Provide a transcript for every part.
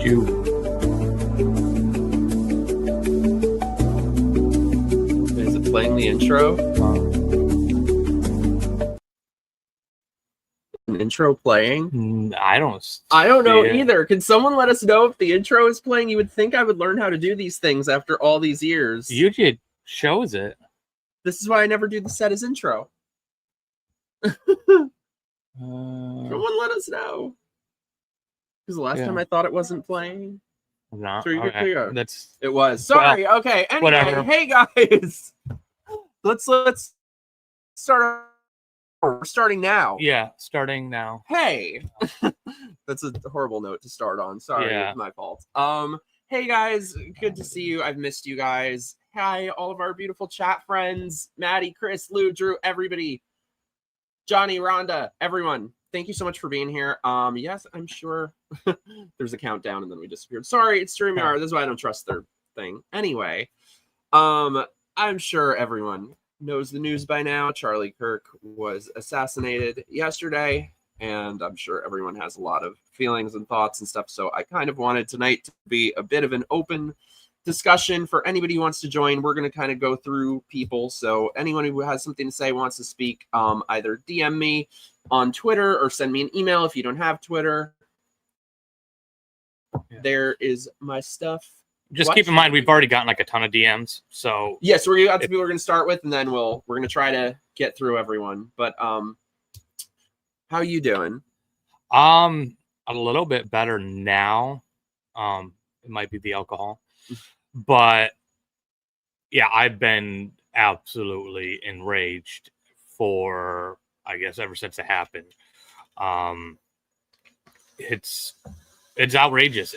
You. Is it playing the intro? An intro playing? I don't know either. Can someone let us know if the intro is playing? You would think I would learn how to do these things after all these years. YouTube shows it. This is why I never do the set as intro. Someone let us know. Because the last time I thought it wasn't playing. No, okay. That's it was. Sorry. Well, okay. Anyway, whatever. Hey guys, let's start. We're starting now. Yeah, starting now. Hey, that's a horrible note to start on. Sorry, it's my fault. Hey guys, good to see you. I've missed you guys. Hi, all of our beautiful chat friends, Maddie, Chris, Lou, Drew, everybody, Johnny, Rhonda, everyone. Thank you so much for being here. Yes, I'm sure there's a countdown and then we disappeared. Sorry, it's StreamYard. This is why I don't trust their thing. Anyway, I'm sure everyone knows the news by now. Charlie Kirk was assassinated yesterday, and I'm sure everyone has a lot of feelings and thoughts and stuff. So I kind of wanted tonight to be a bit of an open discussion for anybody who wants to join. We're going to kind of go through people. So anyone who has something to say, wants to speak, either DM me on Twitter or send me an email if you don't have Twitter. There is my stuff. Just keep in mind we've already gotten like a ton of DMs. So yes, we're got the people we're going to start with, and then we're going to try to get through everyone. But how are you doing? A little bit better now. It might be the alcohol. But yeah, I've been absolutely enraged for, I guess, ever since it happened. It's outrageous.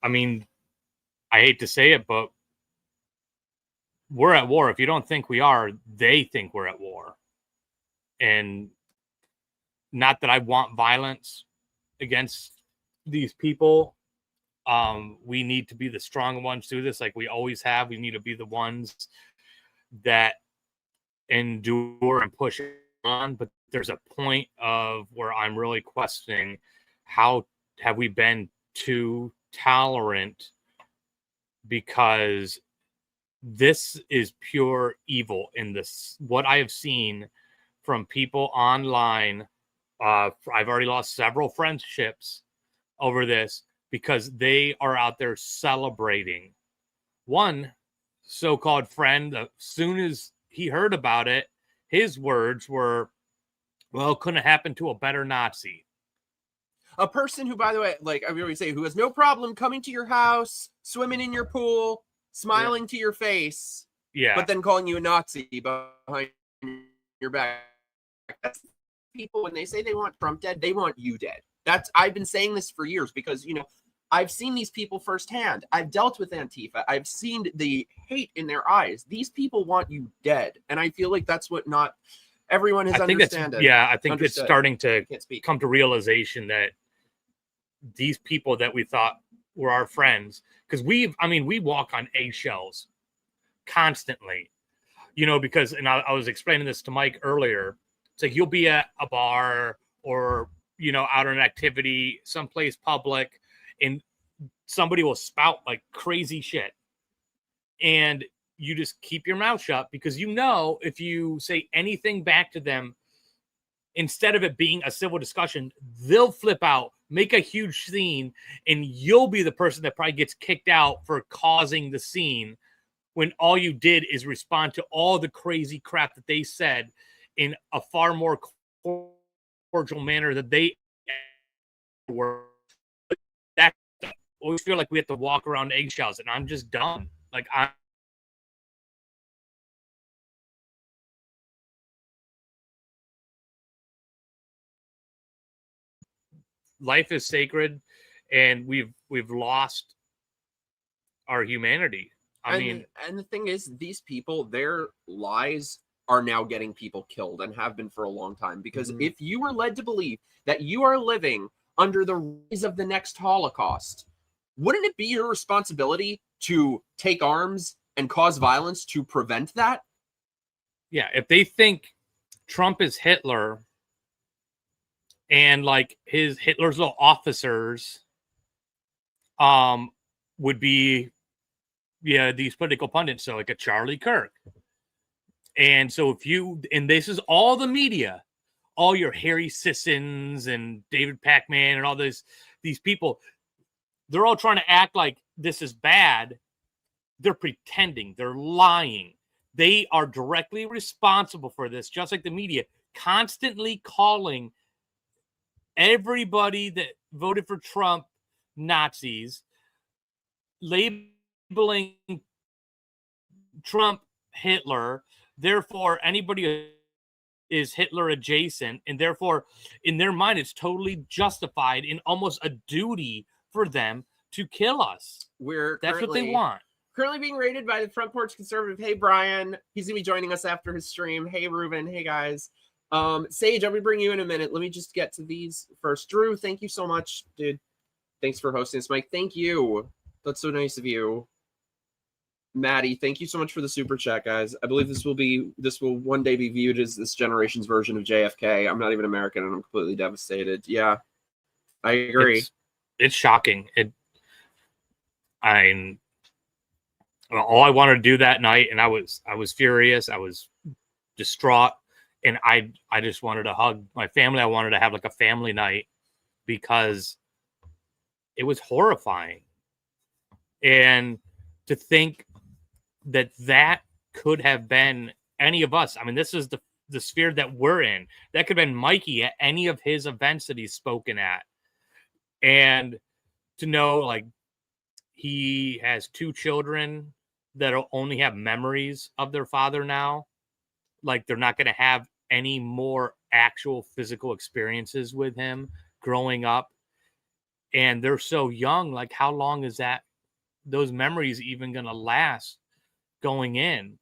I mean, I hate to say it, but we're at war. If you don't think we are, they think we're at war. And not that I want violence against these people. We need to be the strong ones through this, like we always have. We need to be the ones that endure and push on. But there's a point of where I'm really questioning, how have we been too tolerant? Because this is pure evil in this. What I have seen from people online, I've already lost several friendships over this, because they are out there celebrating. One so-called friend, as soon as he heard about it, his words were, well, it couldn't happen to a better Nazi. A person who, by the way, like I always say, who has no problem coming to your house, swimming in your pool, smiling to your face, but then calling you a Nazi behind your back. That's people, when they say they want Trump dead, they want you dead. I've been saying this for years because, I've seen these people firsthand. I've dealt with Antifa. I've seen the hate in their eyes. These people want you dead. And I feel like that's what not everyone has understood. Yeah, I think it's starting to come to realization that these people that we thought were our friends, because we walk on eggshells constantly, because, and I was explaining this to Mike earlier. It's like you'll be at a bar or, out on an activity, someplace public, and somebody will spout like crazy shit. And you just keep your mouth shut, because if you say anything back to them, instead of it being a civil discussion, they'll flip out, make a huge scene, and you'll be the person that probably gets kicked out for causing the scene, when all you did is respond to all the crazy crap that they said in a far more cordial manner that they were. That always feel like we have to walk around eggshells, and I'm just done. Like life is sacred, and we've lost our humanity. And the thing is, these people, their lies are now getting people killed, and have been for a long time. Because if you were led to believe that you are living under the rise of the next Holocaust, wouldn't it be your responsibility to take arms and cause violence to prevent that? Yeah, if they think Trump is Hitler, and like Hitler's little officers would be these political pundits, so like a Charlie Kirk. And so and this is all the media, all your Harry Sissons and David Pacman and all these people, they're all trying to act like this is bad. They're pretending, they're lying. They are directly responsible for this, just like the media, constantly calling everybody that voted for Trump Nazis, labeling Trump Hitler. Therefore, anybody is Hitler adjacent, and therefore, in their mind, it's totally justified and almost a duty for them to kill us. That's what they want. Currently being rated by the Front Porch Conservative. Hey, Brian. He's going to be joining us after his stream. Hey, Ruben. Hey, guys. Sage, I'm going to bring you in a minute. Let me just get to these first. Drew, thank you so much, dude. Thanks for hosting this, Mike. Thank you. That's so nice of you. Maddie, thank you so much for the super chat, guys. I believe this will one day be viewed as this generation's version of JFK. I'm not even American, and I'm completely devastated. Yeah, I agree. It's shocking. All I wanted to do that night, and I was furious. I was distraught, and I just wanted to hug my family. I wanted to have like a family night because it was horrifying. And to think that could have been any of us. I mean, this is the sphere that we're in. That could have been Mikey at any of his events that he's spoken at. And to know, like, he has 2 children that'll only have memories of their father now. Like, they're not going to have any more actual physical experiences with him growing up. And they're so young. Like, how long is those memories even going to last going in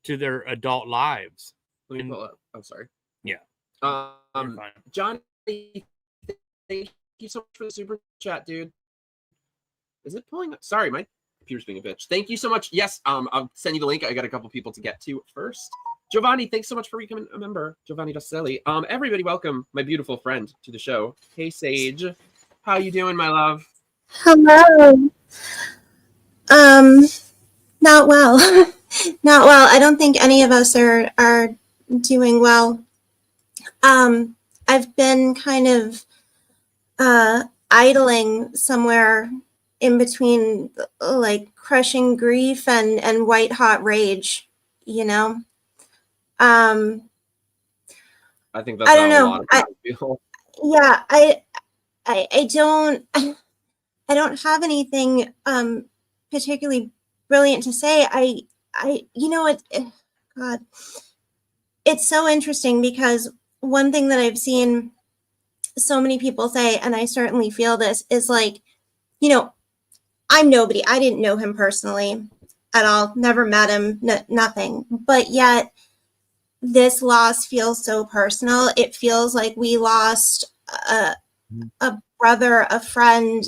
to their adult lives? Let me pull up. I'm sorry. Yeah. Johnny, thank you so much for the super chat, dude. Is it pulling up? Sorry, my computer's being a bitch. Thank you so much. Yes, I'll send you the link. I got a couple people to get to first. Giovanni, thanks so much for becoming a member. Giovanni Doselli. Everybody, welcome my beautiful friend to the show. Hey, Sage. How you doing, my love? Hello. Not well. Not well. I don't think any of us are doing well. I've been kind of idling somewhere in between, like, crushing grief and white hot rage, you know. I think that's I don't know. a lot of people feel. Yeah, I don't have anything particularly brilliant to say. God, it's so interesting because one thing that I've seen so many people say, and I certainly feel this, is like, you know, I'm nobody. I didn't know him personally at all. Never met him, nothing. But yet this loss feels so personal. It feels like we lost a brother, a friend.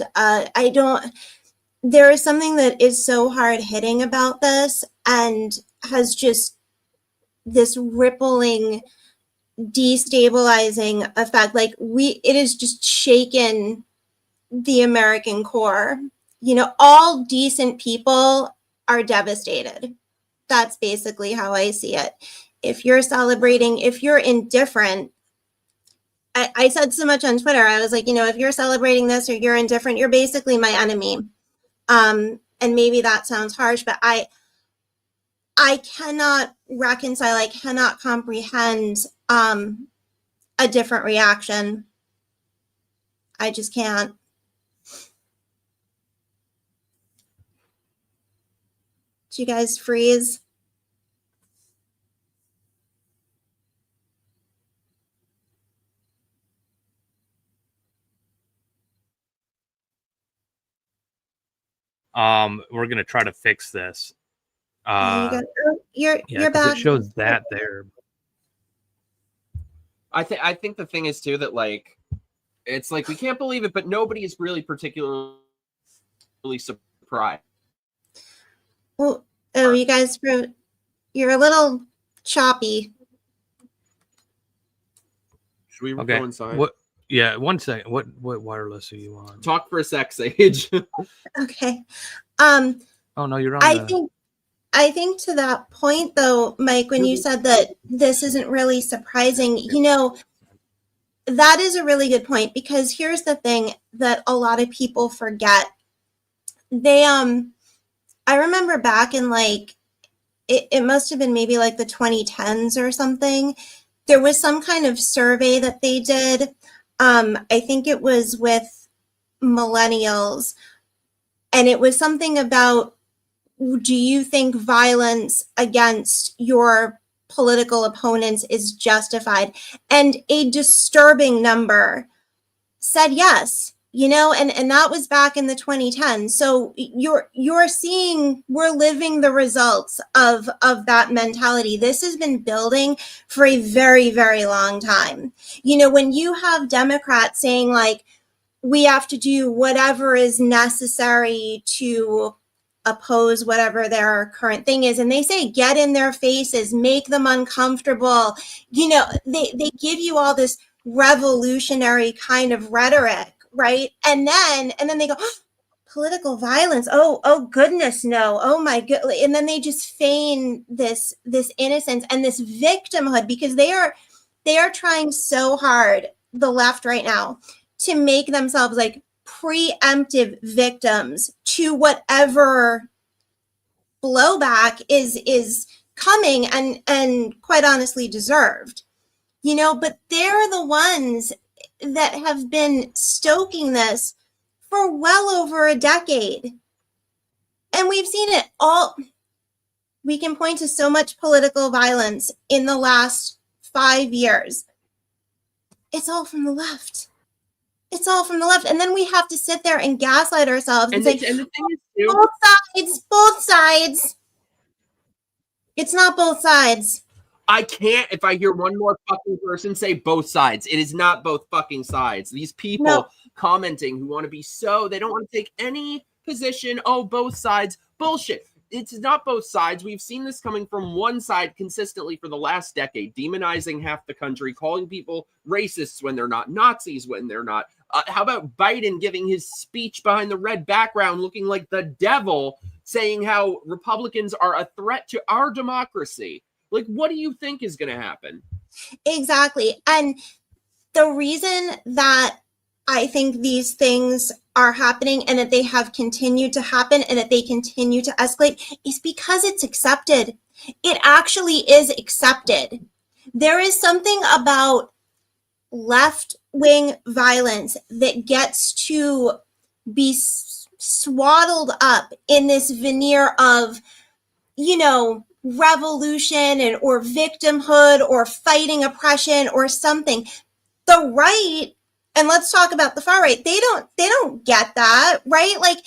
There is something that is so hard hitting about this and has just this rippling, destabilizing effect. Like, it is just shaken the American core. You know, all decent people are devastated. That's basically how I see it. If you're celebrating, if you're indifferent, I said so much on Twitter. I was like, you know, if you're celebrating this or you're indifferent, you're basically my enemy. And maybe that sounds harsh, but I cannot reconcile, I cannot comprehend a different reaction. I just can't. Did you guys freeze? We're gonna try to fix this. You're back. It shows that there. I think the thing is too that, like, it's like we can't believe it, but nobody is really particularly surprised. Oh, you guys, you're a little choppy. Should we go inside? Yeah, 1 second. What wireless are you on? Talk for a sex age. Okay. Oh no, you're on. I think to that point though, Mike, when you said that this isn't really surprising, that is a really good point, because here's the thing that a lot of people forget. I remember back in like it must have been maybe like the 2010s or something. There was some kind of survey that they did. I think it was with millennials, and it was something about, do you think violence against your political opponents is justified? And a disturbing number said yes. And that was back in the 2010s. So you're seeing, we're living the results of that mentality. This has been building for a very, very long time. When you have Democrats saying like, we have to do whatever is necessary to oppose whatever their current thing is, and they say get in their faces, make them uncomfortable, they give you all this revolutionary kind of rhetoric, right? And then they go, oh, political violence, oh goodness, no, oh my god. And then they just feign this innocence and this victimhood, because they are trying so hard, the left right now, to make themselves like preemptive victims to whatever blowback is coming, and quite honestly deserved. But they're the ones that have been stoking this for well over a decade. And we've seen it all. We can point to so much political violence in the last 5 years. It's all from the left. It's all from the left. And then we have to sit there and gaslight ourselves and say, and the thing is, too, both sides. It's not both sides. I can't, if I hear one more fucking person say both sides. It is not both fucking sides. These people commenting who want to be they don't want to take any position. Oh, both sides. Bullshit. It's not both sides. We've seen this coming from one side consistently for the last decade, demonizing half the country, calling people racists when they're not, Nazis when they're not. How about Biden giving his speech behind the red background looking like the devil, saying how Republicans are a threat to our democracy? Like, what do you think is going to happen? Exactly. And the reason that I think these things are happening, and that they have continued to happen, and that they continue to escalate, is because it's accepted. It actually is accepted. There is something about left-wing violence that gets to be swaddled up in this veneer of, revolution or victimhood or fighting oppression or something. The right, and let's talk about the far right, they don't get that, right? Like,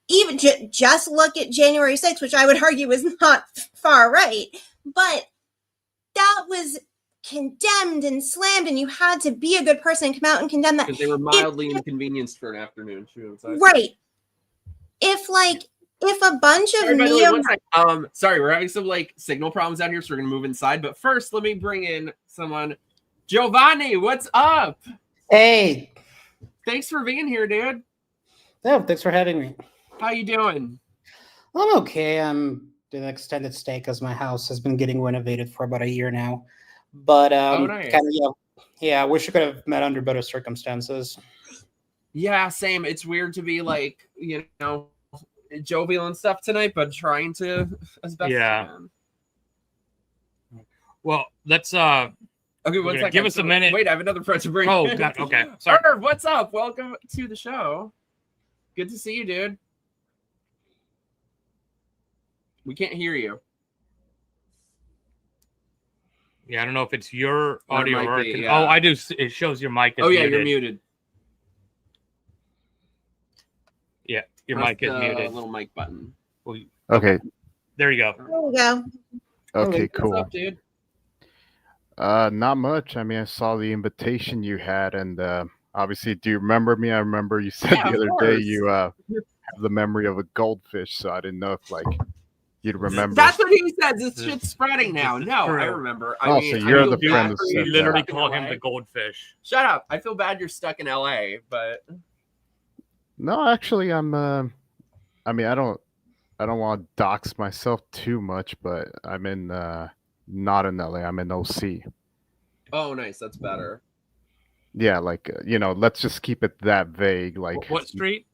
even just look at January 6th, which I would argue is not far right, but that was condemned and slammed, and you had to be a good person and come out and condemn that. Because they were mildly inconvenienced for an afternoon. Right. If a bunch of sorry, we're having some signal problems out here, so we're gonna move inside. But first, let me bring in someone. Giovanni, what's up? Hey. Thanks for being here, dude. Oh, thanks for having me. How you doing? I'm okay. I'm doing an extended stay because my house has been getting renovated for about a year now. But nice. I wish I could have met under better circumstances. Yeah, same. It's weird to be jovial and stuff tonight, but trying to as best as I can. Well, let's okay, one second. Give us a minute. Wait, I have another friend to bring. Oh, God, okay. Sorry. Irv, what's up? Welcome to the show. Good to see you, dude. We can't hear you. Yeah, I don't know if it's your audio or yeah. Oh, I do. It shows your mic is muted. You're muted. Yeah, your mic is muted. Little mic button. Okay. There you go. There we go. Okay, cool. What's up, dude? Not much. I mean, I saw the invitation you had, and obviously, do you remember me? I remember you said the other day you have the memory of a goldfish, so I didn't know if you'd remember. That's what he says. This shit's spreading now. No, I remember. I mean, so you're I the feel friend bad that for said you. We literally Stuck in call him LA. the goldfish. Shut up. I feel bad you're stuck in LA, but No, actually, I'm. I mean, I don't want to dox myself too much, but I'm in. Not in LA. I'm in OC. oh, nice. That's better. Yeah, like let's just keep it that vague. Like, What street?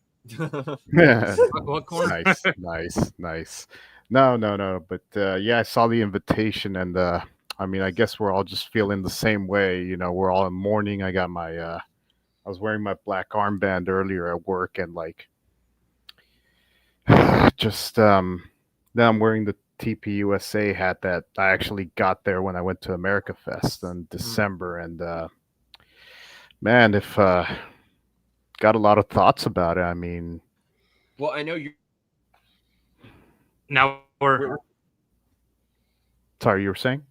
nice, What corner? nice. No. But yeah, I saw the invitation, and I mean, I guess we're all just feeling the same way. We're all in mourning. I got my. I was wearing my black armband earlier at work, and like, just then I'm wearing the TPUSA hat that I actually got there when I went to America Fest in December, and man, if got a lot of thoughts about it. I mean, well, I know you. Now we're sorry, you were saying?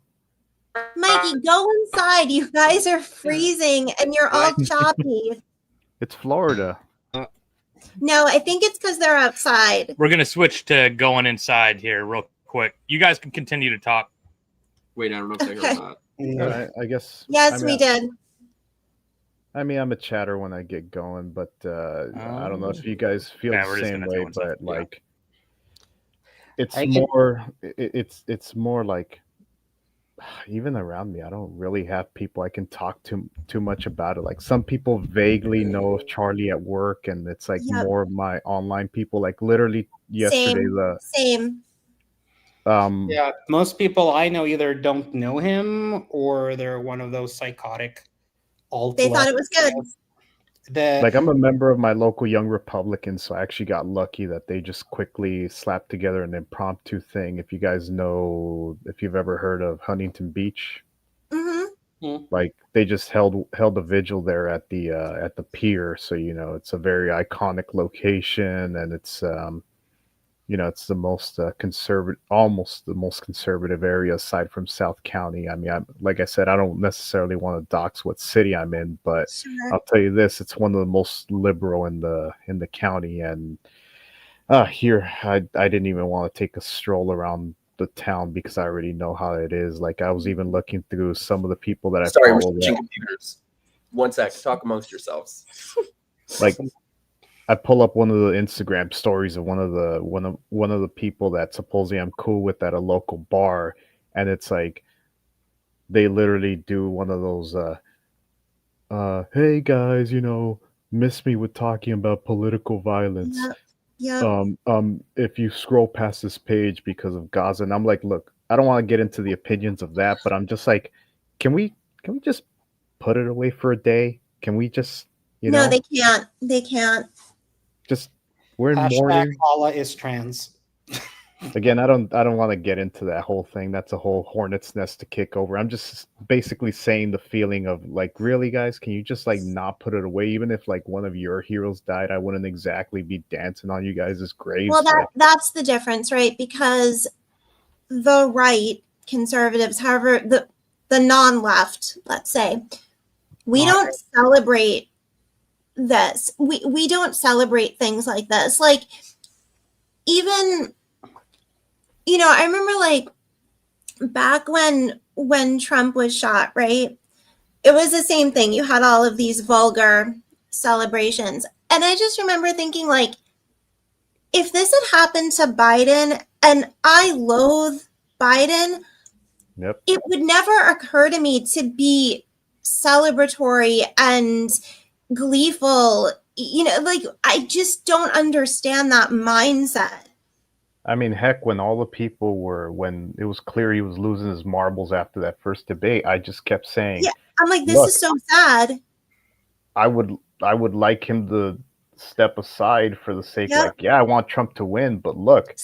Mikey, go inside. You guys are freezing and you're all choppy. It's Florida. No, I think it's because they're outside. We're gonna switch to going inside here real quick. You guys can continue to talk. Wait, I don't know if they heard that. I guess. Yes, we did. I mean, I'm a chatter when I get going, but I don't know if you guys feel the same way, but like, it's more. It's more like, even around me, I don't really have people I can talk too much about it. Like, some people vaguely know of Charlie at work, and it's like more of my online people. Like, literally yesterday, Same. Yeah, most people I know either don't know him or they're one of those psychotic alt. They thought it was good. Like, I'm a member of my local Young Republicans, so I actually got lucky that they just quickly slapped together an impromptu thing. If you guys know, if you've ever heard of Huntington Beach, like, they just held a vigil there at the pier. So it's a very iconic location, and it's it's the most conservative, almost the most conservative area aside from South County. I mean, like I said, I don't necessarily want to dox what city I'm in, but I'll tell you this: it's one of the most liberal in the county. And here, I didn't even want to take a stroll around the town because I already know how it is. Like, I was even looking through some of the people that I follow. Computers. 1 sec. Talk amongst yourselves. Like, I pull up one of the Instagram stories of one of the people that supposedly I'm cool with at a local bar, and it's like they literally do one of those hey guys, miss me with talking about political violence. Yeah. If you scroll past this page because of Gaza, and I'm like, look, I don't want to get into the opinions of that, but I'm just like, can we just put it away for a day? Can we just No, they can't. They can't. Just, we're in mourning. Allah is trans. Again, I don't want to get into that whole thing. That's a whole hornet's nest to kick over. I'm just basically saying the feeling of, like, really, guys, can you just, like, not put it away? Even if, like, one of your heroes died, I wouldn't exactly be dancing on you guys' graves. Well, that's the difference, right? Because the right, conservatives, however, the non-left, let's say, we don't celebrate this. We don't celebrate things like this. Like, even, I remember, like, back when Trump was shot, right? It was the same thing. You had all of these vulgar celebrations. And I just remember thinking, like, if this had happened to Biden, and I loathe Biden, it would never occur to me to be celebratory and gleeful. Like, I just don't understand that mindset. I mean, heck, when it was clear he was losing his marbles after that first debate, I just kept saying, I'm like, this is so sad. I would like him to step aside for the sake, I want Trump to win, but look,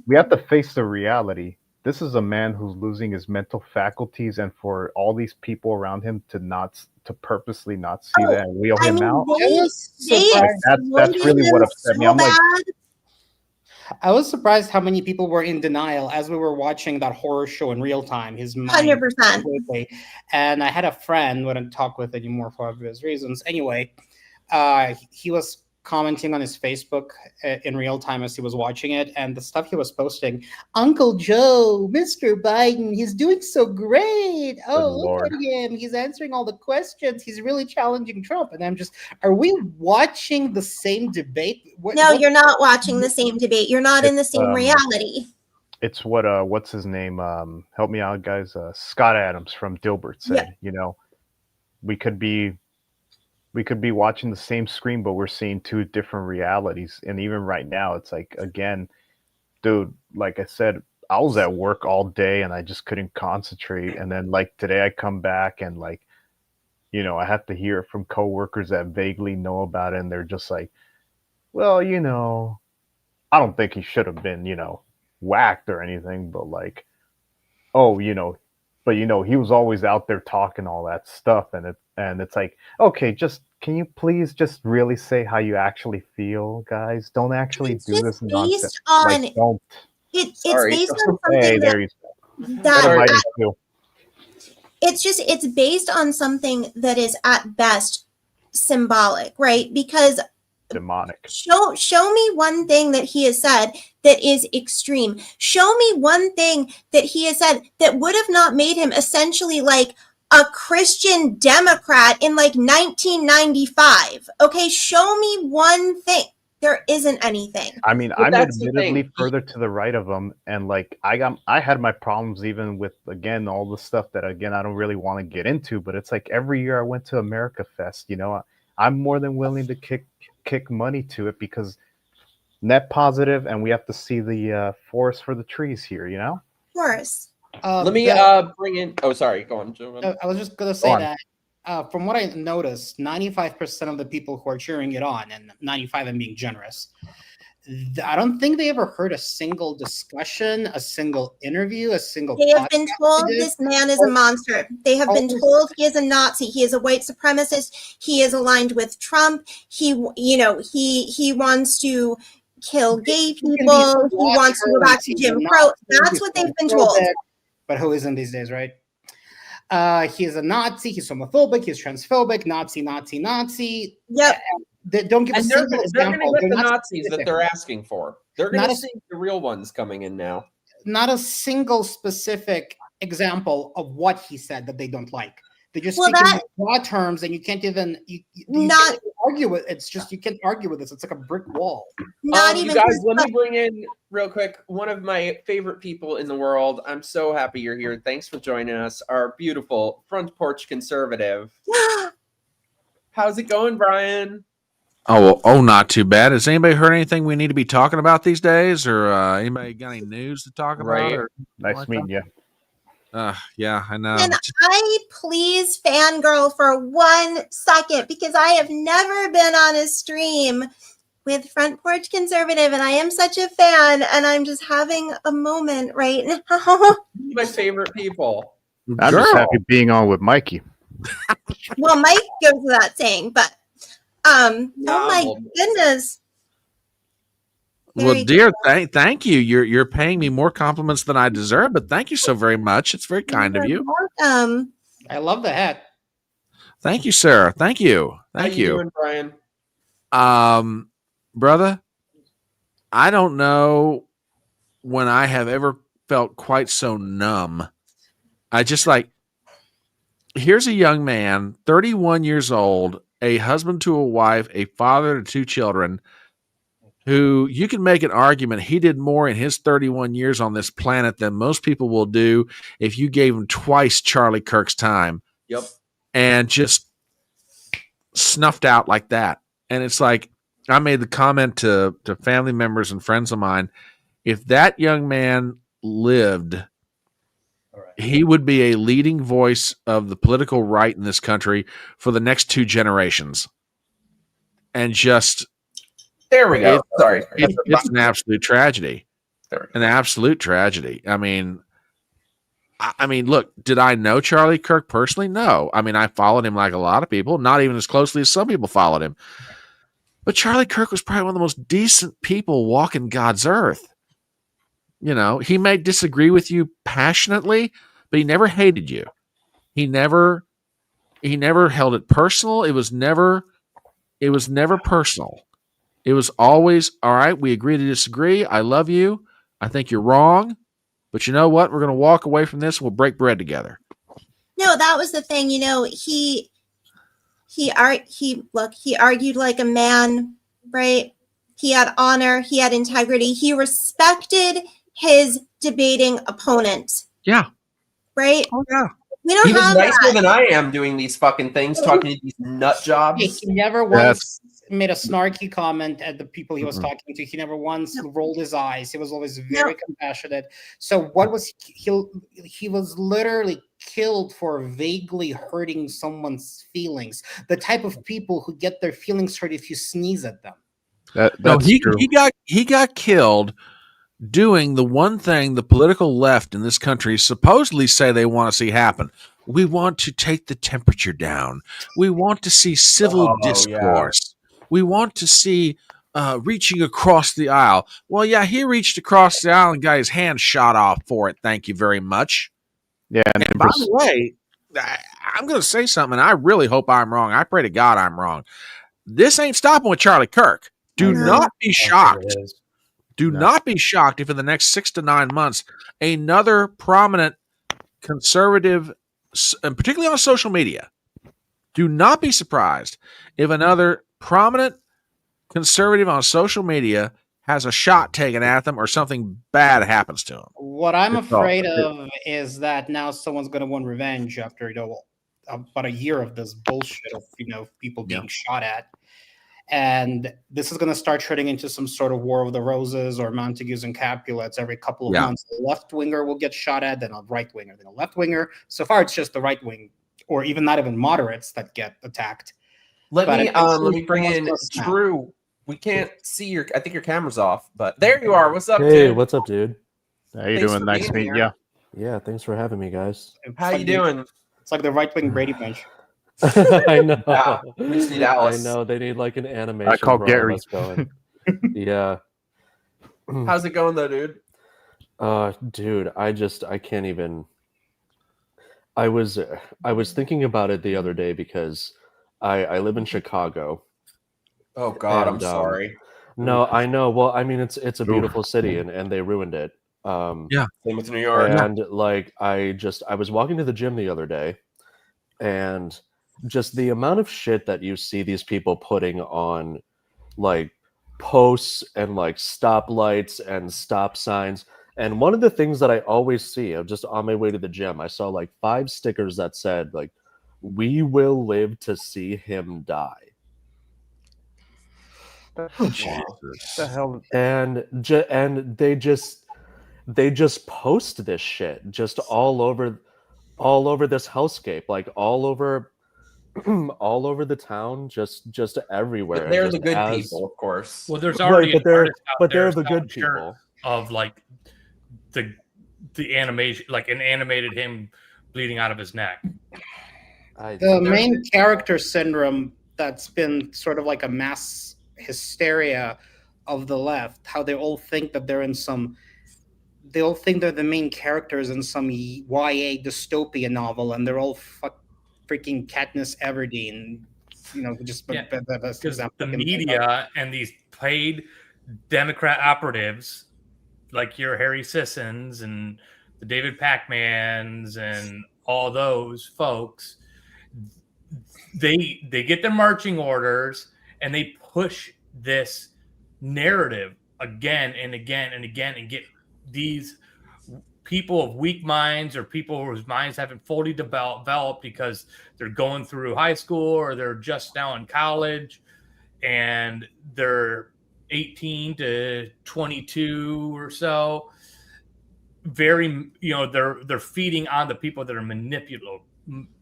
we have to face the reality. This is a man who's losing his mental faculties, and for all these people around him to purposely not see that and wheel him out. That's really what upset me. I'm like, I was surprised how many people were in denial as we were watching that horror show in real time. His mind, 100%. And I had a friend who I didn't talk with anymore for obvious reasons. Anyway, he was commenting on his Facebook in real time as he was watching it, and the stuff he was posting. Uncle Joe, Mr. Biden, he's doing so great. Oh, look at him. He's answering all the questions. He's really challenging Trump. And I'm just, are we watching the same debate? No, you're not watching the same debate. You're not in the same reality. It's what's his name? Help me out, guys. Scott Adams from Dilbert said, you know, we could be watching the same screen, but we're seeing two different realities. And even right now, it's like, again, dude, like I said, I was at work all day and I just couldn't concentrate. And then like today I come back and like, you know, I have to hear it from coworkers that vaguely know about it. And they're just like, well, you know, I don't think he should have been, you know, whacked or anything, but like, oh, you know, but you know, he was always out there talking all that stuff. And it's like, okay, just can you please just really say how you actually feel, guys? Don't actually do this nonsense. Like, don't. It's based on something it's based on something that is at best symbolic, right? Because demonic. Show me one thing that he has said that is extreme. Show me one thing that he has said that would have not made him essentially like a Christian Democrat in like 1995. Okay, show me one thing. There isn't anything. I mean, I'm admittedly further to the right of him, and like I had my problems even with, again, all the stuff that, again, I don't really want to get into, but it's like every year I went to America Fest, you know, I'm more than willing to kick money to it because net positive, and we have to see the forest for the trees here, you know? Of course. Let me bring in. Oh, sorry. Go on, Joe. I was just going to say that from what I noticed, 95% of the people who are cheering it on, and 95 I'm being generous, I don't think they ever heard a single discussion, a single interview, a single. They have been told this man is a monster. They have been told he is a Nazi. He is a white supremacist. He is aligned with Trump. He wants to kill gay people. He wants to go back to Jim Crow. That's what they've been told. But who isn't these days, right? He is a Nazi. He's homophobic. He's transphobic. Nazi. Yep. Don't give a single example. They're going to get the Nazis that they're asking for. They're going to see the real ones coming in now. Not a single specific example of what he said that they don't like. They just speak in broad terms, and you can't even you can't argue with. It's just you can't argue with this. It's like a brick wall. Not even. You guys, let me bring in real quick one of my favorite people in the world. I'm so happy you're here. Thanks for joining us. Our beautiful front porch conservative. How's it going, Brian? Oh, not too bad. Has anybody heard anything we need to be talking about these days, or anybody got any news to talk about? Or nice meeting you. Yeah, I know. Can I please fangirl for 1 second, because I have never been on a stream with Front Porch Conservative, and I am such a fan, and I'm just having a moment right now. My favorite people. I'm just happy being on with Mikey. Well, Mike goes without saying, but oh my goodness. Well, dear, thank you. You're paying me more compliments than I deserve, but thank you so very much. It's very kind of you. Welcome. I love the hat. Thank you, Sarah. Thank you. Thank you. How you doing, Brian? Brother, I don't know when I have ever felt quite so numb. I just like, here's a young man, 31 years old, a husband to a wife, a father to 2 children, who you can make an argument he did more in his 31 years on this planet than most people will do if you gave him twice Charlie Kirk's time. Yep. And just snuffed out like that. And it's like, I made the comment to family members and friends of mine, if that young man lived, he would be a leading voice of the political right in this country for the next 2 generations. And just... There we go. Sorry. It's an absolute tragedy. An absolute tragedy. I mean, look, did I know Charlie Kirk personally? No. I mean, I followed him like a lot of people, not even as closely as some people followed him. But Charlie Kirk was probably one of the most decent people walking God's earth. You know, he may disagree with you passionately, but he never hated you. He never held it personal. It was never personal. It was always, all right, we agree to disagree. I love you. I think you're wrong. But you know what? We're going to walk away from this. We'll break bread together. No, that was the thing. He argued like a man, right? He had honor. He had integrity. He respected his debating opponent. Yeah. Right? Oh, yeah. We don't He was have nicer that. than I am doing these fucking things, talking to these nut jobs. He never once made a snarky comment at the people he was talking to. He never once rolled his eyes. He was always very compassionate. So what was he was literally killed for vaguely hurting someone's feelings. The type of people who get their feelings hurt if you sneeze at them. That's true. He got killed doing the one thing the political left in this country supposedly say they want to see happen. We want to take the temperature down. We want to see civil discourse. Yeah. We want to see reaching across the aisle. Well, yeah, he reached across the aisle and got his hand shot off for it. Thank you very much. Yeah. And by the way, I'm going to say something, and I really hope I'm wrong. I pray to God I'm wrong. This ain't stopping with Charlie Kirk. Do not be shocked. Do not be shocked if in the next 6 to 9 months, another prominent conservative, and particularly on social media, do not be surprised if another prominent conservative on social media has a shot taken at them or something bad happens to them. What I'm afraid of is that now someone's going to want revenge after, about a year of this bullshit of, people being shot at. And this is going to start turning into some sort of War of the Roses or Montagues and Capulets every couple of months. The left winger will get shot at, then a right winger, then a left winger. So far, it's just the right wing, or even not even moderates that get attacked. Let me bring in Drew. We can't see I think your camera's off, but there you are. What's up, dude? Hey, what's up, dude? How you doing? Nice meeting you. Yeah, thanks for having me, guys. How you doing? It's like the right wing Brady Bunch. I know. Yeah, we just need Alice. I know. They need like an animation. I call Gary. Going. Yeah. How's it going though, dude? Dude, I can't even. I was thinking about it the other day because I live in Chicago. Oh God, I'm sorry. No, I know. Well, I mean, it's a beautiful city, and they ruined it. Same with New York. And like, I was walking to the gym the other day, and just the amount of shit that you see these people putting on, like posts and like stoplights and stop signs. And one of the things that I always see, I'm just on my way to the gym, I saw like 5 stickers that said like, "We will live to see him die." Oh, Jesus. The hell? And they just post this shit just all over this hellscape, like all over the town, just everywhere. But they're the good people, of course. Well, there's already they're the good people of like the animation, like an animated him bleeding out of his neck. The main character syndrome that's been sort of like a mass hysteria of the left, how they all think that they're the main characters in some YA dystopian novel, and they're all freaking Katniss Everdeen, because the media and these paid Democrat operatives like your Harry Sissons and the David Pacmans and all those folks, they get their marching orders and they push this narrative again and again and again and get these people of weak minds or people whose minds haven't fully developed because they're going through high school or they're just now in college and they're 18 to 22 or so. Very, they're feeding on the people that are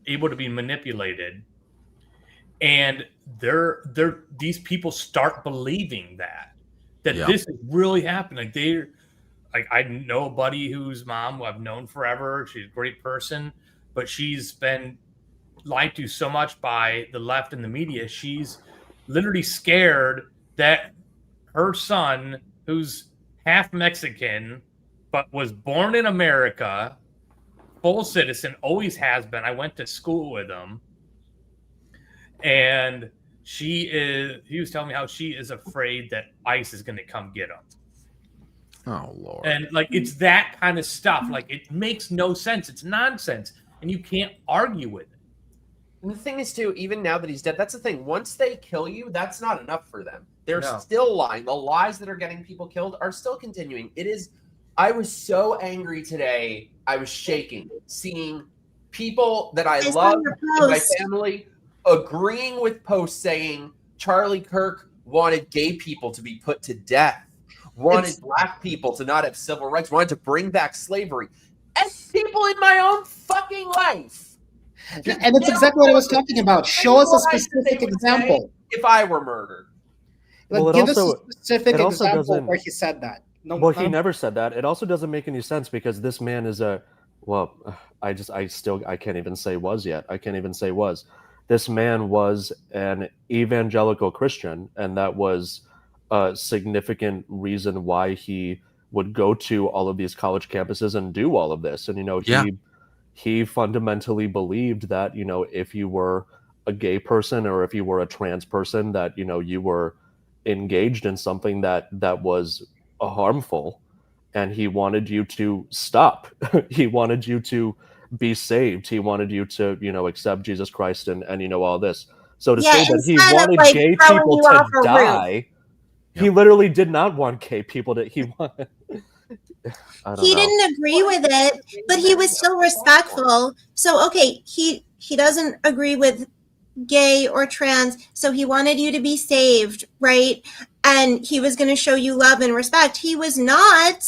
able to be manipulated, and these people start believing that this is really happening. I know a buddy whose mom I've known forever. She's a great person, but she's been lied to so much by the left and the media. She's literally scared that her son, who's half Mexican, but was born in America, full citizen, always has been. I went to school with him. And he was telling me how she is afraid that ICE is going to come get him. Oh Lord. And like, it's that kind of stuff. Like, it makes no sense. It's nonsense. And you can't argue with it. And the thing is, too, even now that he's dead, that's the thing. Once they kill you, that's not enough for them. They're still lying. The lies that are getting people killed are still continuing. It is. I was so angry today. I was shaking seeing people that I love in my family agreeing with posts saying Charlie Kirk wanted gay people to be put to death, wanted black people to not have civil rights, wanted to bring back slavery. And people in my own fucking life. And it's exactly what I was talking about. Show us a specific example. If I were murdered. Like, give us a specific example where he said that. No, he never said that. It also doesn't make any sense because this man is I can't even say was yet. I can't even say was. This man was an evangelical Christian, and that was a significant reason why he would go to all of these college campuses and do all of this. And, he fundamentally believed that, if you were a gay person or if you were a trans person, that, you were engaged in something that was harmful, and he wanted you to stop. He wanted you to be saved. He wanted you to, accept Jesus Christ and all this. So to say that he wanted gay people to die, he literally did not want gay people to. He didn't agree with it, but he was still respectful. So okay, he doesn't agree with gay or trans, so he wanted you to be saved, right? And he was going to show you love and respect. He was not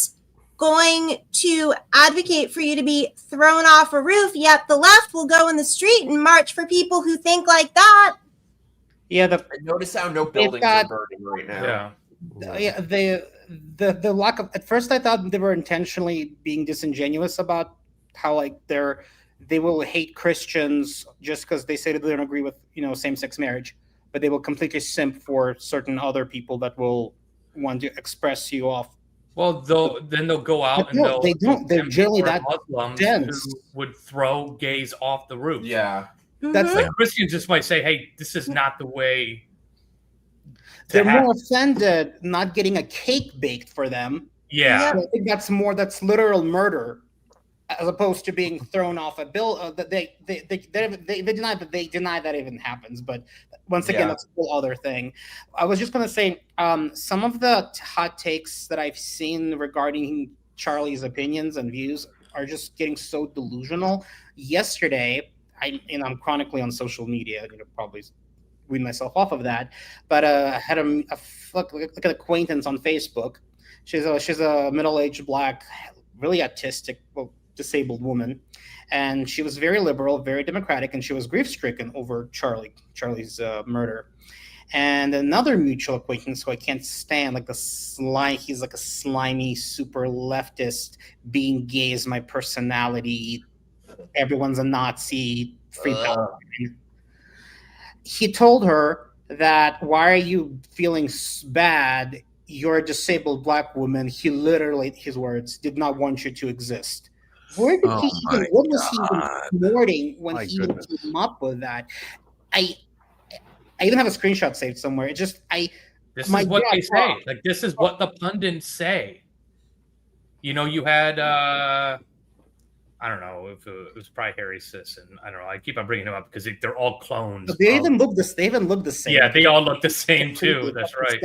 going to advocate for you to be thrown off a roof, yet the left will go in the street and march for people who think like that. Yeah, I notice how no buildings are burning right now. The lack of, at first I thought they were intentionally being disingenuous about how like they will hate Christians just because they say that they don't agree with same-sex marriage, but they will completely simp for certain other people that will want to express you off. Well, they'll go out and they're generally that Muslims dense. who would throw gays off the roof. Yeah, that's like Christians just might say, "Hey, this is not the way." They're more offended not getting a cake baked for them. Yeah, I think that's literal murder, as opposed to being thrown off a bill. They deny that even happens. But once again, that's a whole other thing. I was just going to say some of the hot takes that I've seen regarding Charlie's opinions and views are just getting so delusional. Yesterday, I'm chronically on social media, probably wean myself off of that, but I had an acquaintance on Facebook. She's a middle-aged black, really autistic, disabled woman, and she was very liberal, very democratic, and she was grief-stricken over Charlie's murder. And another mutual acquaintance who I can't stand, he's like a slimy, super leftist, being gay is my personality, everyone's a Nazi, free Palestine. He told her that, why are you feeling bad? You're a disabled black woman. He literally, his words, did not want you to exist. Where did what was he even promoting when he even came up with that? I even have a screenshot saved somewhere. This is what they say. Like, this is what the pundits say. You had I don't know if it was probably Harry Sis, and I don't know. I keep on bringing him up because they're all clones. They even look the same. Yeah, they all look the same too. That's right.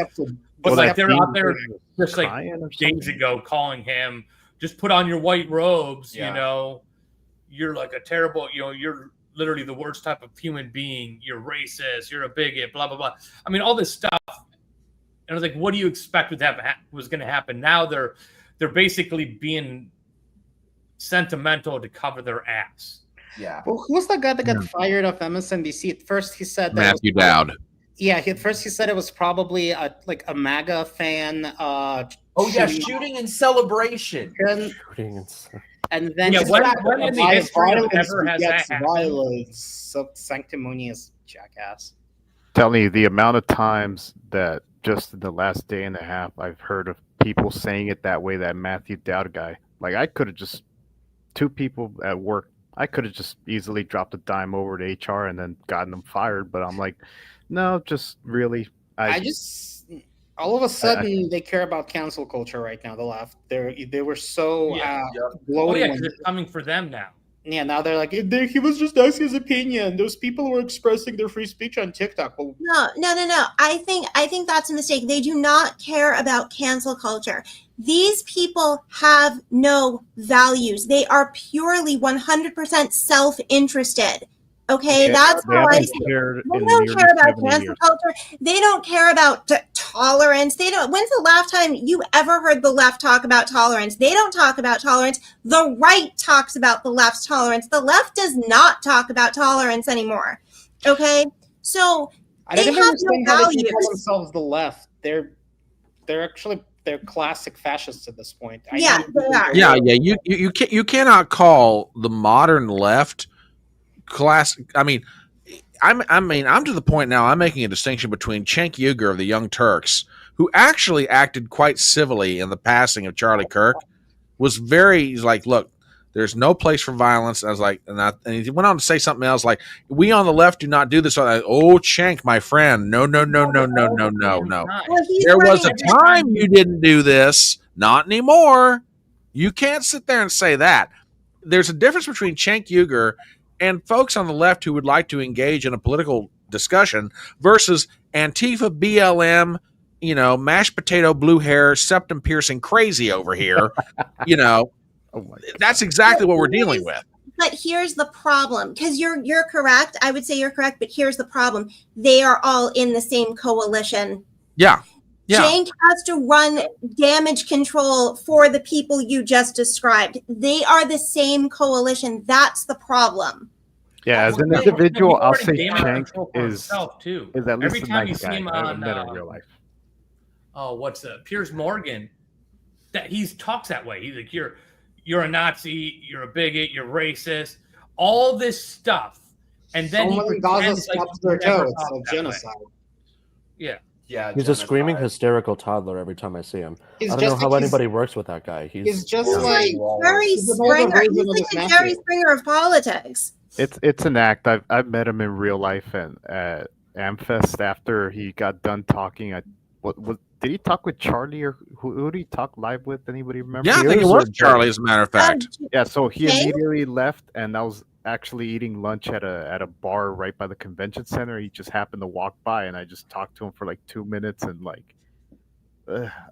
But they're out there just like days ago calling him, just put on your white robes. You're like a terrible. You're literally the worst type of human being. You're racist. You're a bigot. Blah blah blah. I mean, all this stuff. And I was like, what do you expect was going to happen? Now they're basically being sentimental to cover their ass. Yeah. Well, who was the guy that got fired off MSNBC? At first, he said that Matthew Dowd. Yeah, at first he said it was probably a MAGA fan. Shooting in celebration. And then when in the history of ever has that happened? Violence, so sanctimonious jackass. Telling you the amount of times that just in the last day and a half I've heard of people saying it that way. That Matthew Dowd guy, like I could have just. Two people at work, I could have just easily dropped a dime over to HR and then gotten them fired. But I'm like, No, just really. I just all of a sudden they care about cancel culture right now. The left, they were so gloating. Because it's coming for them now. Yeah, now they're like, he was just asking his opinion. Those people were expressing their free speech on TikTok. Well, No. I think that's a mistake. They do not care about cancel culture. These people have no values. They are purely 100% self-interested. Okay, that's how I see it. They don't care about cancel culture. They don't care about tolerance. They don't. When's the last time you ever heard the left talk about tolerance? They don't talk about tolerance. The right talks about the left's tolerance. The left does not talk about tolerance anymore. Okay, so they have no values. They call themselves the left. They're classic fascists at this point. They are. Yeah. You cannot call the modern left classic. I mean, I'm to the point now. I'm making a distinction between Cenk Uygur of the Young Turks, who actually acted quite civilly in the passing of Charlie Kirk, he's like, look, there's no place for violence. And I was like, and he went on to say something else like, we on the left do not do this. Oh, Cenk, my friend, no. There was a time you didn't do this, not anymore. You can't sit there and say that. There's a difference between Cenk Uygur and folks on the left who would like to engage in a political discussion versus Antifa, BLM, mashed potato, blue hair, septum piercing crazy over here. That's exactly what we're dealing with. But here's the problem, because you're correct. I would say you're correct, but here's the problem. They are all in the same coalition. Yeah. Cenk has to run damage control for the people you just described. They are the same coalition. That's the problem. Yeah, as an individual, I'll say Cenk is at least every a time nice you see him guy. on I've met in real life. Piers Morgan, that he talks that way. He's like, you're a Nazi, you're a bigot, you're racist, all this stuff, and then he pretends like their toes. It's a genocide. Yeah, he's a screaming hysterical toddler every time I see him. I don't know how anybody works with that guy. He's just like Jerry Springer. He's like a Jerry Springer of politics. It's an act. I've met him in real life and at Amfest after he got done talking. What did he talk with Charlie or who did he talk live with? Anybody remember? Yeah, I think it was Charlie, as a matter of fact. Yeah, so he immediately left, and I was actually eating lunch at a bar right by the convention center. He just happened to walk by, and I just talked to him for like 2 minutes, and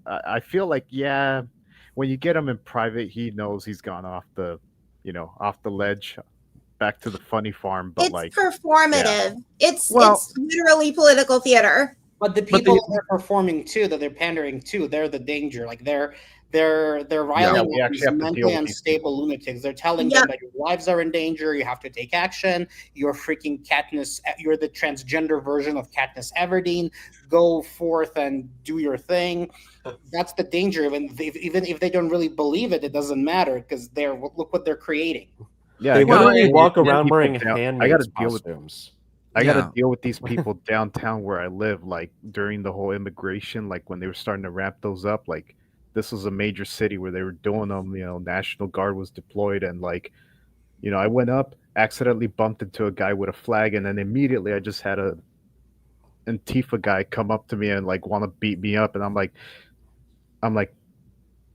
I feel like when you get him in private, he knows he's gone off the ledge. Back to the funny farm, but it's performative. Yeah. It's literally political theater. But the people they're performing to, that they're pandering to, they're the danger. Like they're riling these mentally unstable lunatics. They're telling them that your lives are in danger. You have to take action. You're freaking Katniss. You're the transgender version of Katniss Everdeen. Go forth and do your thing. That's the danger. Even if they don't really believe it, it doesn't matter because look what they're creating. Yeah, they literally walk around wearing handmade costumes. I got to deal with these people downtown where I live, like during the whole immigration, like when they were starting to ramp those up, like this was a major city where they were doing them, National Guard was deployed. And I went up, accidentally bumped into a guy with a flag. And then immediately I just had a Antifa guy come up to me and want to beat me up. And I'm like,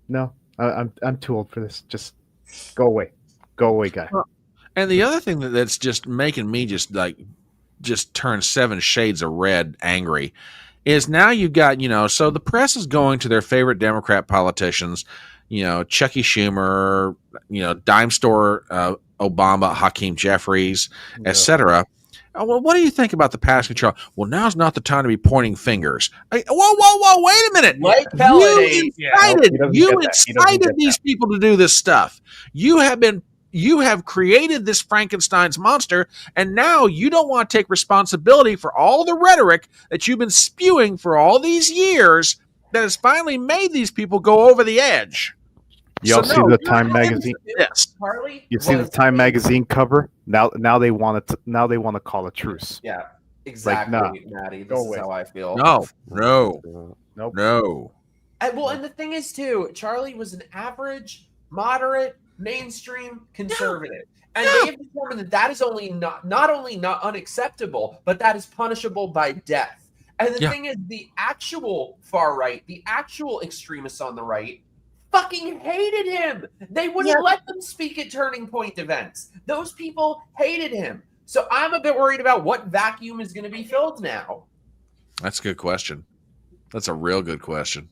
no, I'm too old for this. Just go away. Go away, guy. And the other thing that's just making me just turn 7 shades of red angry is now you've got, so the press is going to their favorite Democrat politicians, Chucky Schumer, dime store Obama, Hakeem Jeffries, etc. Well, what do you think about the passing of Charlie? Well, now's not the time to be pointing fingers. Whoa, wait a minute. You incited these people to do this stuff. You have created this Frankenstein's monster, and now you don't want to take responsibility for all the rhetoric that you've been spewing for all these years that has finally made these people go over the edge. You see the Time magazine? You see the Time magazine cover? Now they want to call a truce. Yeah, exactly, Maddie. This is how I feel. No. Well, and the thing is too, Charlie was an average, moderate, mainstream conservative. And they have determined that that is not only not unacceptable, but that is punishable by death. And the thing is, the actual far right, the actual extremists on the right, fucking hated him. They wouldn't let them speak at Turning Point events. Those people hated him. So I'm a bit worried about what vacuum is going to be filled now. That's a good question. That's a real good question.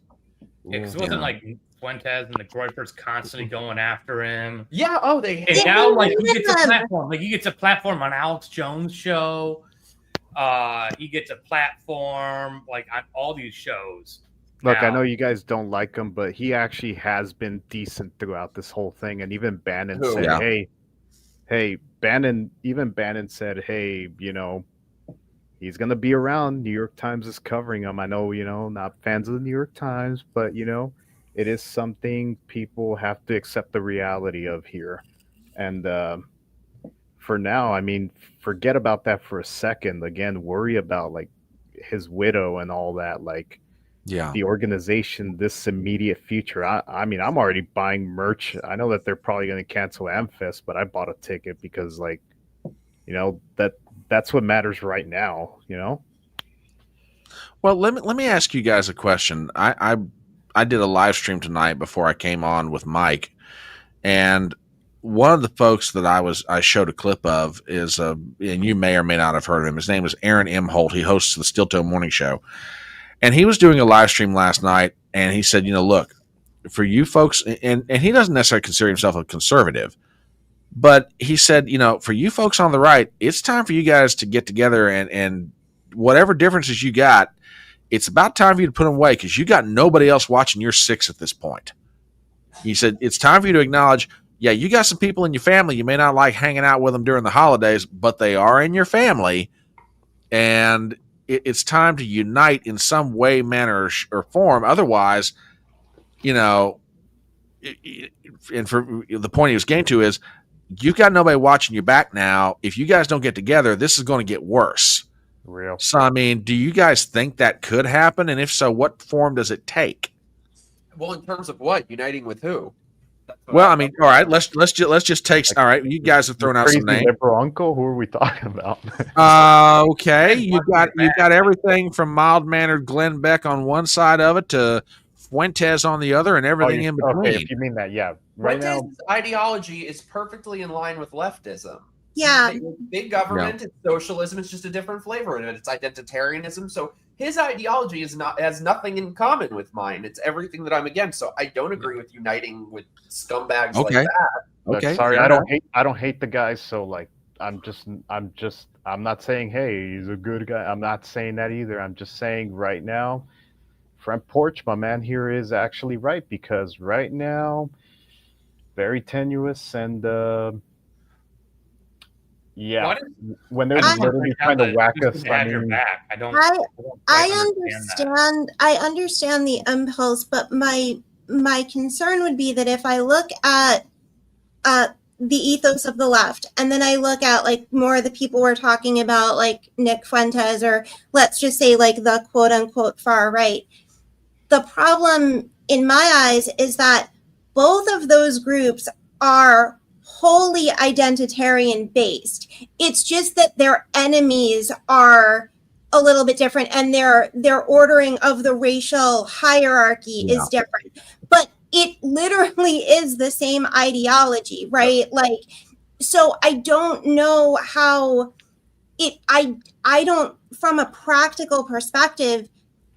Yeah, because it wasn't like Fuentes and the Groypers constantly going after him. Yeah. Oh, they hate And him. now, like, he gets a platform. Like, he gets a platform on Alex Jones' show. He gets a platform, like, on all these shows. Look, I know you guys don't like him, but he actually has been decent throughout this whole thing. And even Bannon said, hey, Bannon said, hey, you know, he's going to be around. New York Times is covering him. I know, you know, not fans of the New York Times, but, you know, it is something people have to accept the reality of here. And for now, I mean, forget about that for a second. Again, worry about, like, his widow and all that, like, the organization, this immediate future. I mean, I'm already buying merch. I know that they're probably going to cancel Amfest, but I bought a ticket because, like, you know, that's what matters right now, you know? Well, let me ask you guys a question. I did a live stream tonight before I came on with Mike, and one of the folks that I showed a clip of is and you may or may not have heard of him. His name is Aaron M. Holt. He hosts the Still Toe Morning Show. And he was doing a live stream last night, and he said, you know, look, for you folks, and he doesn't necessarily consider himself a conservative, but he said, you know, for you folks on the right, it's time for you guys to get together and whatever differences you got, it's about time for you to put them away because you got nobody else watching your six at this point. He said, it's time for you to acknowledge, yeah, you got some people in your family. You may not like hanging out with them during the holidays, but they are in your family. And it's time to unite in some way, manner, or form. Otherwise, you know, and for the point he was getting to is, you've got nobody watching your back now. If you guys don't get together, this is going to get worse. Real. So, I mean, do you guys think that could happen? And if so, what form does it take? Well, in terms of what? Uniting with who? Well, I mean, all right, let's just take. All right, you guys have thrown out some names. Liberal uncle, who are we talking about? Okay, you got everything from mild mannered Glenn Beck on one side of it to Fuentes on the other, and everything in between. Okay, if you mean that, yeah. Right Fuentes' now, ideology is perfectly in line with leftism. Yeah. Big government, it's socialism. It's just a different flavor in it. It's identitarianism. So his ideology has nothing in common with mine. It's everything that I'm against. So I don't agree with uniting with scumbags like that. Okay. Sorry, I don't hate the guys. So, like, I'm not saying, hey, he's a good guy. I'm not saying that either. I'm just saying right now, front porch, my man here is actually right, because right now, very tenuous and yeah, when they're literally trying to whack us, I mean, I understand the impulse, but my concern would be that if I look at the ethos of the left, and then I look at, like, more of the people we're talking about, like Nick Fuentes, or let's just say, like, the quote unquote far right, the problem in my eyes is that both of those groups are wholly identitarian based. It's just that their enemies are a little bit different, and their ordering of the racial hierarchy is different. But it literally is the same ideology, right? Like, so I don't know how I don't, from a practical perspective,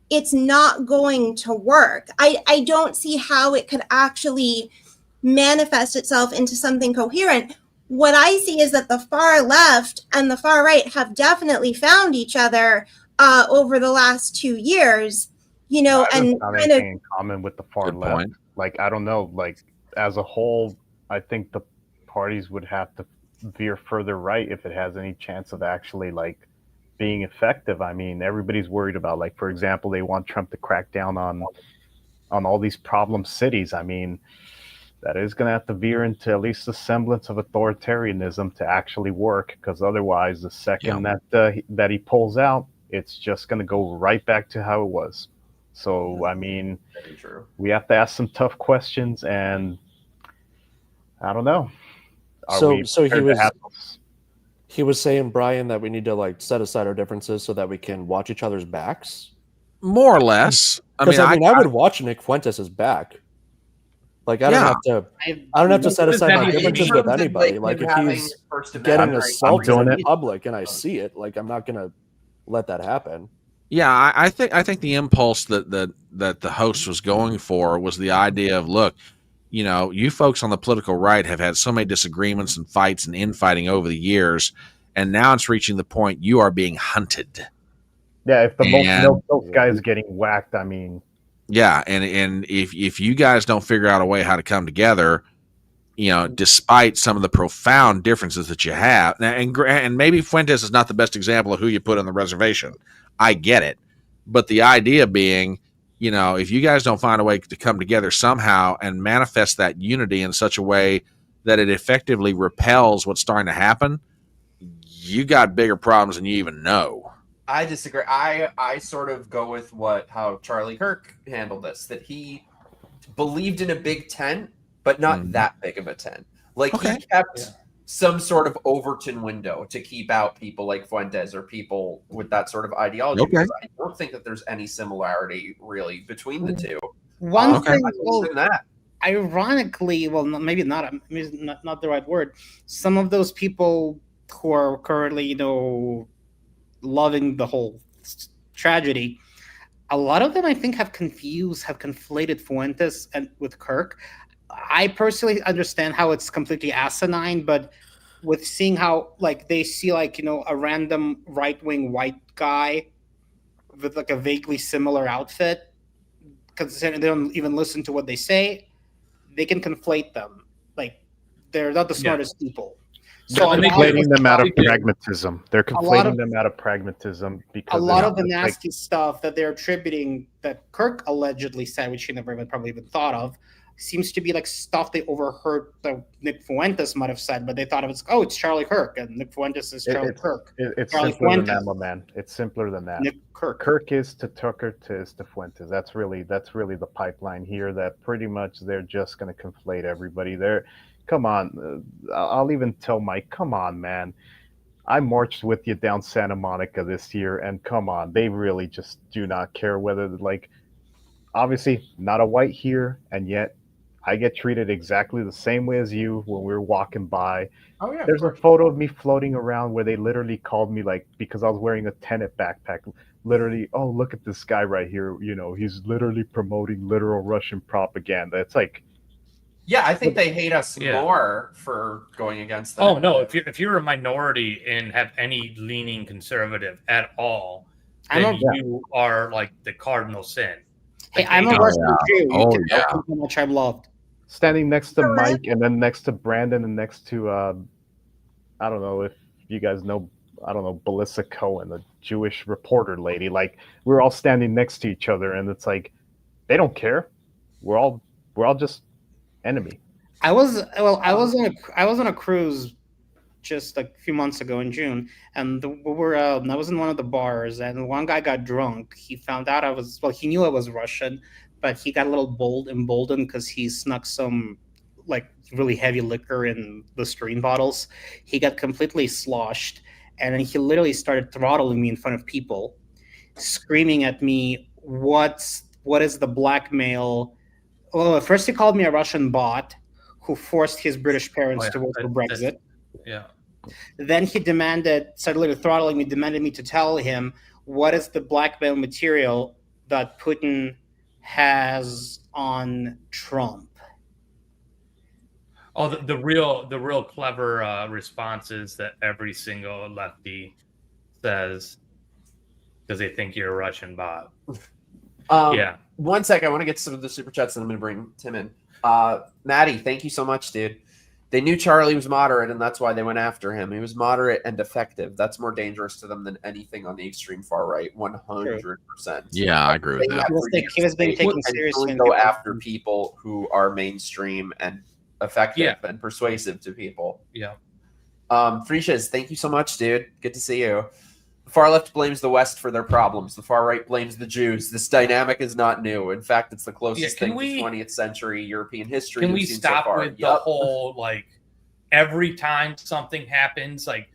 it's not going to work. I don't see how it could actually manifest itself into something coherent. What I see is that the far left and the far right have definitely found each other over the last 2 years, you know, and kind of in common with the far left. Like, I don't know, like, as a whole, I think the parties would have to veer further right if it has any chance of actually, like, being effective. I mean, everybody's worried about, like, for example, they want Trump to crack down on all these problem cities. I mean, that is going to have to veer into at least a semblance of authoritarianism to actually work, because otherwise, the second that he pulls out, it's just going to go right back to how it was. So, I mean, we have to ask some tough questions, and I don't know. He was saying, Brian, that we need to like set aside our differences so that we can watch each other's backs. More or less. Because I would watch Nick Fuentes' back. Like I don't have to set aside my differences with anybody. Like if he's getting assaulted in public and I see it, like I'm not gonna let that happen. Yeah, I think the impulse that the host was going for was the idea of, look, you know, you folks on the political right have had so many disagreements and fights and infighting over the years, and now it's reaching the point you are being hunted. Yeah, if the most milk guy is getting whacked, I mean. Yeah, and if you guys don't figure out a way how to come together, you know, despite some of the profound differences that you have, and maybe Fuentes is not the best example of who you put on the reservation. I get it, but the idea being, you know, if you guys don't find a way to come together somehow and manifest that unity in such a way that it effectively repels what's starting to happen, you got bigger problems than you even know. I disagree. I sort of go with how Charlie Kirk handled this, that he believed in a big tent, but not that big of a tent. Like he kept some sort of Overton window to keep out people like Fuentes or people with that sort of ideology. Okay. Because I don't think that there's any similarity really between the two. One thing, ironically, well, maybe not the right word. Some of those people who are currently, you know, loving the whole tragedy, a lot of them I think have conflated Fuentes with Kirk. I personally understand how it's completely asinine, but with seeing how like they see like, you know, a random right-wing white guy with like a vaguely similar outfit, considering they don't even listen to what they say, they can conflate them. Like they're not the smartest people. So they're conflating them out of pragmatism. They're conflating them out of pragmatism because a lot of the nasty stuff that they're attributing that Kirk allegedly said, which he never even probably even thought of, seems to be like stuff they overheard that Nick Fuentes might have said, but they thought of it as, oh, it's Charlie Kirk, and Nick Fuentes is Charlie Kirk. It's simpler than that, my man. It's simpler than that. Nick Kirk. Kirk is to Tucker to Fuentes. That's really the pipeline here. That pretty much they're just going to conflate everybody. Come on, I'll even tell Mike, come on, man. I marched with you down Santa Monica this year, and come on, they really just do not care whether, like, obviously not a white here, and yet I get treated exactly the same way as you when we were walking by. Oh yeah. There's a photo of me floating around where they literally called me, like, because I was wearing a tenant backpack, literally, oh, look at this guy right here. You know, he's literally promoting literal Russian propaganda. It's like, yeah, I think they hate us more for going against that. Oh no, if you're a minority and have any leaning conservative at all, then you are like the cardinal sin. Hey, I'm a Russian Jew. How much I'm loved. Standing next to Mike and then next to Brandon and next to I don't know if you guys know, I don't know, Belissa Cohen, the Jewish reporter lady. Like, we're all standing next to each other, and it's like they don't care. We're all just enemy. I was on a cruise just like a few months ago in June, and I was in one of the bars, and one guy got drunk. He found out he knew I was Russian, but he got a little emboldened because he snuck some like really heavy liquor in Listerine bottles. He got completely sloshed, and then he literally started throttling me in front of people, screaming at me, what is the blackmail? Well, first he called me a Russian bot who forced his British parents to vote for Brexit. Yeah. Then he started literally throttling me, demanded me to tell him what is the blackmail material that Putin has on Trump. Oh, the real clever response is that every single lefty says because they think you're a Russian bot. Yeah. 1 second, I want to get some of the super chats, and I'm going to bring Tim in. Maddie, thank you so much, dude. They knew Charlie was moderate, and that's why they went after him. He was moderate and effective. That's more dangerous to them than anything on the extreme far right. 100%. Yeah, I agree with that. He was being taken seriously. Go after people who are mainstream and effective and persuasive to people. Yeah. Frisch's, thank you so much, dude. Good to see you. The far left blames the West for their problems. The far right blames the Jews. This dynamic is not new. In fact, it's the closest thing to 20th century European history. Can we stop with the whole, like, every time something happens, like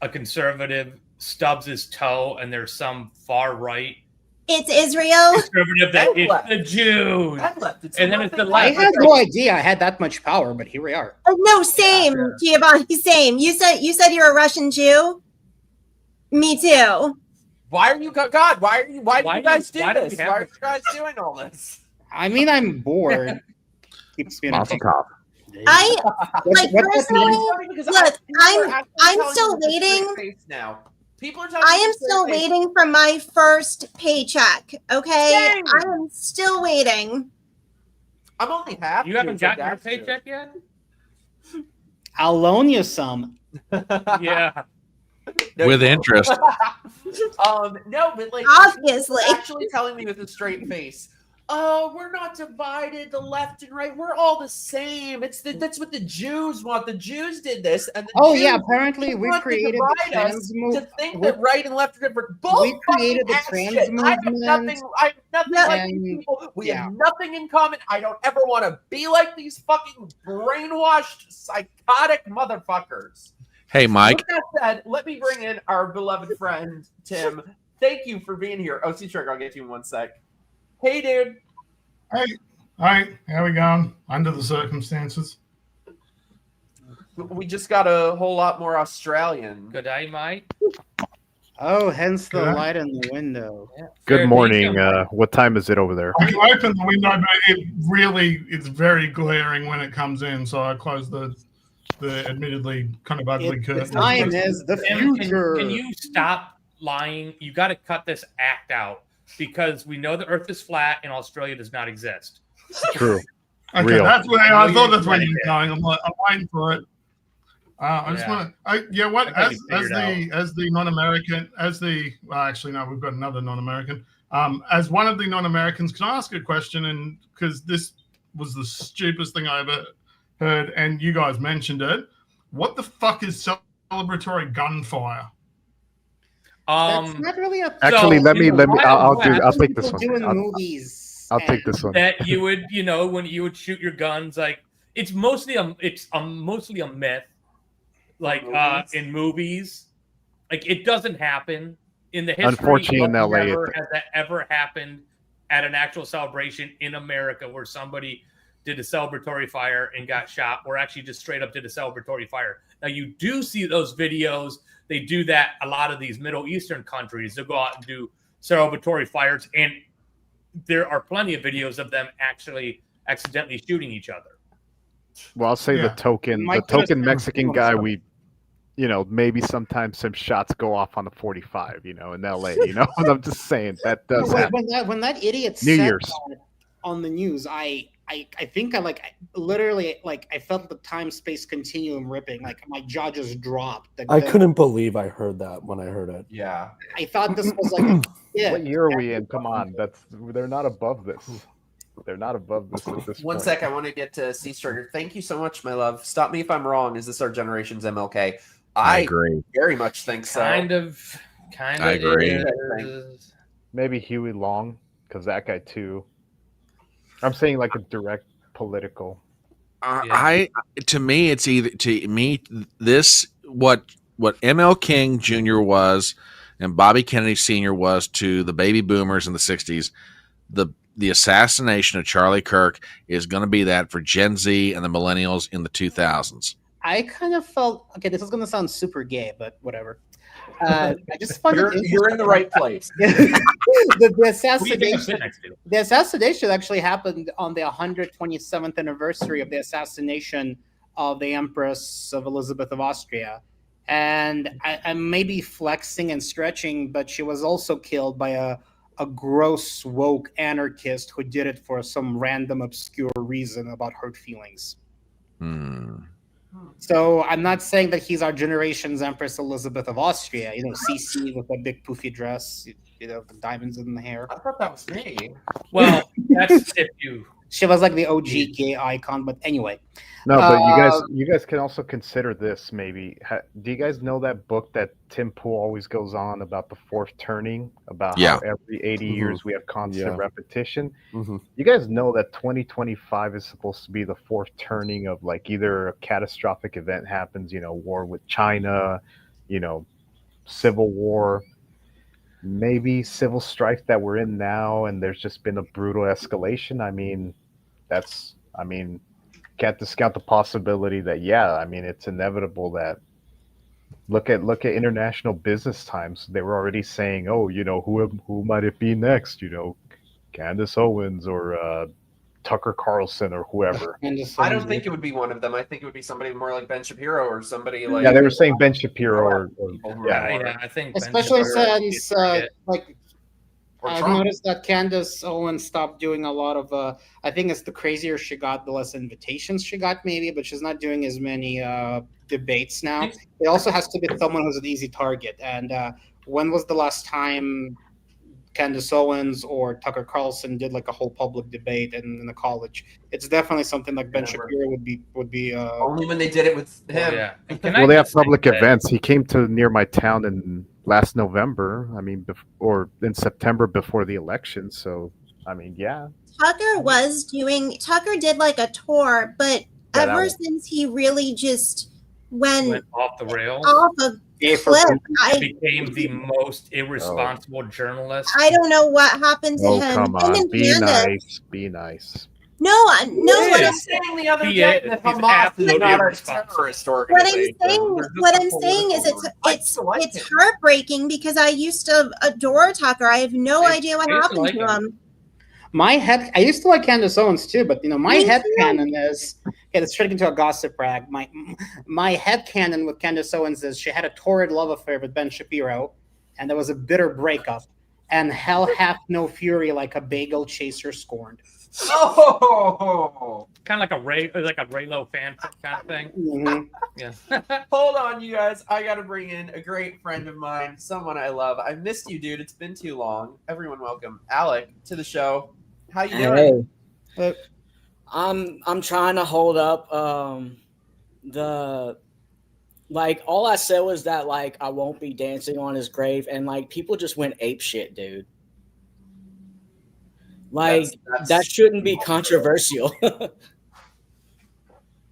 a conservative stubs his toe and there's some far right It's Israel. conservative that it's the Jews. And then it's the left. I had no idea I had that much power, but here we are. Oh, no, same, Giovanni, same. You said you're a Russian Jew? Me too. Why are you God? Why do you guys do this? Why are you guys doing all this? I mean, I'm bored. Keeps me Mazel tov. I like personally. Look, I'm still waiting. Now. I am still waiting for my first paycheck. Okay, Dang. I am still waiting. I'm only half. You haven't gotten your paycheck yet? I'll loan you some. Yeah. No, With interest. No, but like Obviously. actually telling me with a straight face, oh, we're not divided, the left and right, we're all the same. That's what the Jews want. The Jews did this, and yeah, apparently we created the trans movement. To think that right and left are different. We created the trans movement. I have nothing like these people. We have nothing in common. I don't ever want to be like these fucking brainwashed, psychotic motherfuckers. Hey, Mike. With that said, let me bring in our beloved friend, Tim. Thank you for being here. OC Trick, I'll get to you in 1 sec. Hey, dude. Hey. All right. How we going? Under the circumstances. We just got a whole lot more Australian. Good day, Mike. Oh, hence the light in the window. Yeah. Good morning. What time is it over there? I can open the window, but it's very glaring when it comes in, so I closed the admittedly kind of ugly curtain. The time is the future. Can you stop lying? You got to cut this act out because we know the Earth is flat and Australia does not exist. True. Okay, Real. I thought that's where you're going. I'm waiting for it. I just want to. As the non-American, actually no, we've got another non-American. As one of the non-Americans, can I ask a question? And because this was the stupidest thing I ever heard, and you guys mentioned it. What the fuck is celebratory gunfire? That's not really a. Actually, let me. I'll take this one. Do in movies. I'll take this one. That you would, when you would shoot your guns, like it's mostly a myth. Like in movies, like it doesn't happen in the history. Unfortunately, in LA, has that ever happened at an actual celebration in America where somebody did a celebratory fire and got shot, or actually just straight up did a celebratory fire? Now you do see those videos. They do that a lot of these Middle Eastern countries. They'll go out and do celebratory fires, and there are plenty of videos of them actually accidentally shooting each other. Well, I'll say the token Mexican guy. Maybe sometimes some shots go off on the 45. In LA. And I'm just saying that does happen. When that idiot New said Year's that on the news, I think I literally I felt the time-space continuum ripping. Like my jaw just dropped. I couldn't believe I heard that when I heard it. Yeah. I thought this was like what year are we in? Come on, they're not above this. They're not above this at this One point. sec, I want to get to Sea Striker. Thank you so much, my love. Stop me if I'm wrong. Is this our generation's MLK? I agree. Very much think so. Kind of. I agree. Maybe Huey Long, because that guy too. I'm saying like a direct political. To me, it's either this what ML King Jr. was and Bobby Kennedy Sr. was to the baby boomers in the 60s. The assassination of Charlie Kirk is going to be that for Gen Z and the millennials in the 2000s. I kind of felt this is going to sound super gay, but whatever. I just find you're in the right place. the assassination actually happened on the 127th anniversary of the assassination of the Empress of Elizabeth of Austria. And I may be flexing and stretching, but she was also killed by a gross woke anarchist who did it for some random obscure reason about hurt feelings. So I'm not saying that he's our generation's Empress Elizabeth of Austria, CC with a big poofy dress, the diamonds in the hair. I thought that was me. Well, that's if you She was like the OG gay icon. But anyway. No, but you guys can also consider this maybe. Do you guys know that book that Tim Pool always goes on about the fourth turning, about how every 80 years we have constant repetition? You guys know that 2025 is supposed to be the fourth turning of like either a catastrophic event happens, war with China, civil war, maybe civil strife that we're in now, and there's just been a brutal escalation. Can't discount the possibility that it's inevitable that look at International Business Times. They were already saying, who might it be next? Candace Owens or Tucker Carlson or whoever. I don't think it would be one of them. I think it would be somebody more like Ben Shapiro or somebody like. Yeah, they were saying Ben Shapiro I think especially since like. I've Trump. noticed that Candace Owens stopped doing a lot of. I think it's the crazier she got, the less invitations she got, maybe. But she's not doing as many debates now. It also has to be someone who's an easy target. And when was the last time Candace Owens or Tucker Carlson did like a whole public debate in the college? It's definitely something like Ben Shapiro would be. Only when they did it with him. Well, they have public events. He came to near my town in last November. Or in September before the election. So, Tucker did like a tour, but ever since he really just went off the rails, off a cliff, became the most irresponsible journalist. I don't know what happened to him. Come on, be nice. No, what I'm saying the other day that Hamas is not a terrorist organization. What I'm saying is it's heartbreaking because I used to adore Tucker. I have no idea what happened to him. I used to like Candace Owens too, but my headcanon is it's turning into a gossip rag. My headcanon with Candace Owens is she had a torrid love affair with Ben Shapiro, and there was a bitter breakup. And hell hath no fury like a bagel chaser scorned. Oh, kind of like a Raylo fan kind of thing. Mm-hmm. Yeah. Hold on, you guys. I got to bring in a great friend of mine, someone I love. I missed you, dude. It's been too long. Everyone, welcome Alec to the show. How you doing? Hey. I'm trying to hold up. All I said was that I won't be dancing on his grave, and people just went ape shit, dude. That shouldn't be controversial.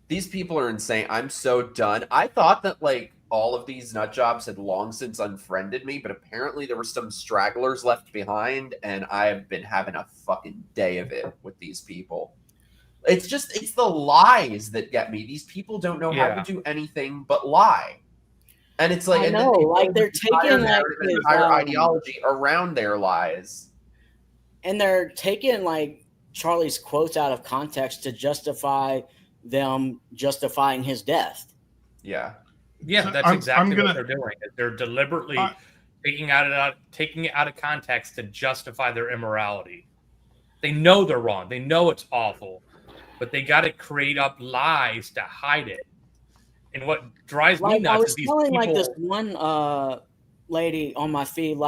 These people are insane. I'm so done. I thought that all of these nut jobs had long since unfriended me, but apparently there were some stragglers left behind, and I've been having a fucking day of it with these people. It's the lies that get me. These people don't know how to do anything but lie. And it's I know, they're taking an entire ideology around their lies. And they're taking Charlie's quotes out of context to justify them justifying his death. Yeah. Yeah, that's exactly what they're doing. They're deliberately taking it out of context to justify their immorality. They know they're wrong. They know it's awful, but they got to create up lies to hide it. And what drives me nuts is these people. I was telling this one lady on my feed,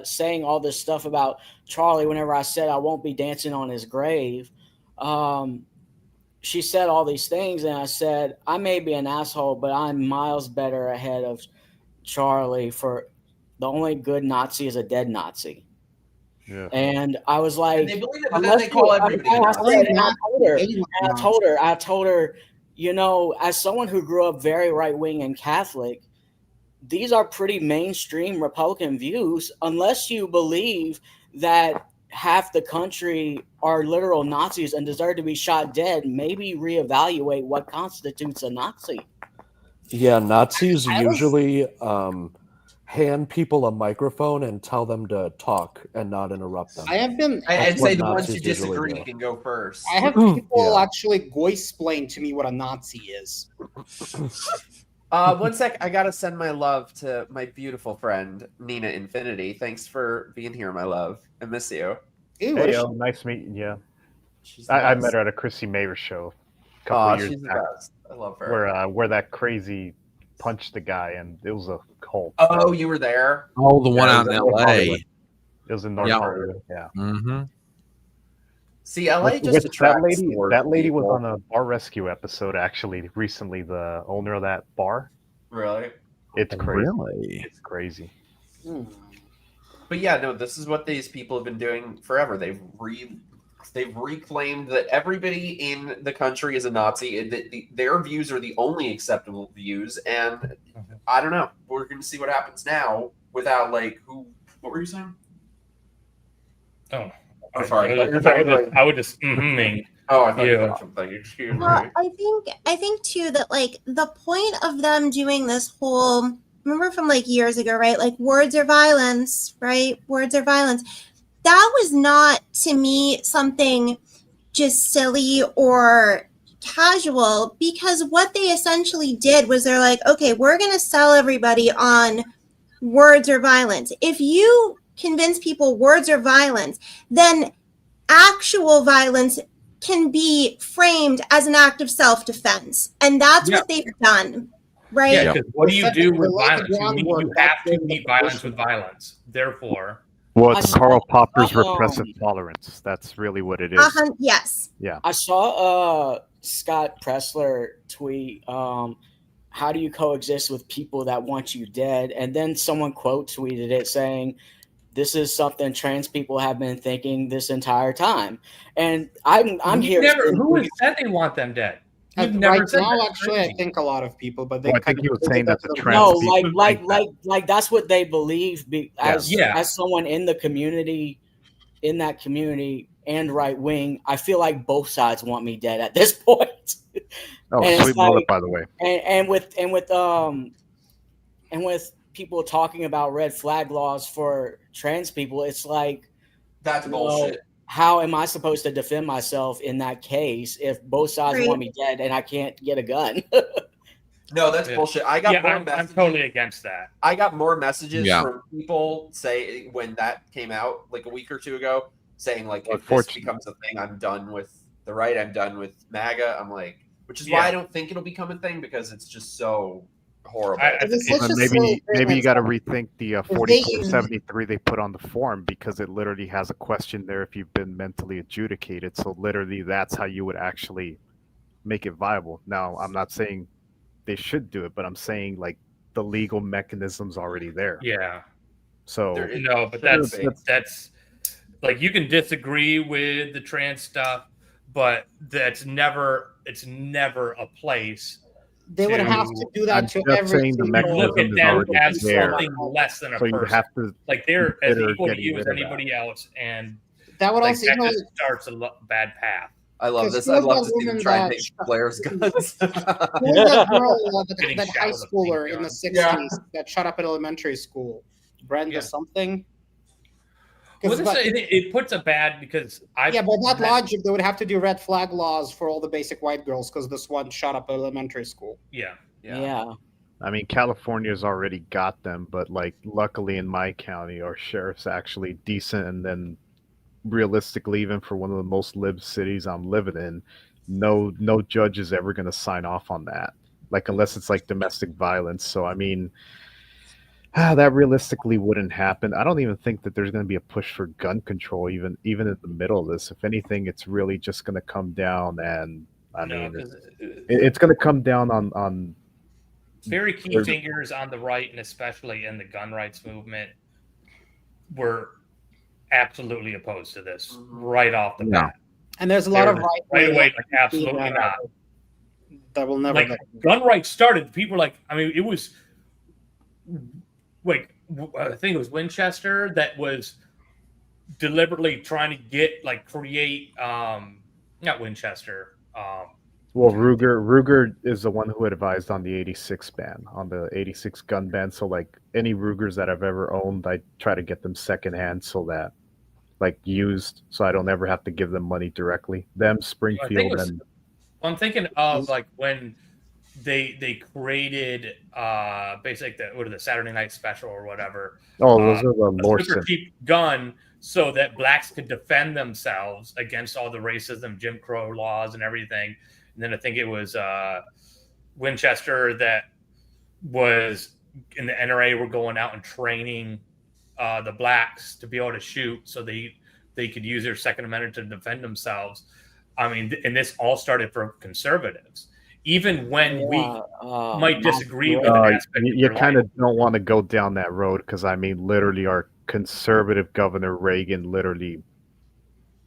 saying all this stuff about Charlie. Whenever I said I won't be dancing on his grave, she said all these things, and I said I may be an asshole, but I'm miles better ahead of Charlie. For the only good Nazi is a dead Nazi. Yeah. And I was like, and they believe it, but then they call everybody. I told her, as someone who grew up very right wing and Catholic, these are pretty mainstream Republican views. Unless you believe that half the country are literal Nazis and deserve to be shot dead, maybe reevaluate what constitutes a Nazi. Yeah, Nazis usually hand people a microphone and tell them to talk and not interrupt them. I'd say the ones who disagree can go first. I have people actually goy-splain to me what a Nazi is. 1 sec, I gotta send my love to my beautiful friend Nina Infinity. Thanks for being here, my love. I miss you. Hey, nice meeting you. I met her at a Chrissy Mayer show a couple years back. Best. I love her. Where that crazy punched the guy, and it was a cult. Oh, you were there? Oh, the one out in L.A. It was in North Hollywood. Yeah. Mm-hmm. See, LA just attracts more that lady was people. on a bar rescue episode actually recently. The owner of that bar. Really? It's crazy. Really? It's crazy. But yeah, no, this is what these people have been doing forever. They've reclaimed that everybody in the country is a Nazi, and that their views are the only acceptable views. And I don't know. We're going to see what happens now without like who. What were you saying? Oh, I'm sorry. I would just. Mm-hmm. Oh, I thought you were something. Excuse me. Well, I think too that like the point of them doing this whole, remember from like years ago, right? Like words are violence, right? Words are violence. That was not to me something just silly or casual, because what they essentially did was they're like, okay, we're going to sell everybody on words are violence. If you convince people words are violence, then actual violence can be framed as an act of self-defense, and that's what they've done, right? Yeah, because what do you do with Like violence? You have to meet violence with violence. Therefore, well, it's Karl Popper's repressive tolerance. That's really what it is. Yes. Yeah. I saw Scott Pressler tweet, how do you coexist with people that want you dead? And then someone quote tweeted it saying, this is something trans people have been thinking this entire time. And I'm here. Who has said they want them dead? You've never right said now, that. actually, I think a lot of people, but they I think he was saying that the trans no, people like that's what they believe. As someone in the community, in that community, and right wing, I feel like both sides want me dead at this point. Oh, and sweet mullet, by the way. And with people talking about red flag laws for trans people, it's like that's bullshit. How am I supposed to defend myself in that case if both sides want me dead and I can't get a gun? No, that's bullshit. I got more messages. I'm totally against that. I got more messages from people saying when that came out like a week or two ago, saying like if this becomes a thing, I'm done with the right. I'm done with MAGA. I'm like, which is why I don't think it'll become a thing, because it's just so horrible. Maybe you got to rethink the 4473 they put on the form, because it literally has a question there if you've been mentally adjudicated. So literally that's how you would actually make it viable. Now, I'm not saying they should do it, but I'm saying like the legal mechanism's already there. Yeah. So no, but that's like, you can disagree with the trans stuff, but it's never a place. They would have to do that to every look at them as something less than a person. You have to, like, they're as equal to you as anybody else, and that would also just starts a bad path. I love this. I'd love to see them try and make Blair's guns. Who was that girl, that high schooler in the 60s that shut up at elementary school? Brenda something? Well, it puts a bad, because by that logic, they would have to do red flag laws for all the basic white girls because this one shot up elementary school. Yeah. I mean, California's already got them, but like, luckily in my county, our sheriff's actually decent. And then, realistically, even for one of the most lived cities I'm living in, no judge is ever going to sign off on that, like, unless it's like domestic violence. So I mean, that realistically wouldn't happen. I don't even think that there's going to be a push for gun control, even in the middle of this. If anything, it's really just going to come down, and it's going to come down on very key fingers on the right, and especially in the gun rights movement, were absolutely opposed to this right off the bat. And there's a lot of right away, like, absolutely not. That will never. Like, gun rights started. People were like, I mean, it was like, I think it was Winchester that was deliberately trying to create, not Winchester. Well, Ruger is the one who advised on the 86 ban, on the 86 gun ban. So like, any Rugers that I've ever owned, I try to get them secondhand, so that, like, used, so I don't ever have to give them money directly. Them, Springfield, I'm thinking of like when they created basically the Saturday Night Special or whatever. Oh, those are the more super cheap gun, so that blacks could defend themselves against all the racism, Jim Crow laws, and everything. And then I think it was Winchester that was in the NRA were going out and training the blacks to be able to shoot. So they they could use their Second Amendment to defend themselves. I mean, and this all started from conservatives. Even when we might disagree with an aspect you kind of don't want to go down that road because, I mean, literally our conservative governor Reagan literally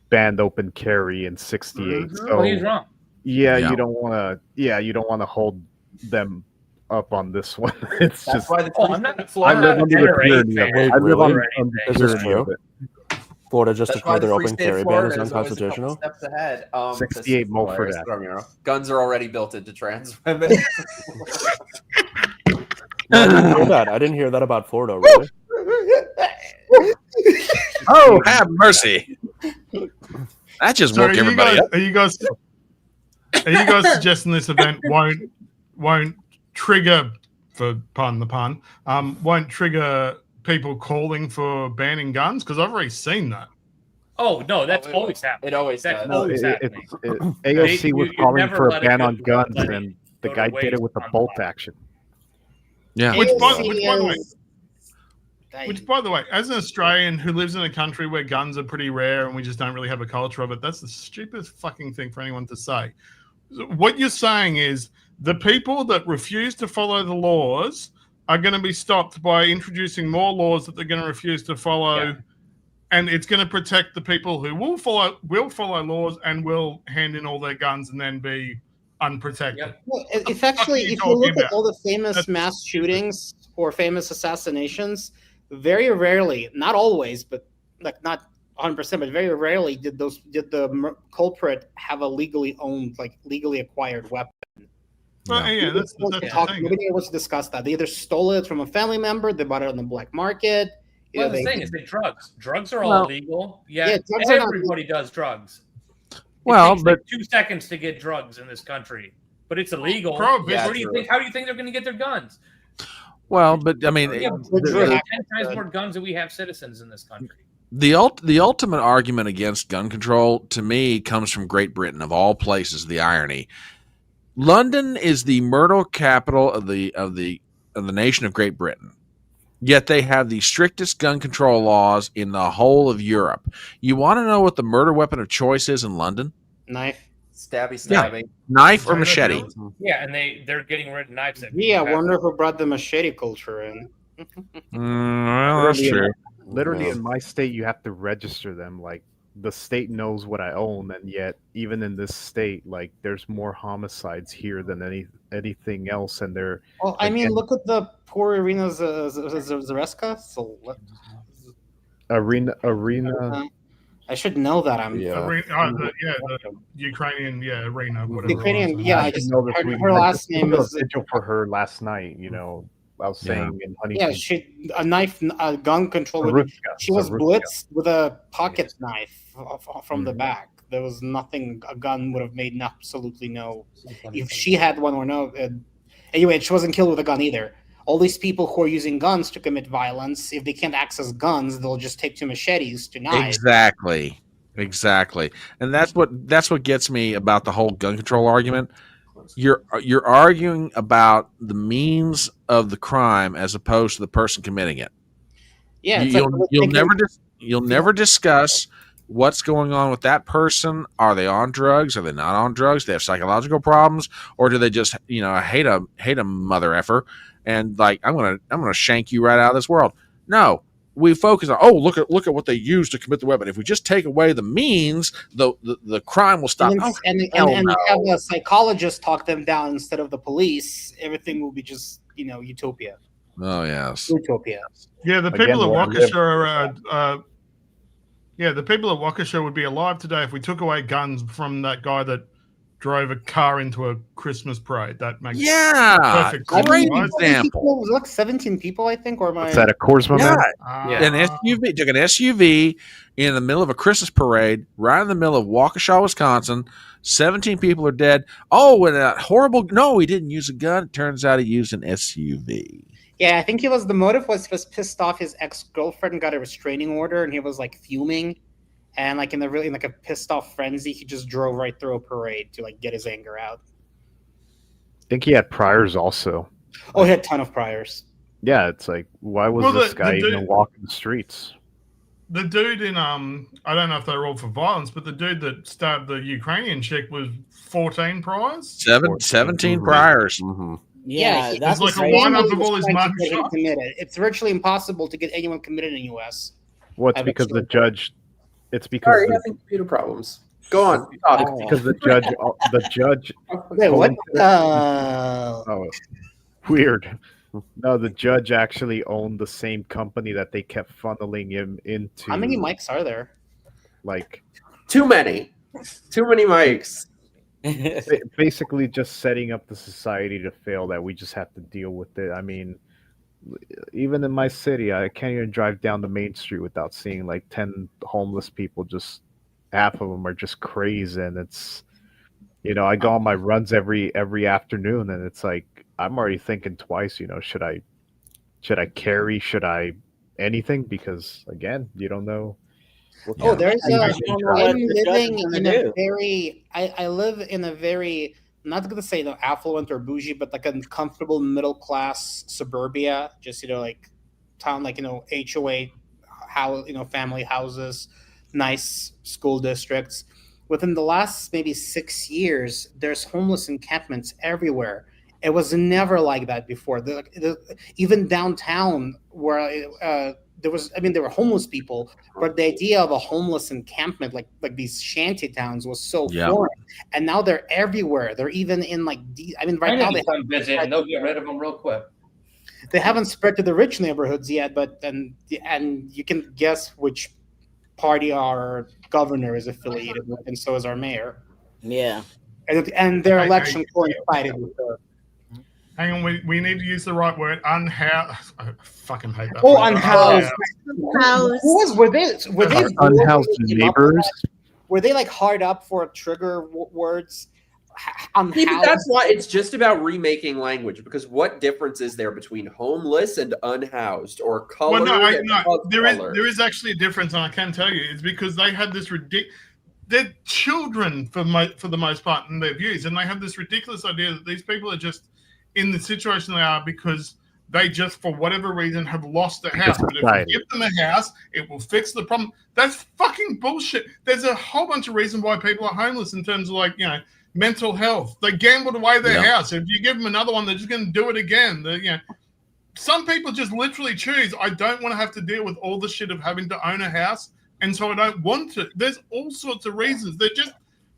banned open carry in '68. So well, he's wrong. Yeah, you don't want to. Yeah, you don't want to hold them up on this one. It's That's just. why the I'm not. I live under the tyranny of it. I live on Is this true? Florida just declared their open carry ban is unconstitutional. Steps ahead. 68 more for that. Guns are already built into trans women. No, I didn't hear that. I didn't hear that about Florida, really. Oh, have mercy! That just woke everybody up. Are you guys suggesting this event won't trigger, for pardon the pun, won't trigger people calling for banning guns? Because I've already seen that. Oh no, that's always happening. It always does. Always happening. AOC was calling for a ban on guns, let it and the go guy to did it waste with a on bolt the action. Yeah. Which by the way, as an Australian who lives in a country where guns are pretty rare and we just don't really have a culture of it, that's the stupidest fucking thing for anyone to say. What you're saying is the people that refuse to follow the laws are going to be stopped by introducing more laws that they're going to refuse to follow, and it's going to protect the people who will follow laws and will hand in all their guns and then be unprotected. Well, if actually, if you look at all the famous mass shootings or famous assassinations, very rarely, not always, but like not 100%, but very rarely did the culprit have a legally owned, like legally acquired weapon. Well, yeah, that's nobody wants to discuss that. They either stole it from a family member, they bought it on the black market. Well, the thing is that drugs are all illegal. Yeah, everybody does drugs. Well, but like 2 seconds to get drugs in this country, but it's illegal. Prohibition. What do you think? How do you think they're going to get their guns? Well, but I mean, we have 10 times more guns than we have citizens in this country. The ultimate argument against gun control, to me, comes from Great Britain, of all places. The irony: London is the murder capital of the nation of Great Britain. Yet they have the strictest gun control laws in the whole of Europe. You want to know what the murder weapon of choice is in London? Knife. Stabby. Yeah. Knife or machete. Yeah, and they're getting rid of knives. I wonder who brought the machete culture in. Well, that's true. Literally, in my state, you have to register them. Like, the state knows what I own, and yet, even in this state, like, there's more homicides here than anything else, and they're... Well, I mean, look at the poor Irina Zareska. So what? Arena. I should know that. The Ukrainian, Irina. Whatever. Ukrainian, I just heard her last name is... vigil for her last night, I was saying in Huntington. Yeah, a gun control. She was blitzed with a pocket knife from the back. There was nothing a gun would have made absolutely no. If she had one or no. Anyway, she wasn't killed with a gun either. All these people who are using guns to commit violence, if they can't access guns, they'll just take to machetes to knives. Exactly, and that's what gets me about the whole gun control argument. You're arguing about the means of the crime as opposed to the person committing it. Yeah, you'll never discuss what's going on with that person. Are they on drugs? Are they not on drugs? Do they have psychological problems, or do they just hate a mother effer and like I'm gonna shank you right out of this world? No. We focus on look at what they use to commit the weapon. If we just take away the means, the crime will stop. And have a psychologist talk them down instead of the police. Everything will be just utopia. Oh yes, utopia. Yeah, the people at Waukesha the people at Waukesha would be alive today if we took away guns from that guy that drove a car into a Christmas parade. That makes perfect sense. Great example. It was like 17 people, I think, or Is that a Korsma man? An SUV took an SUV in the middle of a Christmas parade, right in the middle of Waukesha, Wisconsin. 17 people are dead. Oh, and that horrible! No, he didn't use a gun. It turns out he used an SUV. Yeah, I think the motive was pissed off. His ex-girlfriend got a restraining order, and he was like fuming. And like in a pissed off frenzy, he just drove right through a parade to like get his anger out. I think he had priors also. Oh, he had a ton of priors. Yeah, it's like, why was this guy even walking the streets? the dude in I don't know if they were all for violence, but the dude that stabbed the Ukrainian chick was 14 priors. 17 priors. Mm-hmm. Yeah, that's like a lineup of all his mug shots. Committed. It's virtually impossible to get anyone committed in the U.S. Well, it's because the judge. It's because Sorry, having computer problems. Go on. Because the judge. Wait, what? Oh, weird. No, the judge actually owned the same company that they kept funneling him into. How many mics are there? Like too many mics. Basically, just setting up the society to fail. That we just have to deal with it. I mean, even in my city, I can't even drive down the main street without seeing like 10 homeless people. Just half of them are just crazy, and it's, I go on my runs every afternoon, and it's like I'm already thinking twice. Should I carry? Should I anything? Because again, you don't know. I'm living in a very. I live in a very, not going to say affluent or bougie, but like a comfortable middle class suburbia. Just like town, like HOA, family houses, nice school districts. Within the last maybe 6 years, there's homeless encampments everywhere. It was never like that before. Even downtown, where there were homeless people, but the idea of a homeless encampment, like these shanty towns, was so foreign. And now they're everywhere. They're even in right now they come visit and they'll get rid of them real quick. They haven't spread to the rich neighborhoods yet, but and you can guess which party our governor is affiliated with, and so is our mayor. Yeah, and their election coincided with her. Hang on, we need to use the right word. Unhoused. I fucking hate that. Oh, unhoused. Were they unhoused neighbors? Were they like hard up for trigger words? See, but that's why it's just about remaking language. Because what difference is there between homeless and unhoused, or color? Well, there is actually a difference, and I can tell you, it's because they had this ridiculous. They're children for the most part in their views, and they have this ridiculous idea that these people are just in the situation they are because they just, for whatever reason, have lost their house. But if you give them a house, it will fix the problem. That's fucking bullshit. There's a whole bunch of reasons why people are homeless in terms of mental health. They gambled away their house. If you give them another one, they're just going to do it again. Some people just literally choose, I don't want to have to deal with all the shit of having to own a house, and so I don't want to. There's all sorts of reasons. They're just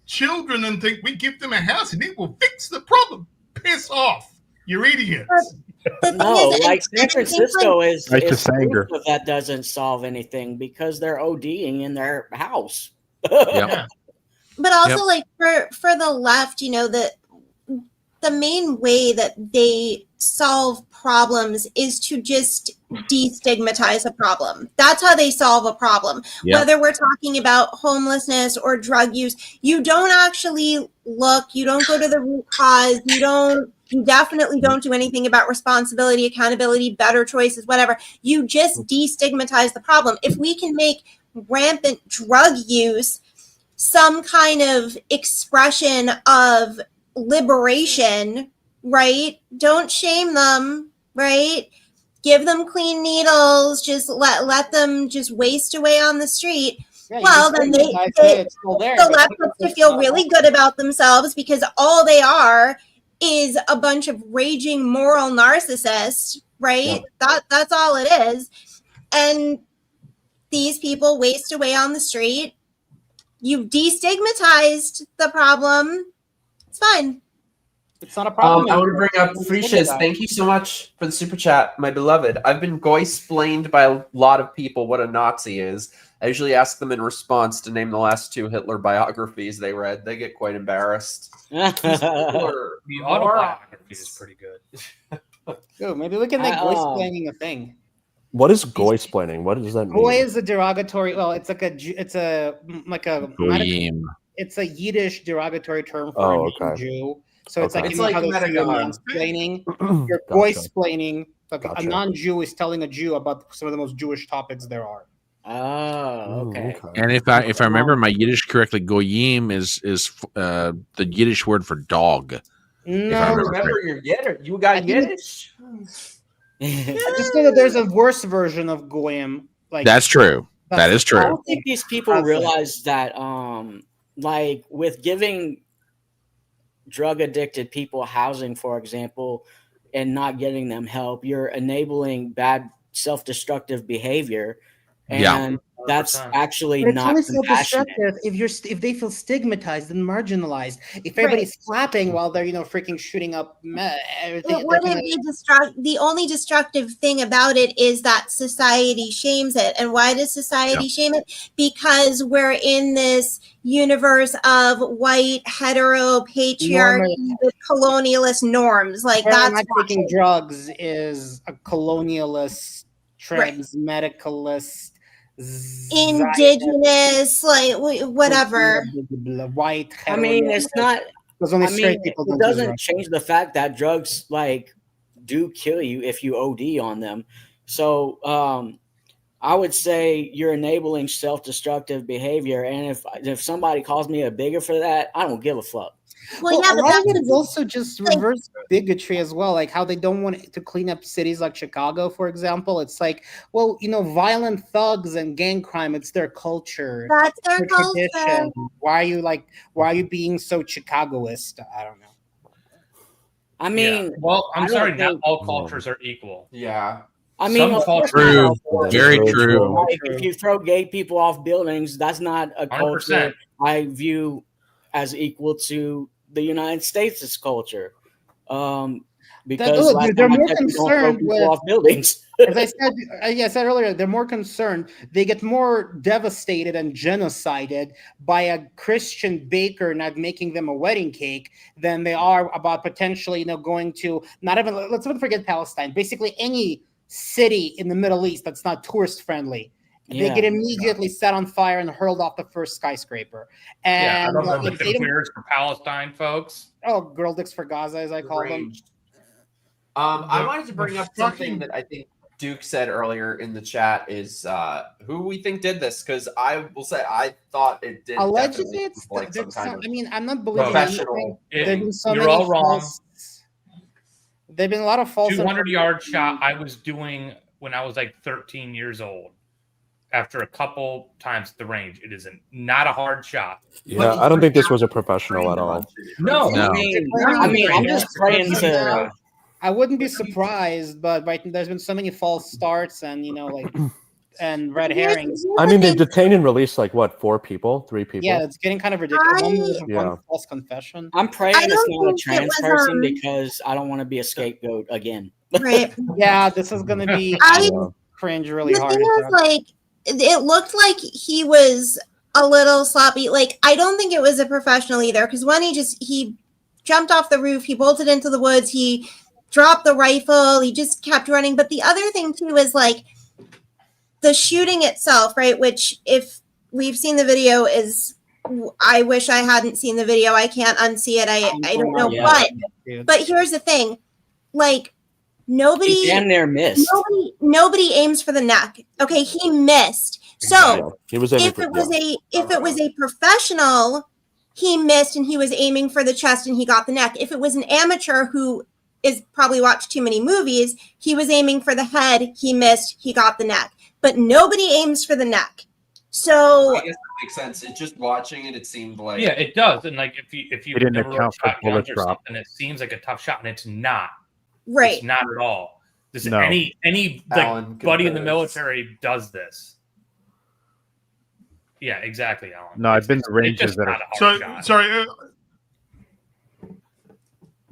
children and think we give them a house and it will fix the problem. Piss off. You're idiots. No, like San Francisco is anger. That doesn't solve anything because they're ODing in their house. But also, like for the left, the main way that they solve problems is to just destigmatize a problem. That's how they solve a problem. Yep. Whether we're talking about homelessness or drug use, you don't actually look, you don't go to the root cause, you definitely don't do anything about responsibility, accountability, better choices, whatever. You just destigmatize the problem. If we can make rampant drug use some kind of expression of liberation, right? Don't shame them, right? Give them clean needles, just let them just waste away on the street. Yeah, well, then the left gets to feel really good about themselves because all they are is a bunch of raging moral narcissists, right? Yeah. That's all it is. And these people waste away on the street. You've destigmatized the problem. It's fine. It's not a problem. I want to bring up Frishas. Thank you so much for the super chat, my beloved. I've been goy-splained by a lot of people what a Nazi is. I usually ask them in response to name the last 2 Hitler biographies they read. They get quite embarrassed. The autobiography is pretty good. Ooh, maybe we can make goy-splaining a thing. What is goy-splaining? What does that mean? Goy is a derogatory. Well, it's a Yiddish derogatory term for a Jew. So it's it's like mansplaining. You're goy-splaining. A non-Jew is telling a Jew about some of the most Jewish topics there are. Oh, okay. And if I remember my Yiddish correctly, goyim is the Yiddish word for dog. No, remember you got Yiddish. I just know that there's a worse version of goyim. That's true. That is I true. don't think these people realize that, like with giving drug addicted people housing, for example, and not getting them help, you're enabling bad self-destructive behavior, and that's 100%. actually But it's not only compassionate. self-destructive if they feel stigmatized and marginalized. If everybody's clapping while they're freaking shooting up, It wouldn't be destructive. The only destructive thing about it is that society shames it. And why does society shame it? Because we're in this universe of white hetero patriarchy with colonialist norms. Like that's not taking drugs is a colonialist, transmedicalist, indigenous, like whatever. White. I mean, it's not. Because only straight people it doesn't change the fact that drugs like do kill you if you OD on them. So I would say you're enabling self-destructive behavior, and if somebody calls me a bigot for that, I don't give a fuck. Well, yeah, a lot of it is also just reverse bigotry as well, like how they don't want to clean up cities like Chicago, for example. It's like, well, violent thugs and gang crime, it's their culture. That's their culture. Tradition. Why are you being so Chicagoist? I don't know. I mean, well, I'm sorry, not all cultures are equal. Yeah. I mean, some cultures true. Very true. Like, if you throw gay people off buildings, that's not a culture 100%. I view as equal to the United States' culture. Because they're more concerned with off buildings. As I said earlier, they're more concerned. They get more devastated and genocided by a Christian baker not making them a wedding cake than they are about potentially, going to let's not forget Palestine. Basically, any city in the Middle East that's not tourist friendly. They get immediately set on fire and hurled off the first skyscraper. And I don't know the clears for Palestine, folks. Oh, girl dicks for Gaza, as I call them. I wanted to bring up something that I think Duke said earlier in the chat is who we think did this, because I will say I thought it did. Allegedly, it's like some kind of I'm not believing professional. You're all wrong. There've been a lot of false 200-yard shot I was doing when I was like 13 years old. After a couple times at the range, it is not a hard shot. Yeah, I don't think this was a professional at all. No. I mean, I'm just praying to. I wouldn't be surprised, but there's been so many false starts and and red herrings. I mean, they've detained and released 3 people. Yeah, it's getting kind of ridiculous. One false confession. I'm praying it's not a trans person because I don't want to be a scapegoat again. Right. Yeah, this is going to be cringe really hard. The thing is, it looked like he was a little sloppy. Like, I don't think it was a professional either, because when he jumped off the roof, he bolted into the woods, he dropped the rifle, he just kept running. But the other thing too is the shooting itself, right? Which, if we've seen the video, I wish I hadn't seen the video. I can't unsee it. I don't know. But here's the thing, nobody damn near missed. Nobody aims for the neck. Okay, he missed. So he was if it was a professional, he missed and he was aiming for the chest and he got the neck. If it was an amateur who is probably watched too many movies, he was aiming for the head, he missed, he got the neck. But nobody aims for the neck. So I guess that makes sense. It's just watching it seemed like it does. And if you didn't never account for bullet drop, and it seems like a tough shot, and it's not. Right. It's not at all. No. Any buddy in the military does this. Yeah, exactly, Alan. No, I've been to ranges that are. Sorry.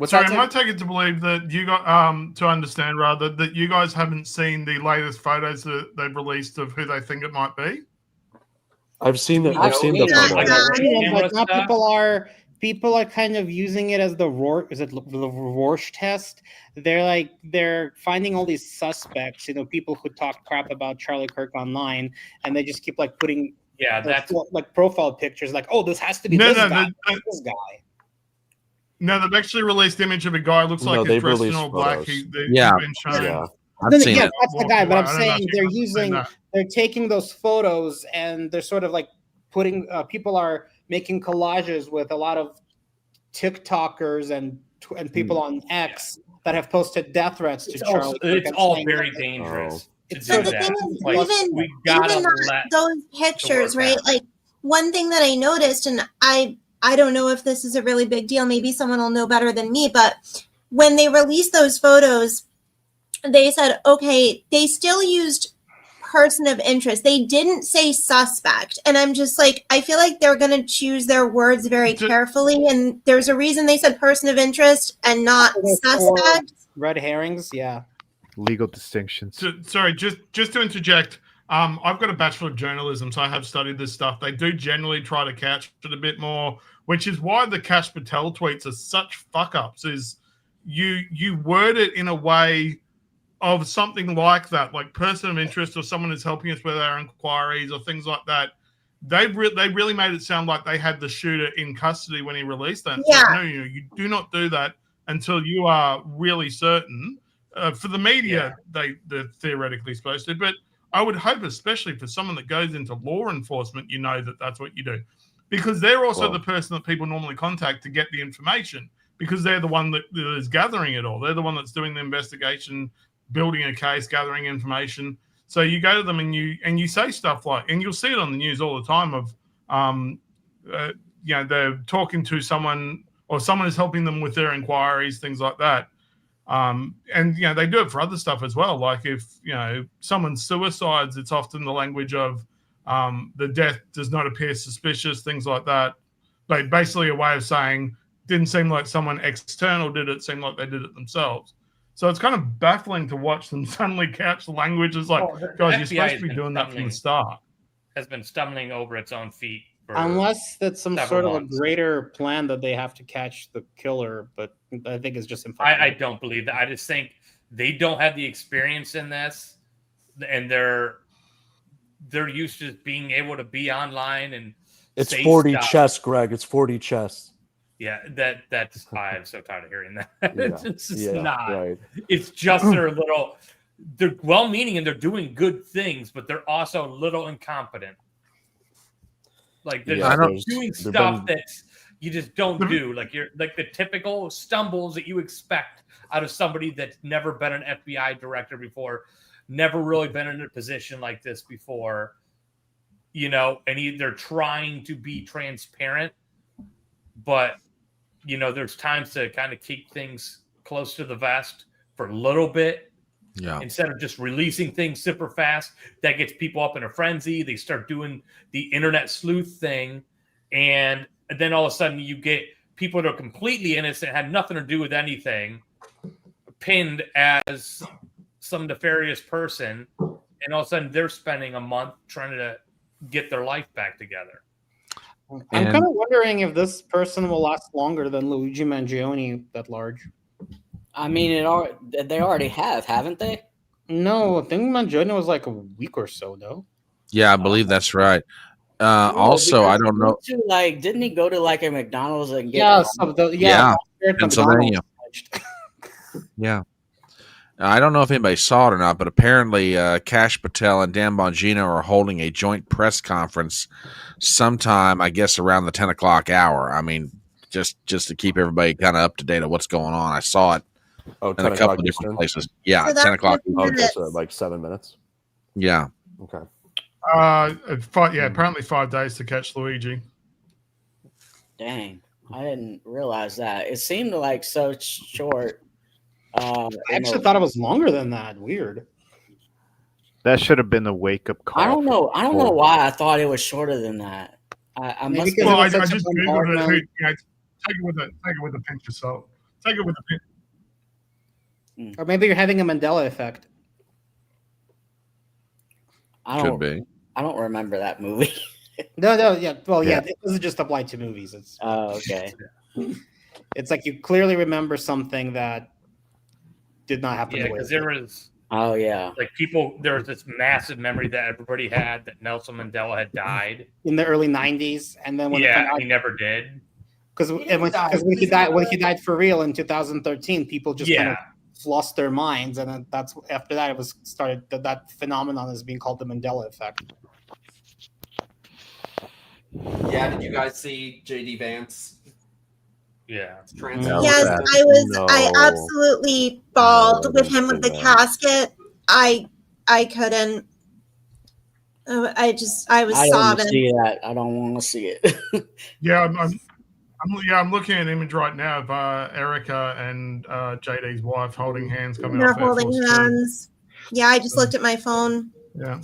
Am I taking to believe that you got to understand rather that you guys haven't seen the latest photos that they've released of who they think it might be? I've seen the photos. Now people are kind of using it as the Rorsch test. They're finding all these suspects, people who talk crap about Charlie Kirk online, and they just keep putting that's profile pictures this has to be this guy. No, they've actually released image of a guy looks like he's dressed in all black. He's been shown. Yeah. That's the guy, but I'm saying they're taking those photos and they're sort of putting people are making collages with a lot of TikTokers and people on X that have posted death threats to Charlie. It's all very dangerous. So the thing is, Like, we gotta even let those pictures, right? happen. Like one thing that I noticed, and I don't know if this is a really big deal. Maybe someone will know better than me, but when they released those photos, they said, okay, they still used person of interest. They didn't say suspect. And I'm just like, I feel like they're going to choose their words very carefully. And there's a reason they said person of interest and not suspect. Red herrings, yeah. Legal distinctions. Sorry, just to interject. I've got a Bachelor of Journalism, so I have studied this stuff. They do generally try to catch it a bit more, which is why the Kash Patel tweets are such fuck-ups, is you word it in a way of something like that, like person of interest or someone who's helping us with our inquiries or things like that. They really made it sound like they had the shooter in custody when he released that. Yeah. So, no, you do not do that until you are really certain. For the media, they're theoretically supposed to, but I would hope, especially for someone that goes into law enforcement, you know that that's what you do, because they're also the person that people normally contact to get the information, because they're the one that is gathering it all. They're the one that's doing the investigation, building a case, gathering information. So you go to them and you say stuff like, and you'll see it on the news all the time of, they're talking to someone or someone is helping them with their inquiries, things like that. And they do it for other stuff as well. Like if someone suicides, it's often the language of the death does not appear suspicious, things like that. But basically a way of saying didn't seem like someone external did it, seemed like they did it themselves. So it's kind of baffling to watch them suddenly couch the language as like, guys, you're supposed to be doing that from the start. Has been stumbling over its own feet. Unless that's some sort of a months. greater plan that they have to catch the killer, but I think it's just impossible. I don't believe that. I just think they don't have the experience in this, and they're used to being able to be online and it's say 40 stuff. chess, Greg. It's 40 chess. Yeah, that's I'm so tired of hearing that. It's just not. Right. It's just they're well-meaning and they're doing good things, but they're also a little incompetent. Like they're doing stuff that you just don't do. Like you're like the typical stumbles that you expect out of somebody that's never been an FBI director before, never really been in a position like this before, and they're trying to be transparent, but there's times to kind of keep things close to the vest for a little bit. Yeah. Instead of just releasing things super fast, that gets people up in a frenzy. They start doing the internet sleuth thing. And then all of a sudden you get people that are completely innocent, had nothing to do with anything, pinned as some nefarious person. And all of a sudden they're spending a month trying to get their life back together. I'm kind of wondering if this person will last longer than Luigi Mangione at large. I mean, they already have, haven't they? No, I think Mangione was like a week or so, though. Yeah, I believe that's right. Also, I don't know. Didn't he go to like a McDonald's and get? Yeah, Pennsylvania. Yeah. I don't know if anybody saw it or not, but apparently Kash Patel and Dan Bongino are holding a joint press conference sometime, I guess, around the 10 o'clock hour. I mean, just to keep everybody kind of up to date on what's going on. I saw it in a couple of different places. Yeah, So 10 o'clock. Okay, so like 7 minutes. Yeah. Okay. Apparently 5 days to catch Luigi. Dang, I didn't realize that. It seemed like so short. I actually thought it was longer than that. Weird. That should have been a wake-up call. I don't know why I thought it was shorter than that. I must. Well, I just googled it. Take it with a pinch of salt. Take it with a pinch. Or maybe you're having a Mandela effect. Could be. I don't remember that movie. No, yeah. Well, yeah. It doesn't just apply to movies. It's okay. It's like you clearly remember something that did not happen. Yeah, because there was. Oh yeah. Like there was this massive memory that everybody had that Nelson Mandela had died in the early '90s, and then when he never did. Because when he died for real in 2013, people just kind of lost their minds, and then that's after that it was started. That phenomenon is being called the Mandela effect. Yeah, did you guys see JD Vance? Yeah. Yes, I absolutely bawled with him with the casket. I I couldn't. I was I don't want to sobbing. see that. I don't want to see it. Yeah, I'm looking at an image right now of Erica and JD's wife holding hands coming They're off Air holding Force hands. Yeah, I just looked at my phone. Two. Yeah.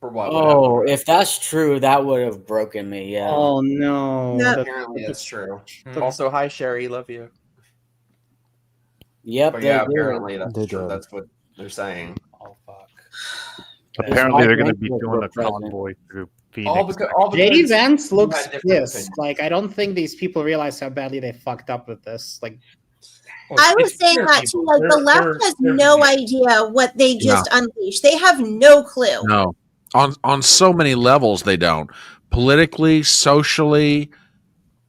For what? Oh, if that's true, that would have broken me. Yeah. Oh no. Yep. Apparently that's true. Mhm. Also, hi Sherry, love you. Yep. But They yeah, do. apparently that's They true. do. That's what they're saying. Oh fuck. Apparently, they're going to be Mike doing a Pence was convoy through All Phoenix. because JD Vance you looks had different pissed. opinions. Like, I don't think these people realize how badly they fucked up with this. Like, I was It's saying their that people. too. Like the They're- left they're- has they're no busy. idea what they just unleashed. They have no clue. No, on so many levels they don't. Politically, socially,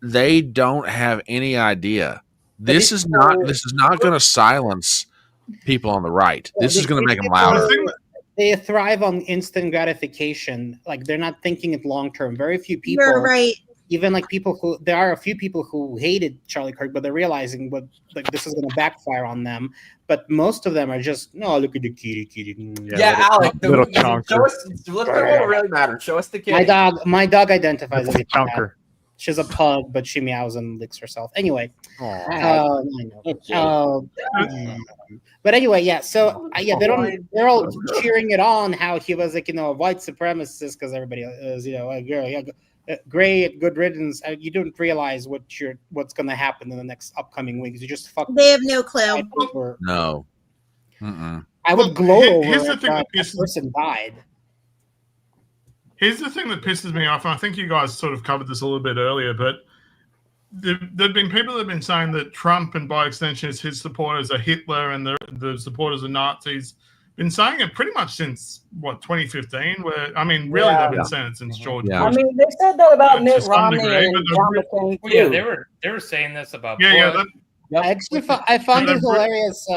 they don't have any idea. This is not going to silence people on the right. This is going to make them louder. they thrive on instant gratification. Like, they're not thinking it long term. Very few people. You're right. Even like people who, there are a few people who hated Charlie Kirk, but they're realizing what, like, this is going to backfire on them. But most of them are just, no, look at the kitty. Yeah, Alec, little show chonker. us. Let's what really matters. Show us the kid. My dog identifies as a cat. Chonker. She's a pug, but she meows and licks herself. Anyway, Aw. I know. But anyway, yeah. So they're all cheering it on how he was like, a white supremacist because everybody is, great, good riddance. You don't realize what's going to happen in the next upcoming weeks. You just fuck. They have no clue. No. Mm-mm. I would glow Here's over the if thing that that person died. Here's the thing that pisses me off, and I think you guys sort of covered this a little bit earlier, but there've been people that have been saying that Trump and by extension his supporters are Hitler and the supporters are Nazis. Been saying it pretty much since 2015. Where they've been saying it since George Bush. I mean, they said that about Mitt some Romney degree, and but John McCain Well, yeah, too. they were saying this about Yeah, Bush. I found it hilarious.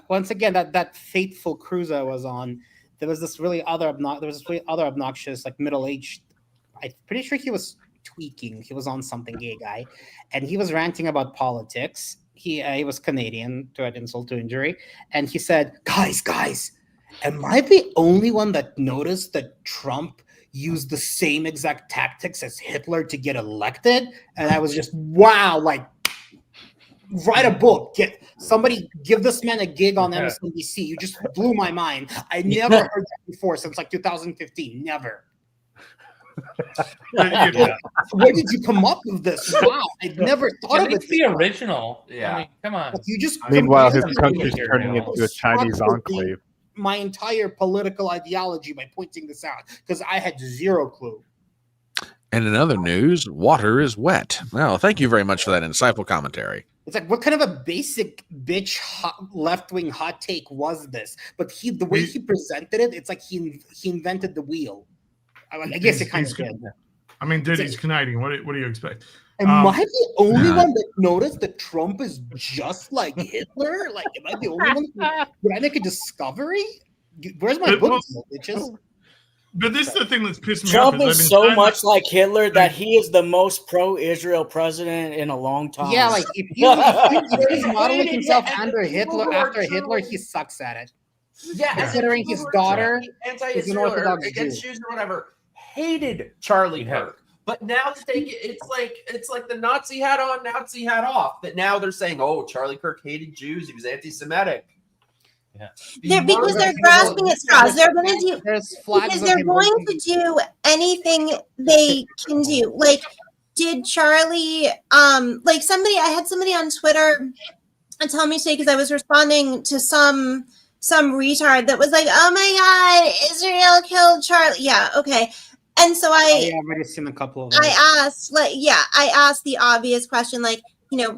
Once again, that fateful cruise I was on, there was this really other obnoxious, like, middle-aged. I'm pretty sure he was tweaking. He was on something, gay guy, and he was ranting about politics. He was Canadian, to add insult to injury, and he said, "Guys, am I the only one that noticed that Trump used the same exact tactics as Hitler to get elected?" And I was just, wow, like, write a book. Give this man a gig on MSNBC. You just blew my mind. I never heard that before since like 2015. Never. Where did you come up with this? Wow, I'd never thought of it. The original. Yeah. I mean, come on. You just Meanwhile, his completely country's material. turning into a Chinese enclave. My entire political ideology by pointing this out because I had zero clue. And in other news, water is wet. Well, thank you very much for that insightful commentary. It's like, what kind of a basic bitch left-wing hot take was this? But the way he presented it, it's like he invented the wheel. I guess it kind of did. I mean, dude, he's Canadian. What do you expect? Am I the only one that noticed that Trump is just like Hitler? Like, am I the only one? Did I make a discovery? Where's my book, bitches? But this is the thing that's pissed me off. Trump is so much like Hitler that he is the most pro-Israel president in a long time. Yeah, like if he's modeling himself under Hitler, he sucks at it. Yeah, considering his daughter is an Orthodox against Jews or whatever, hated Charlie Kirk. But now to take it, it's like the Nazi hat on, Nazi hat off. That now they're saying, oh, Charlie Kirk hated Jews, he was anti-Semitic. Yeah. Because they're grasping at straws. They're going to do because they're going to do anything they can do. Like, did Charlie like I had somebody on Twitter tell me today because I was responding to some retard that was like, oh my god, Israel killed Charlie. Yeah, okay. And so I've already seen a couple of them. I asked the obvious question, like,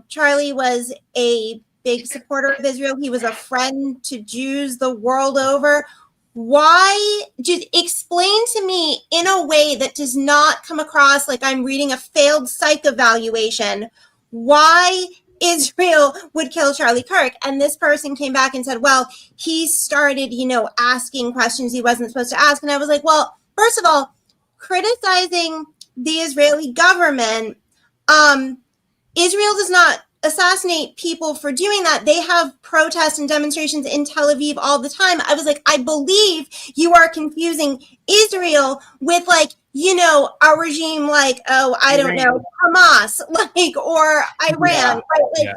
Charlie was a big supporter of Israel. He was a friend to Jews the world over. Why? Just explain to me in a way that does not come across like I'm reading a failed psych evaluation why Israel would kill Charlie Kirk. And this person came back and said, well, he started, asking questions he wasn't supposed to ask. And I was like, well, first of all, criticizing the Israeli government, Israel does not assassinate people for doing that. They have protests and demonstrations in Tel Aviv all the time. I was like, I believe you are confusing Israel with like, you know, a regime like, oh, I don't know, Hamas, like, or Iran, right? Like,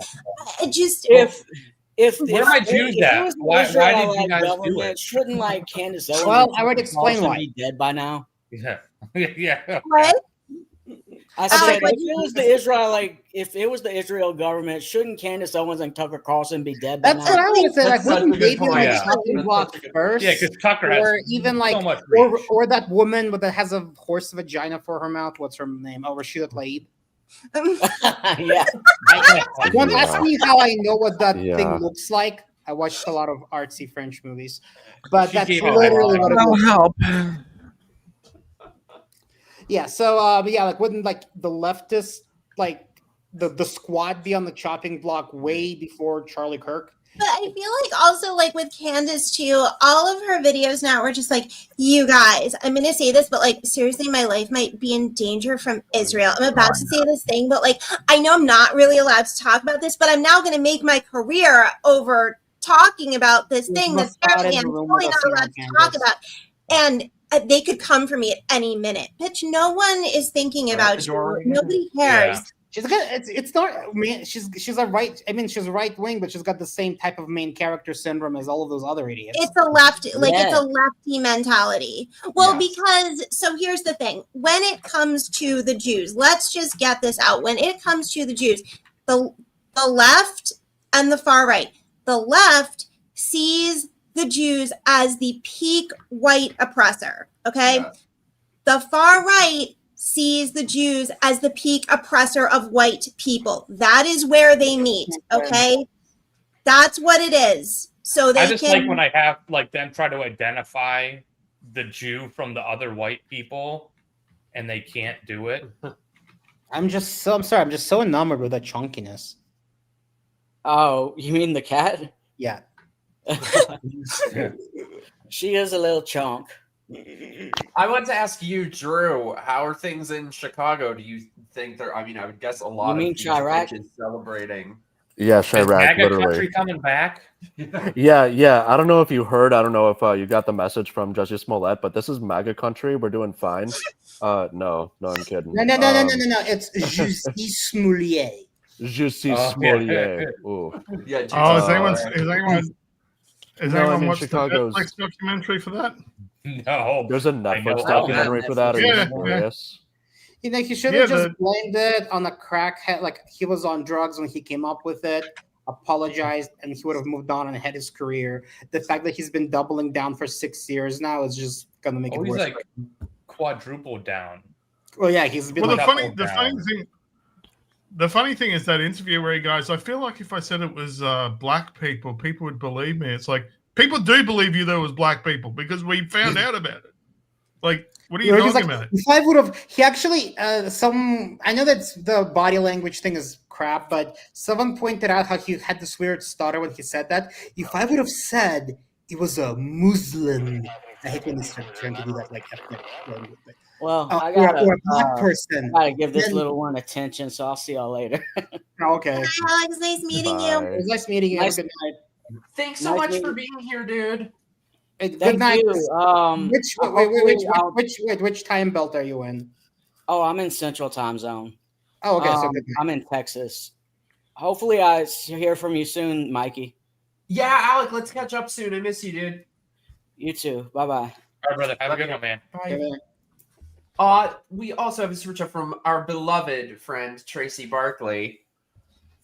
it just if Where are my Jews if it at? was the Why did you Israelite guys do government, it? shouldn't like Candace Owens Well, I would explain why. be dead by now? Yeah. Yeah. what? I said, what if it was the Israelite, if it was the Israel government, shouldn't Candace Owens and Tucker Carlson be dead by That's now? what I would say. Like, That's such wouldn't a good they be point. like Yeah. chopping block first? Yeah, because Tucker has Or even like, so much reach. or that woman that has a horse vagina for her mouth. What's her name? Oh, Rashida Tlaib. Yeah. Don't Yeah. ask me how I know what that Yeah. thing looks like. I watched a lot of artsy French movies, but She that's gave it literally a- what it Oh, looks help. Yeah, so but yeah, like wouldn't like the leftists like the squad be on the chopping block way before Charlie Kirk? But I feel like also like with Candace too, all of her videos now are just like, you guys, I'm gonna say this, but like seriously, my life might be in danger from Israel. I'm about to say this thing, but like I know I'm not really allowed to talk about this, but I'm now gonna make my career over talking about this thing that apparently I'm totally not allowed to talk about. And they could come for me at any minute. Bitch, no one is thinking about you. Nobody cares. Yeah. She's got it's not. I mean, she's a right. I mean, she's right wing, but she's got the same type of main character syndrome as all of those other idiots. It's a lefty, like Yeah. it's a lefty mentality. Well, Yes. because so here's the thing: when it comes to the Jews, let's just get this out. When it comes to the Jews, the left and the far right, the left sees the Jews as the peak white oppressor. Okay, the far right sees the Jews as the peak oppressor of white people. That is where they meet. Okay, that's what it is. So they I just can. like when I have like them try to identify the Jew from the other white people, and they can't do it. I'm sorry. I'm just so enamored with that chunkiness. Oh, you mean the cat? Yeah. She is a little chunk. I want to ask you, Drew, how are things in Chicago? Do you think I mean, I would guess a lot You mean of these Chirac? bitches celebrating. Yeah, Is Chirac, MAGA literally. country coming back? Yeah. I don't know if you heard. I don't know if you got the message from Justice Smollett, but this is MAGA country. We're doing fine. No, I'm kidding. No. It's Justice Smollett. Justice Oh, Smollett. yeah. Ooh. Yeah, Oh, No, has I anyone mean, watched Chicago's- the Netflix documentary for that? No. There's a I know Netflix about documentary that. for that. Are you Yeah, serious? You know, he should have Yeah, just blamed it on a crackhead. Like he was on drugs when he came up with it, apologized, and he would have moved on and had his career. The fact that he's been doubling down for 6 years now is just gonna make it He's worse. like quadruple down. Well, yeah, he's been Well, like, the funny thing is that interview where he goes, I feel like if I said it was black people, people would believe me. It's like people do believe you there was black people because we found out about it. Like, what are you talking about? If I would have, he actually, I know that the body language thing is crap, but someone pointed out how he had this weird stutter when he said that. If I would have said it was a Muslim, I hate when he's trying to do that like ethnic language. Well, I or gotta, a black person. gotta give this Then- little one attention, so I'll see y'all later. Okay. Hi, Alex. Nice meeting you. It was nice meeting you. Nice- Have a good night. Thanks so Nice much meeting for you. being here, dude. Good Thank night. you. Which time belt are you in? Oh, I'm in Central Time Zone. Oh, okay. So good night. I'm in Texas. Hopefully, I hear from you soon, Mikey. Yeah, Alec, let's catch up soon. I miss you, dude. You too. Bye bye. All right, brother. Have a good one, man. Bye. We also have a super chat from our beloved friend Tracy Barkley.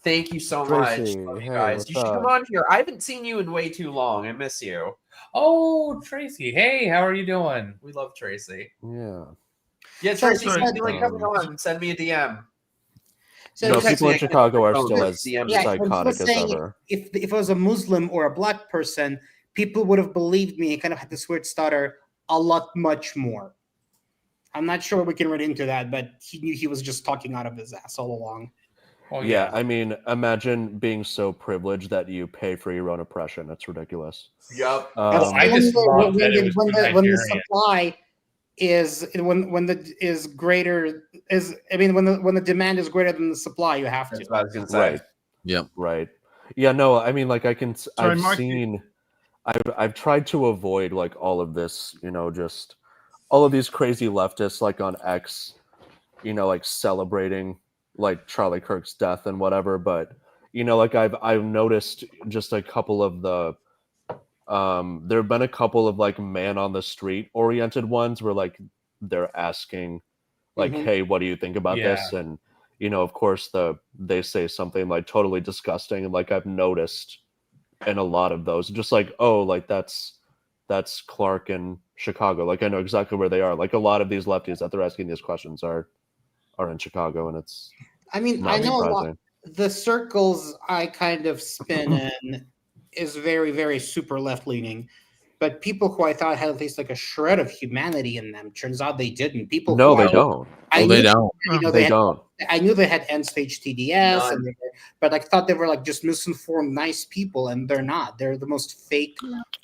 Thank you so Tracy, much. Love you hey, guys. what's You should up? come on here. I haven't seen you in way too long. I miss you. Oh, Tracy. Hey, how are you doing? We love Tracy. Yeah. Yeah, So- Tracy, so- if you feel like coming on, send me a DM. So No, text people me in again. Chicago are Oh, still there's as DM. Yeah, when he psychotic was as saying ever. if it was a Muslim or a black person, people would have believed me and kind of had this weird stutter a lot much more. I'm not sure we can read into that, but he knew he was just talking out of his ass all along. Oh, Yeah, I mean, imagine being so privileged that you pay for your own oppression. That's ridiculous. Yup. That's I just love that it was when the Nigerian. supply is when the is greater is I mean when the demand is greater than the supply, you have to. That's what I was gonna say. Right. Yep. Right. Yeah. No. I mean, like Sorry, Mike, I've tried to avoid like all of this. Just all of these crazy leftists like on X. Like celebrating like Charlie Kirk's death and whatever. But like I've noticed just a couple of the there have been a couple of like man on the street oriented ones where like they're asking like, hey, what do you think about this? And of course they say something like totally disgusting, and like I've noticed in a lot of those just like, oh, like that's Clark in Chicago, like I know exactly where they are. Like a lot of these lefties that they're asking these questions are in Chicago, and it's I know surprising. a lot. The circles I kind of spin in is very, very super left leaning, but people who I thought had at least like a shred of humanity in them, turns out they didn't. People no, who they don't. They don't. They don't. I knew they had end stage TDS, but I thought they were like just misinformed, nice people, and they're not. They're the most fake,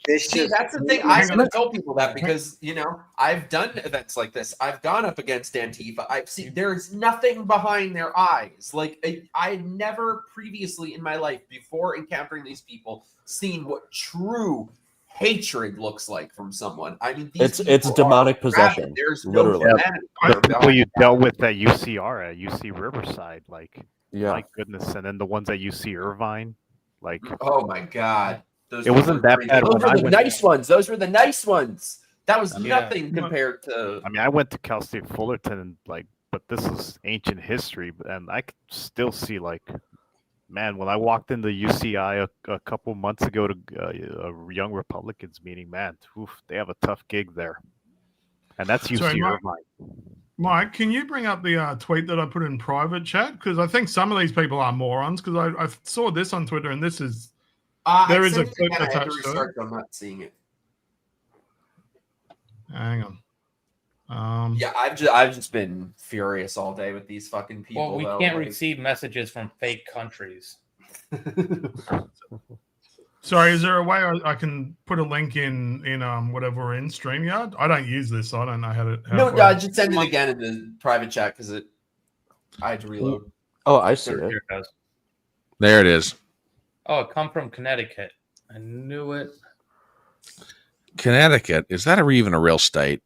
vicious. See, that's the thing. I never told people that because I've done events like this. I've gone up against Antifa. I've seen there's nothing behind their eyes. Like I had never previously in my life, before encountering these people, seen what true hatred looks like from someone. I mean, it's demonic possession. There's literally. The people you dealt with at UCR, at UC Riverside, like, yeah, my goodness, and then the ones at UC Irvine, like, oh my god, it wasn't that bad. Those were the nice ones. Those were the nice ones. That was nothing compared to. I mean, I went to Cal State Fullerton, and like, but this is ancient history, and I could still see like. Man, when I walked into UCI a couple months ago to a Young Republicans meeting, man, they have a tough gig there. And that's UC Irvine. Mike, can you bring up the tweet that I put in private chat? Because I think some of these people are morons, because I saw this on Twitter, and this is... there is a clip attached to it. I'm not seeing it. Hang on. Yeah, I've just been furious all day with these fucking people. Well, we can't receive messages from fake countries. Sorry, is there a way I can put a link in whatever we're in StreamYard? I don't use this, so I don't know how to. No, just send it again in the private chat because I had to reload. Oh, I see it. Here it goes. There it is. Oh, it come from Connecticut. I knew it. Connecticut, is that even a real state?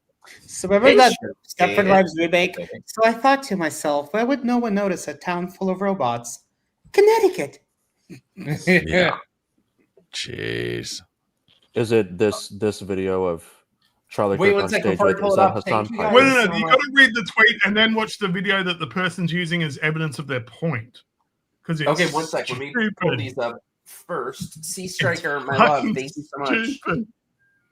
So remember that Stepford Wives remake? So I thought to myself, why would no one notice a town full of robots? Connecticut. Yeah. Jeez. Is it this video of Charlie Wait Kirk one on second stage? before I pull it up. Hassan Wait, no, you got to read the tweet and then watch the video that the person's using as evidence of their point. Okay, one second. Let me pull these up first. Sea Striker, my love, thank you so much.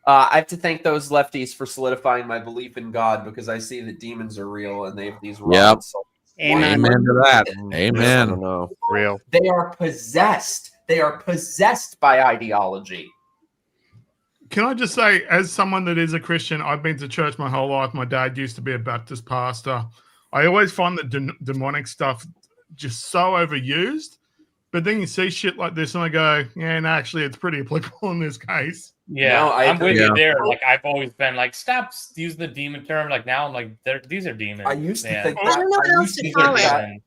I have to thank those lefties for solidifying my belief in God because I see that demons are real and they have these rods. Amen to that. Amen. Real. They are possessed. They are possessed by ideology. Can I just say, as someone that is a Christian, I've been to church my whole life. My dad used to be a Baptist pastor. I always find the demonic stuff just so overused. But then you see shit like this and I go, yeah, no, actually, it's pretty applicable in this case. Yeah, I'm with you there. Like, I've always been like, stop using the demon term. Like, now I'm like, these are demons. I used to think I don't know what else to call it. I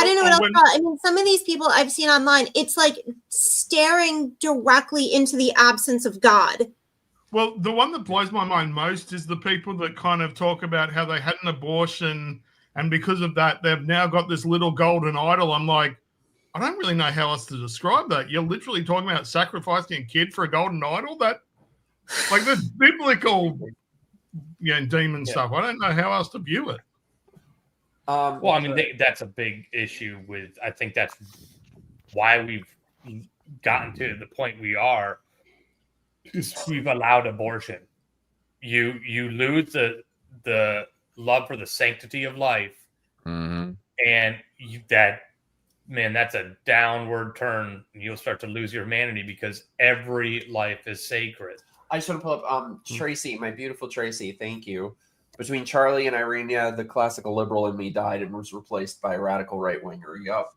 don't know what else to call it. I mean, some of these people I've seen online, it's like staring directly into the absence of God. Well, the one that blows my mind most is the people that kind of talk about how they had an abortion, and because of that, they've now got this little golden idol. I'm like, I don't really know how else to describe that. You're literally talking about sacrificing a kid for a golden idol? That's biblical demon stuff. I don't know how else to view it. Well, I mean, that's a big issue with, I think that's why we've gotten to the point we are, is we've allowed abortion. You lose the love for the sanctity of life, and that's a downward turn. You'll start to lose your humanity because every life is sacred. I just want to pull up Tracy, my beautiful Tracy. Thank you. Between Charlie and Irenia, the classical liberal in me died and was replaced by a radical right winger. Yup.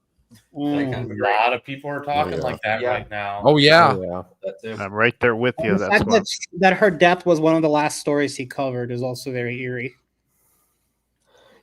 A lot of people are talking like that right now. Oh yeah. I'm right there with you. The fact that her death was one of the last stories he covered is also very eerie.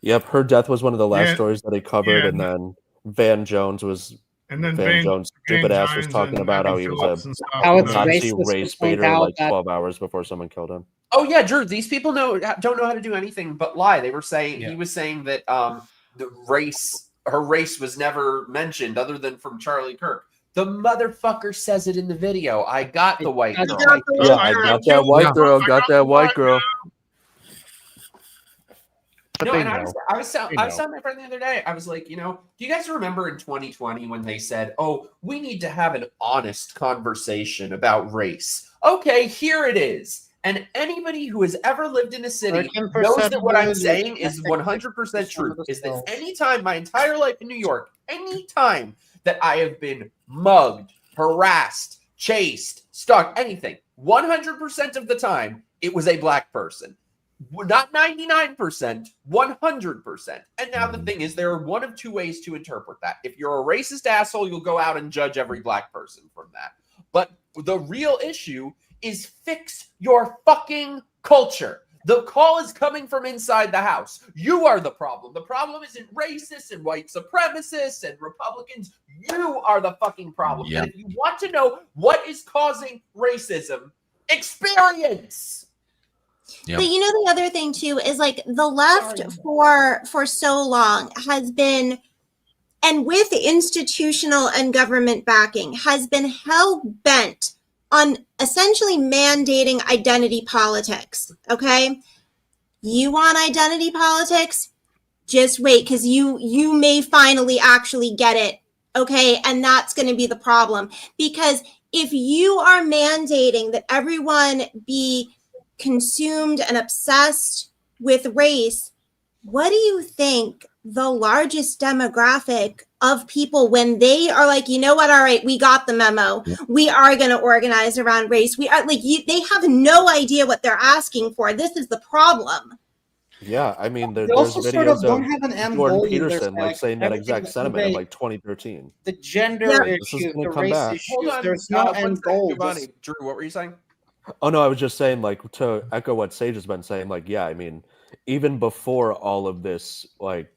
Yep, her death was one of the last stories that he covered, and then Van Jones was And then Van Jones' stupid ass was talking about how he was How a it's Nazi racist to race point baiter out like that- 12 hours before someone killed him. Oh yeah, Drew. These people don't know how to do anything but lie. They were saying he was saying that her race was never mentioned other than from Charlie Kirk. The motherfucker says it in the video. I got the white girl. Yeah, I got that white girl. Got that white girl. No, and I was telling my friend the other day, I was like, do you guys remember in 2020 when they said, oh, we need to have an honest conversation about race? Okay, here it is. And anybody who has ever lived in a city knows that what I'm saying is 100% true. Is that anytime, my entire life in New York, anytime that I have been mugged, harassed, chased, stalked, anything, 100% of the time, it was a black person. Not 99%, 100%. And now the thing is, there are one of two ways to interpret that. If you're a racist asshole, you'll go out and judge every black person from that. But the real issue is fix your fucking culture. The call is coming from inside the house. You are the problem. The problem isn't racists and white supremacists and Republicans. You are the fucking problem. Yep. And if you want to know what is causing racism, experience. Yep. But the other thing too is like the left for so long has been, and with institutional and government backing, has been hell bent on essentially mandating identity politics. Okay, you want identity politics? Just wait, because you may finally actually get it. Okay, and that's going to be the problem, because if you are mandating that everyone be consumed and obsessed with race, what do you think the largest demographic of people, when they are like, you know what, all right, we got the memo, we are going to organize around race, we are like, they have no idea what they're asking for. This is the problem. Yeah, I mean, there's also videos sort of don't have an end Jordan goal Peterson either, like saying that exact sentiment in like 2013. The gender issues, the race issues, Hold on, there's no end goal. Drew, what were you saying? Oh no, I was just saying, like, to echo what Sage has been saying, like, yeah, I mean, even before all of this, like,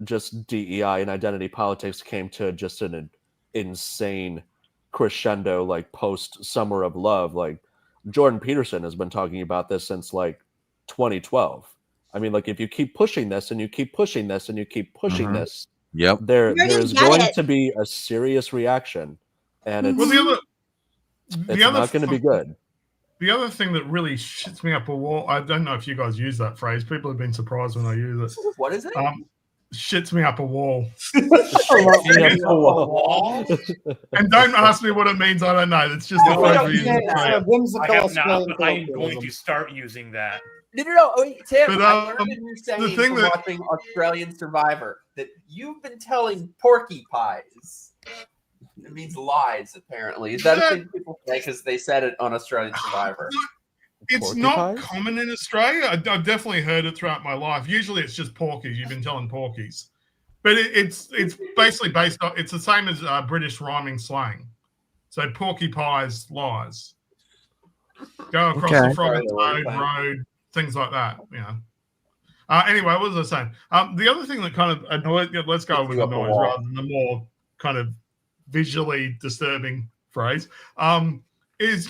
just DEI and identity politics came to just an insane crescendo, like post Summer of Love, like Jordan Peterson has been talking about this since like 2012. I mean, like, if you keep pushing this and you keep pushing this and you keep pushing this, there is going to be a serious reaction, and it's not going to be good. The other thing that really shits me up a wall, I don't know if you guys use that phrase. People have been surprised when I use it. What is it? Shits me up a wall. A wall? And don't ask me what it means. I don't know. It's just the phrase we use. I have not, but I'm going to start using that. No. Wait, Tim, but, I learned that you're saying from watching Australian Survivor that you've been telling porcupines. It means lies, apparently. Is that a thing people say because they said it on Australian Survivor? It's not common in Australia. I've definitely heard it throughout my life. Usually it's just porkies. You've been telling porkies. But it's basically based on, it's the same as British rhyming slang. So porcupines, lies. Go across the Froggy Road, things like that, Anyway, what was I saying? The other thing that kind of annoyed, let's go with the noise rather than the more kind of visually disturbing phrase, is,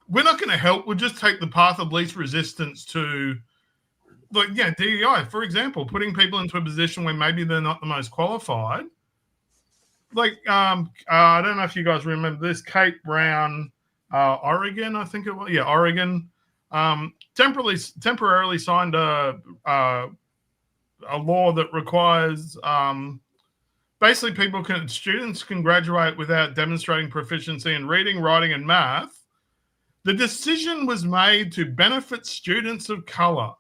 we're not going to help. We'll just take the path of least resistance to, like, DEI, for example, putting people into a position where maybe they're not the most qualified. Like, I don't know if you guys remember this, Kate Brown, Oregon, I think it was. Yeah, Oregon. Temporarily signed a law that requires basically students can graduate without demonstrating proficiency in reading, writing, and math. The decision was made to benefit students of color.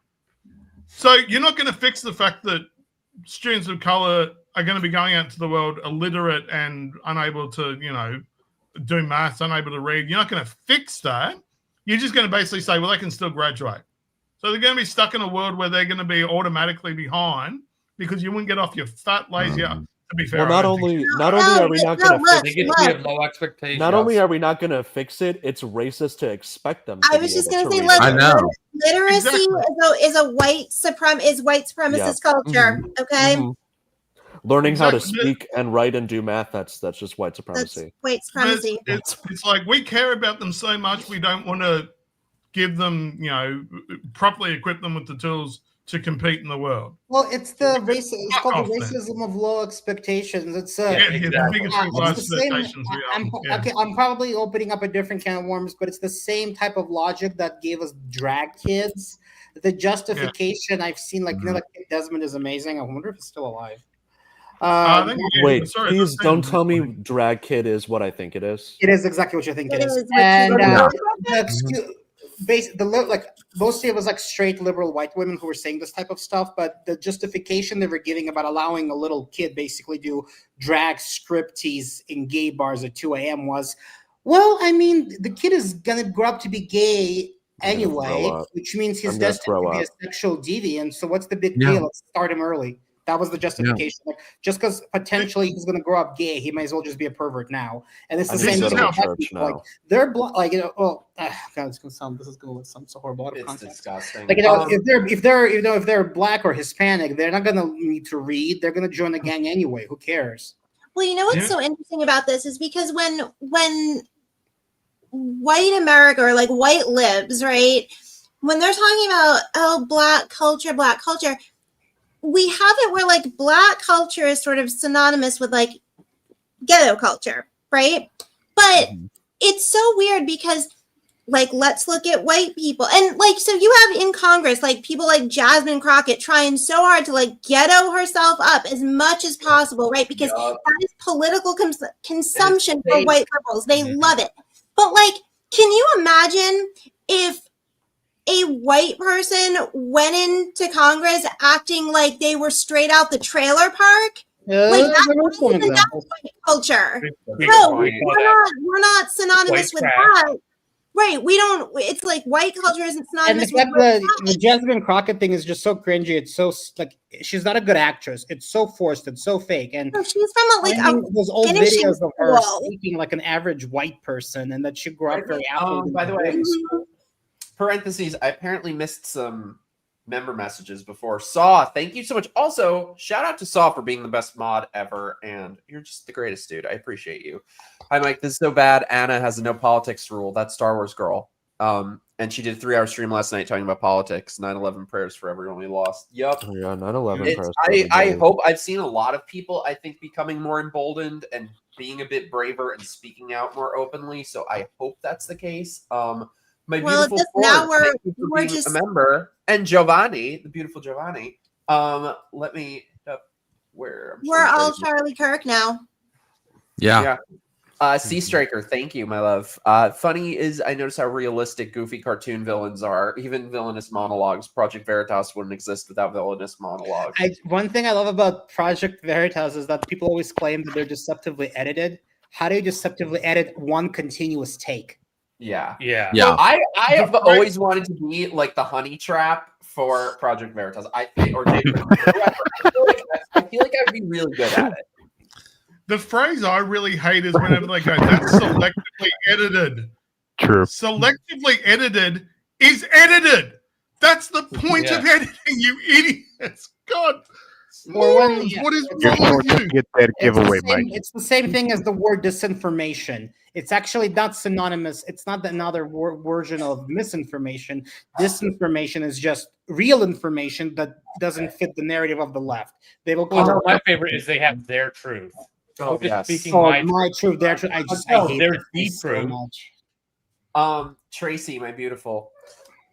So you're not going to fix the fact that students of color are going to be going out to the world illiterate and unable to, do maths, unable to read. You're not going to fix that. You're just going to basically say, well, they can still graduate. So they're going to be stuck in a world where they're going to be automatically behind because you wouldn't get off your fat, lazy ass. To be fair, well, not only are we not going to fix it, have low expectations. Not only are we not going to fix it, it's racist to expect them. I was just going to say, literacy is a white supremacist culture. Okay. Learning how to Exactly. speak and write and do math, that's just white supremacy. That's white supremacy. It's like we care about them so much, we don't want to give them, properly equip them with the tools to compete in the world. Well, it's the race. It's Fuck called off, the then. racism of low expectations. It's The bigotry of low it's the same. expectations we are. Okay, I'm probably opening up a different can of worms, but it's the same type of logic that gave us drag kids. The justification I've seen, like like Desmond is amazing. I wonder if he's still alive. Wait, please don't tell me drag kid is what I think it is. It is exactly what you think it is. is. And mostly it was like straight liberal white women who were saying this type of stuff, but the justification they were giving about allowing a little kid basically do drag striptease in gay bars at 2 a.m. was, well, I mean, the kid is gonna grow up to be gay anyway, which means he's destined to be a sexual deviant. So what's the big deal? Let's start him early. That was the justification. Like, just because potentially he's going to grow up gay, he might as well just be a pervert now. And it's the same thing. Like they're like God, it's going to sound. This is going to sound so horrible out of context. It's disgusting. Like if they're black or Hispanic, they're not going to need to read. They're going to join the gang anyway. Who cares? Well, you know what's so interesting about this is because when white America or like white libs, right? When they're talking about black culture, we have it where like black culture is sort of synonymous with like ghetto culture, right? But it's so weird because like, let's look at white people. And like, so you have in Congress, like people like Jasmine Crockett trying so hard to like ghetto herself up as much as possible, right? Because that is political consumption for white liberals. They love it. But like, can you imagine if a white person went into Congress acting like they were straight out the trailer park? Like that's white culture. No, we're not synonymous with that. Right. We don't, it's like white culture isn't synonymous with the Jasmine Crockett thing is just so cringy. It's so like, she's not a good actress. It's so forced. It's so fake. And no, she's from those old videos of her speaking like an average white person and that she grew up very affluent. By the way, parentheses, I apparently missed some member messages before. Saw, thank you so much. Also, shout out to Saw for being the best mod ever, and you're just the greatest dude. I appreciate you. Hi, Mike. This is so bad. Anna has a no politics rule. That's Star Wars girl. And she did a 3-hour stream last night talking about politics. 9/11 prayers for everyone we lost. Yep. Oh, yeah, 9/11 prayers. I hope I've seen a lot of people, I think, becoming more emboldened and being a bit braver and speaking out more openly. So I hope that's the case. My beautiful now we're just a member, and Giovanni, the beautiful Giovanni. Let me where we're all Charlie Kirk now. Yeah. Sea Striker, thank you, my love. Funny is I notice how realistic goofy cartoon villains are. Even villainous monologues. Project Veritas wouldn't exist without villainous monologues. One thing I love about Project Veritas is that people always claim that they're deceptively edited. How do you deceptively edit one continuous take? Yeah. I have always wanted to be like the honey trap for Project Veritas. I think I feel like I'd be really good at it. The phrase I really hate is whenever they go, that's selectively edited. True. Selectively edited is edited. That's the point of editing, you idiots. God. What is wrong with you? Get that giveaway, Mike. It's the same thing as the word disinformation. It's actually not synonymous. It's not another version of misinformation. Disinformation is just real information that doesn't fit the narrative of the left. They will call my favorite is they have their truth. Oh, yes. My truth, their truth. I hate their deep truth. So much. Tracy, my beautiful.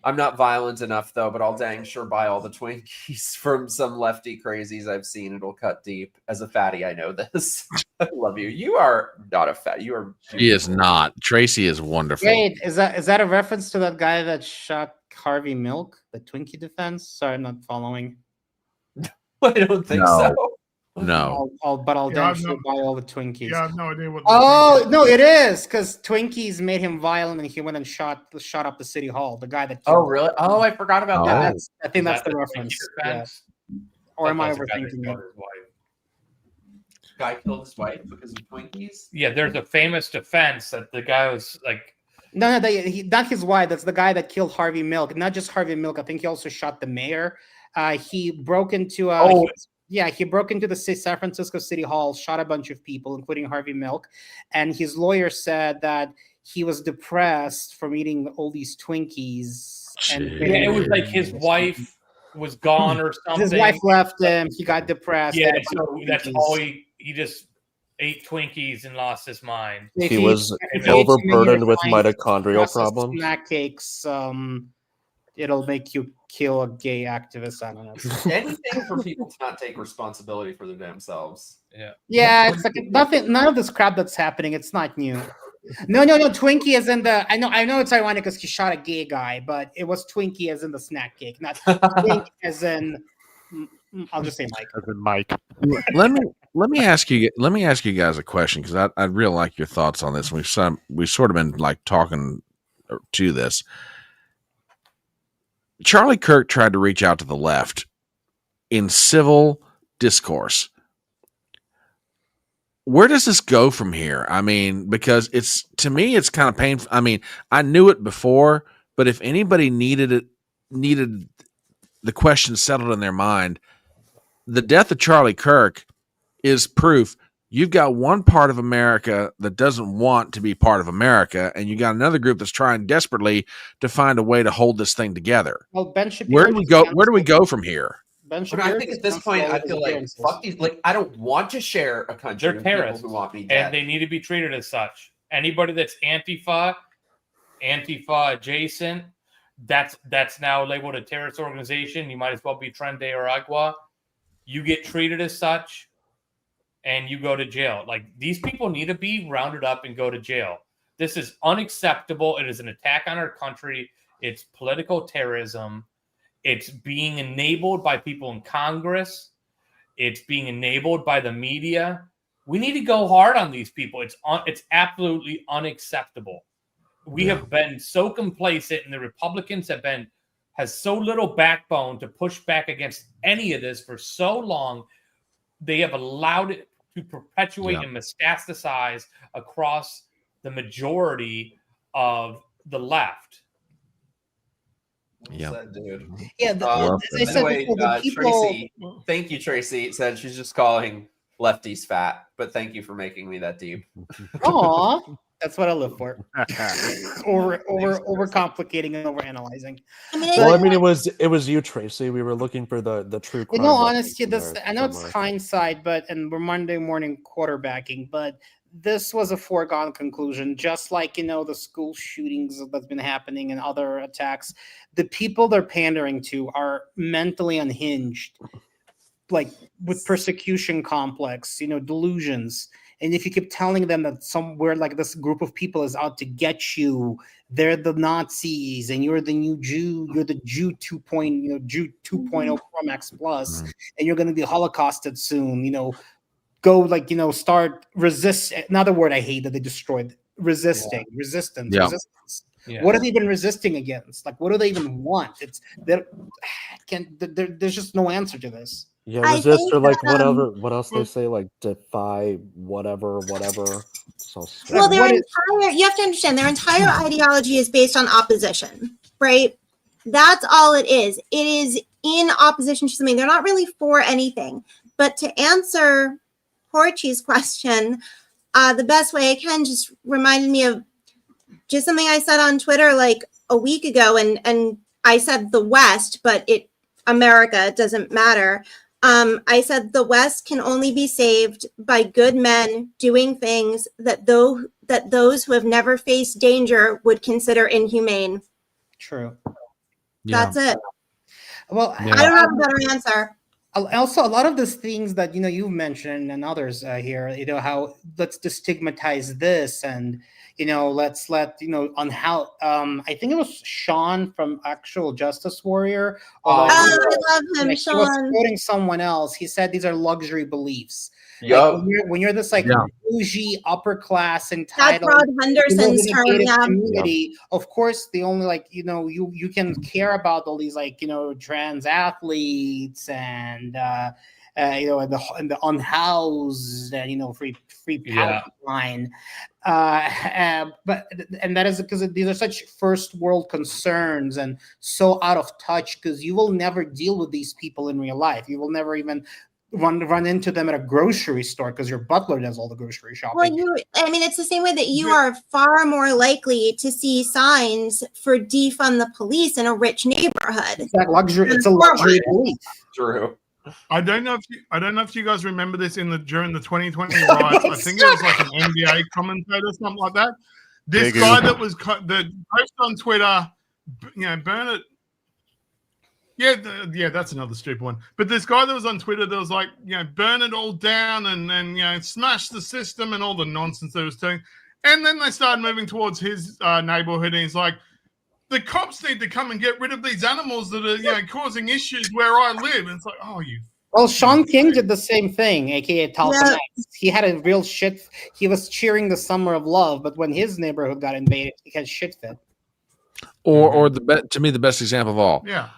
I'm not violent enough though, but I'll dang sure buy all the Twinkies from some lefty crazies I've seen. It'll cut deep. As a fatty, I know this. I love you. You are not a fat. You are. Beautiful. She is not. Tracy is wonderful. Wait, is that a reference to that guy that shot Harvey Milk, the Twinkie defense? Sorry, I'm not following. I don't think so. No. I'll damn sure buy all the Twinkies. Yeah, I have no idea what. No, it is because Twinkies made him violent, and he went and shot up the city hall. The guy that. Oh really? Oh, I forgot about that. I think that's the reference. Yeah. Or am I overthinking it? Guy killed his wife because of Twinkies. Yeah, there's a famous defense that the guy was like. No, not his wife. That's the guy that killed Harvey Milk. Not just Harvey Milk. I think he also shot the mayor. He broke into. Yeah, he broke into the San Francisco City Hall, shot a bunch of people, including Harvey Milk, and his lawyer said that he was depressed from eating all these Twinkies. And Yeah, it was like his wife was gone or something. His wife left him. He got depressed. Yeah, so that's all he just ate Twinkies and lost his mind. He was overburdened with mitochondrial problems. Snack cakes. It'll make you kill a gay activist. I don't know. Anything for people to not take responsibility for their damn selves. Yeah. Yeah, it's like nothing. None of this crap that's happening. It's not new. No. Twinkie is in the. I know it's ironic because he shot a gay guy, but it was Twinkie as in the snack cake, not Twink as in. I'll just say Mike. As in Mike. Let me ask you guys a question, because I'd really like your thoughts on this. We've sort of been like talking to this. Charlie Kirk tried to reach out to the left in civil discourse. Where does this go from here? I mean, because to me, it's kind of painful. I mean, I knew it before, but if anybody needed the question settled in their mind, the death of Charlie Kirk is proof. You've got one part of America that doesn't want to be part of America, and you got another group that's trying desperately to find a way to hold this thing together. Well, Ben Shapiro, where do we go from here? But I think at this point, I feel like fuck these. Like, I don't want to share a country with people who want me dead, and they need to be treated as such. Anybody that's Antifa adjacent, that's now labeled a terrorist organization. You might as well be Tren de Aragua. You get treated as such, and you go to jail. Like, these people need to be rounded up and go to jail. This is unacceptable. It is an attack on our country. It's political terrorism. It's being enabled by people in Congress. It's being enabled by the media. We need to go hard on these people. It's absolutely unacceptable. We have been so complacent, and the Republicans has so little backbone to push back against any of this for so long. They have allowed it to perpetuate and metastasize across the majority of the left. Yeah, dude. Yeah. Tracy, thank you, Tracy. Said she's just calling lefties fat, but thank you for making me that deep. Aw, that's what I live for. over complicating and over analyzing. It was you, Tracy. We were looking for the true crime. In all honesty, I know it's hindsight, and we're Monday morning quarterbacking, but this was a foregone conclusion. Just like the school shootings that's been happening and other attacks, the people they're pandering to are mentally unhinged, like with persecution complex, delusions. And if you keep telling them that somewhere like this group of people is out to get you, they're the Nazis and you're the new Jew, you're the Jew 2.0, Jew 2.0 Pro Max Plus, and you're going to be holocausted soon, go start resist. Another word I hate that they destroyed, resistance. Yeah. What are they even resisting against? Like, what do they even want? There's just no answer to this. Yeah, resist or like whatever. What else they say? Like defy whatever. Well, you have to understand their entire ideology is based on opposition, right? That's all it is. It is in opposition to something. They're not really for anything. But to answer Porchi's question, the best way I can just reminded me of just something I said on Twitter like a week ago, and I said the West, but America, it doesn't matter. I said the West can only be saved by good men doing things that those who have never faced danger would consider inhumane. True. That's it. Well, I don't have a better answer. Also, a lot of these things that you mentioned and others here, how let's destigmatize this, and let's let on how I think it was Sean from Actual Justice Warrior. I love him, Sean. He was quoting someone else. He said these are luxury beliefs. Yep. Like when you're this bougie upper class entitled Rod Henderson's term, community, of course the only you can care about all these trans athletes and and the unhoused and free Palestine, but that is because these are such first world concerns and so out of touch because you will never deal with these people in real life. You will never even run into them at a grocery store because your butler does all the grocery shopping. Well, I mean, it's the same way that you are far more likely to see signs for defund the police in a rich neighborhood. It's that luxury. It's a luxury belief. True. I don't know if you guys remember this during the 2020 riots. I think it was like an NBA commentator, something like that. This guy that was the post on Twitter, burn it. Yeah, that's another stupid one. But this guy that was on Twitter that was like, burn it all down and smash the system and all the nonsense that was doing. And then they started moving towards his neighborhood, and he's like, the cops need to come and get rid of these animals that are causing issues where I live. And it's like, oh, you. Well, Sean King did the same thing, aka Talcum X. He had a real shit. He was cheering the summer of love, but when his neighborhood got invaded, he had shit fit. Or to me, the best example of all. Yeah.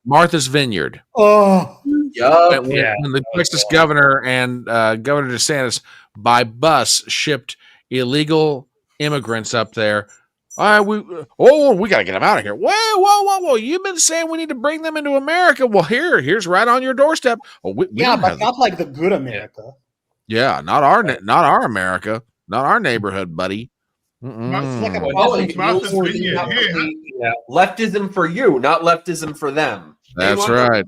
Martha's Vineyard. Oh, Yup. When the Texas governor and Governor DeSantis by bus shipped illegal immigrants up there. All right, we got to get them out of here. Whoa. You've been saying we need to bring them into America. Well, here's right on your doorstep. Oh, we but not like the good America. Yeah, not our America, not our neighborhood, buddy. Leftism for you, not leftism for them. That's right.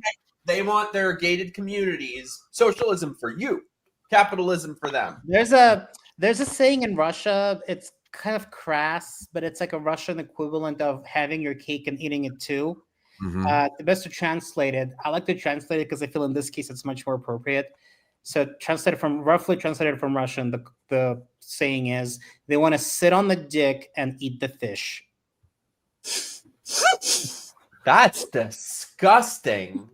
They want their gated communities. Socialism for you, capitalism for them. There's a saying in Russia. It's kind of crass, but it's like a Russian equivalent of having your cake and eating it too. The best to translate it. I like to translate it because I feel in this case it's much more appropriate. So roughly translated from Russian, the saying is they want to sit on the dick and eat the fish. That's disgusting.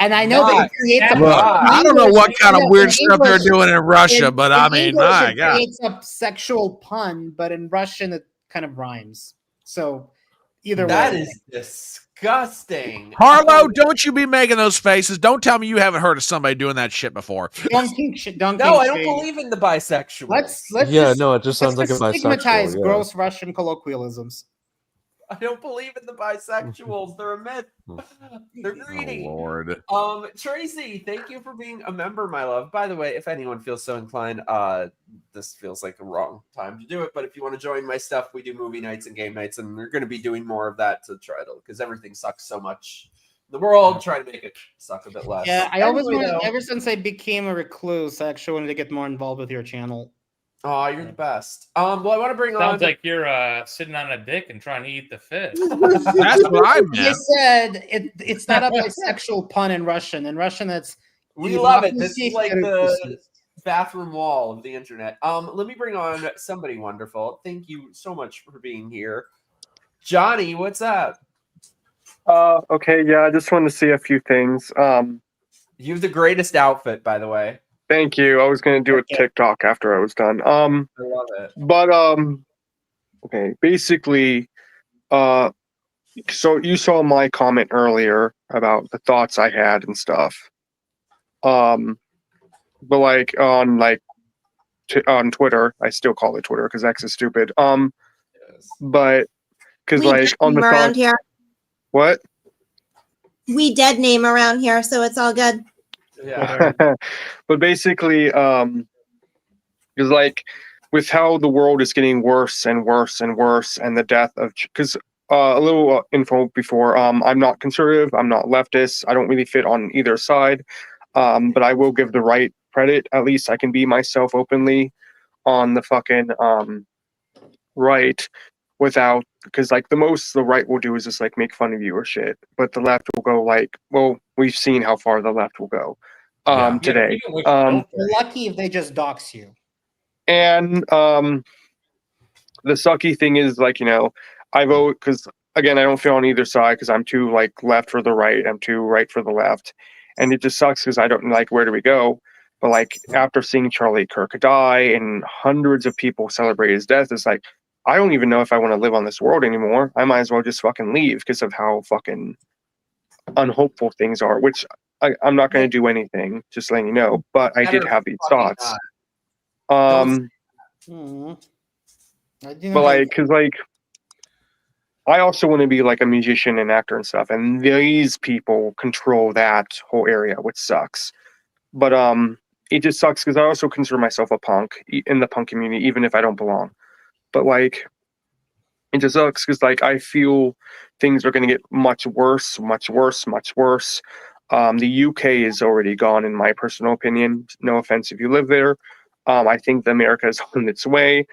And I know that it creates I don't know what kind of weird stuff they're doing in Russia, but I mean, my God. It's a sexual pun, but in Russian it kind of rhymes. So either way. That is disgusting. Harlow, don't you be making those faces. Don't tell me you haven't heard of somebody doing that shit before. I don't believe in the bisexual. It just sounds like a bisexual. Stigmatize gross Russian colloquialisms. I don't believe in the bisexuals. They're a myth. They're greedy. Oh, Lord. Tracy, thank you for being a member, my love. By the way, if anyone feels so inclined, this feels like the wrong time to do it. But if you want to join my stuff, we do movie nights and game nights, and we're going to be doing more of that to try to, because everything sucks so much in the world. Try to make it suck a bit less. Yeah, I always wanted, ever since I became a recluse, I actually wanted to get more involved with your channel. Oh, you're the best. Well, I want to bring on. Sounds like you're sitting on a dick and trying to eat the fish. That's what I meant. I said it's not a bisexual pun in Russian. In Russian, we love it. This is like the bathroom wall of the internet. Let me bring on somebody wonderful. Thank you so much for being here, Johnny. What's up? Okay, yeah, I just wanted to see a few things. You have the greatest outfit, by the way. Thank you. I was going to do a TikTok after I was done. I love it. But okay, basically, so you saw my comment earlier about the thoughts I had and stuff. But like on Twitter, I still call it Twitter because X is stupid. But because like on the around here. What? We dead name around here, so it's all good. Yeah. But basically, because like with how the world is getting worse and worse and worse, and the death of, because a little info before, I'm not conservative, I'm not leftist, I don't really fit on either side, but I will give the right credit. At least I can be myself openly on the fucking right, without, because like the most the right will do is just like make fun of you or shit, but the left will go like, well, we've seen how far the left will go today. You're lucky if they just dox you. And the sucky thing is, like, you know, I vote because, again, I don't feel on either side because I'm too like left for the right, I'm too right for the left, and it just sucks because I don't like, where do we go? But like after seeing Charlie Kirk die and hundreds of people celebrate his death, it's like, I don't even know if I want to live on this world anymore. I might as well just fucking leave because of how fucking unhopeful things are, which I'm not going to do anything, just letting you know, but I did have these thoughts. But like, because like, I also want to be like a musician and actor and stuff, and these people control that whole area, which sucks. but it just sucks because I also consider myself a punk in the punk community, even if I don't belong. But like, it just sucks because like I feel things are going to get much worse, much worse, much worse. The UK is already gone, in my personal opinion. No offense if you live there. I think that America is on its way.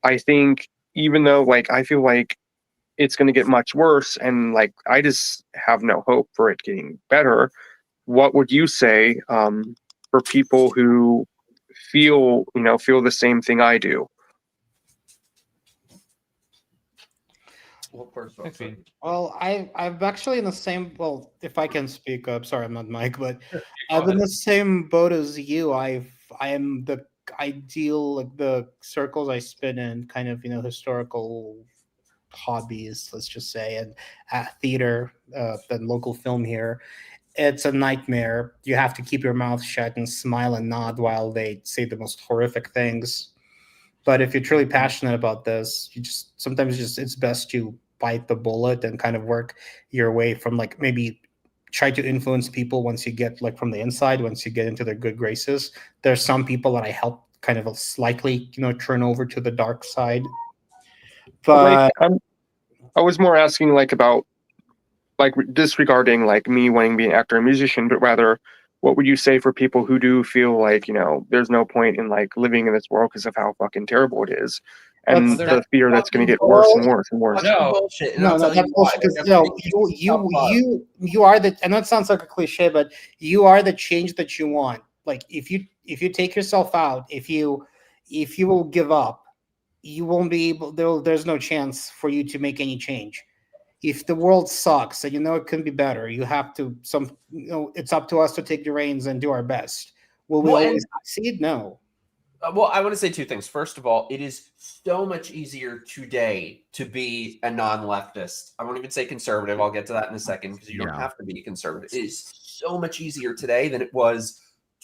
I think even though like I feel like it's going to get much worse, and like I just have no hope for it getting better. What would you say for people who feel the same thing I do? Well, I've actually in the same. Well, if I can speak up, sorry, I'm not Mike, but Sure, I'm in the same boat as you. I am the ideal, like the circles I spin in, kind of historical hobbies, let's just say, and theater, the local film here. It's a nightmare. You have to keep your mouth shut and smile and nod while they say the most horrific things. But if you're truly passionate about this, you just sometimes just it's best to bite the bullet and kind of work your way from, like, maybe try to influence people once you get like from the inside, once you get into their good graces. There's some people that I help kind of slightly, turn over to the dark side. But like, I was more asking like about like disregarding like me wanting to be an actor and musician, but rather what would you say for people who do feel like, there's no point in like living in this world because of how fucking terrible it is, and the fear that's going to get worse and worse and worse. Bullshit. No, that's bullshit. Because you are the, and that sounds like a cliche, but you are the change that you want. Like if you take yourself out, if you will give up, you won't be able. There's no chance for you to make any change. If the world sucks and it can be better, you have to it's up to us to take the reins and do our best. Will we always succeed? No. Well, I want to say two things. First of all, it is so much easier today to be a non-leftist. I won't even say conservative. I'll get to that in a second because you don't have to be conservative. It is so much easier today than it was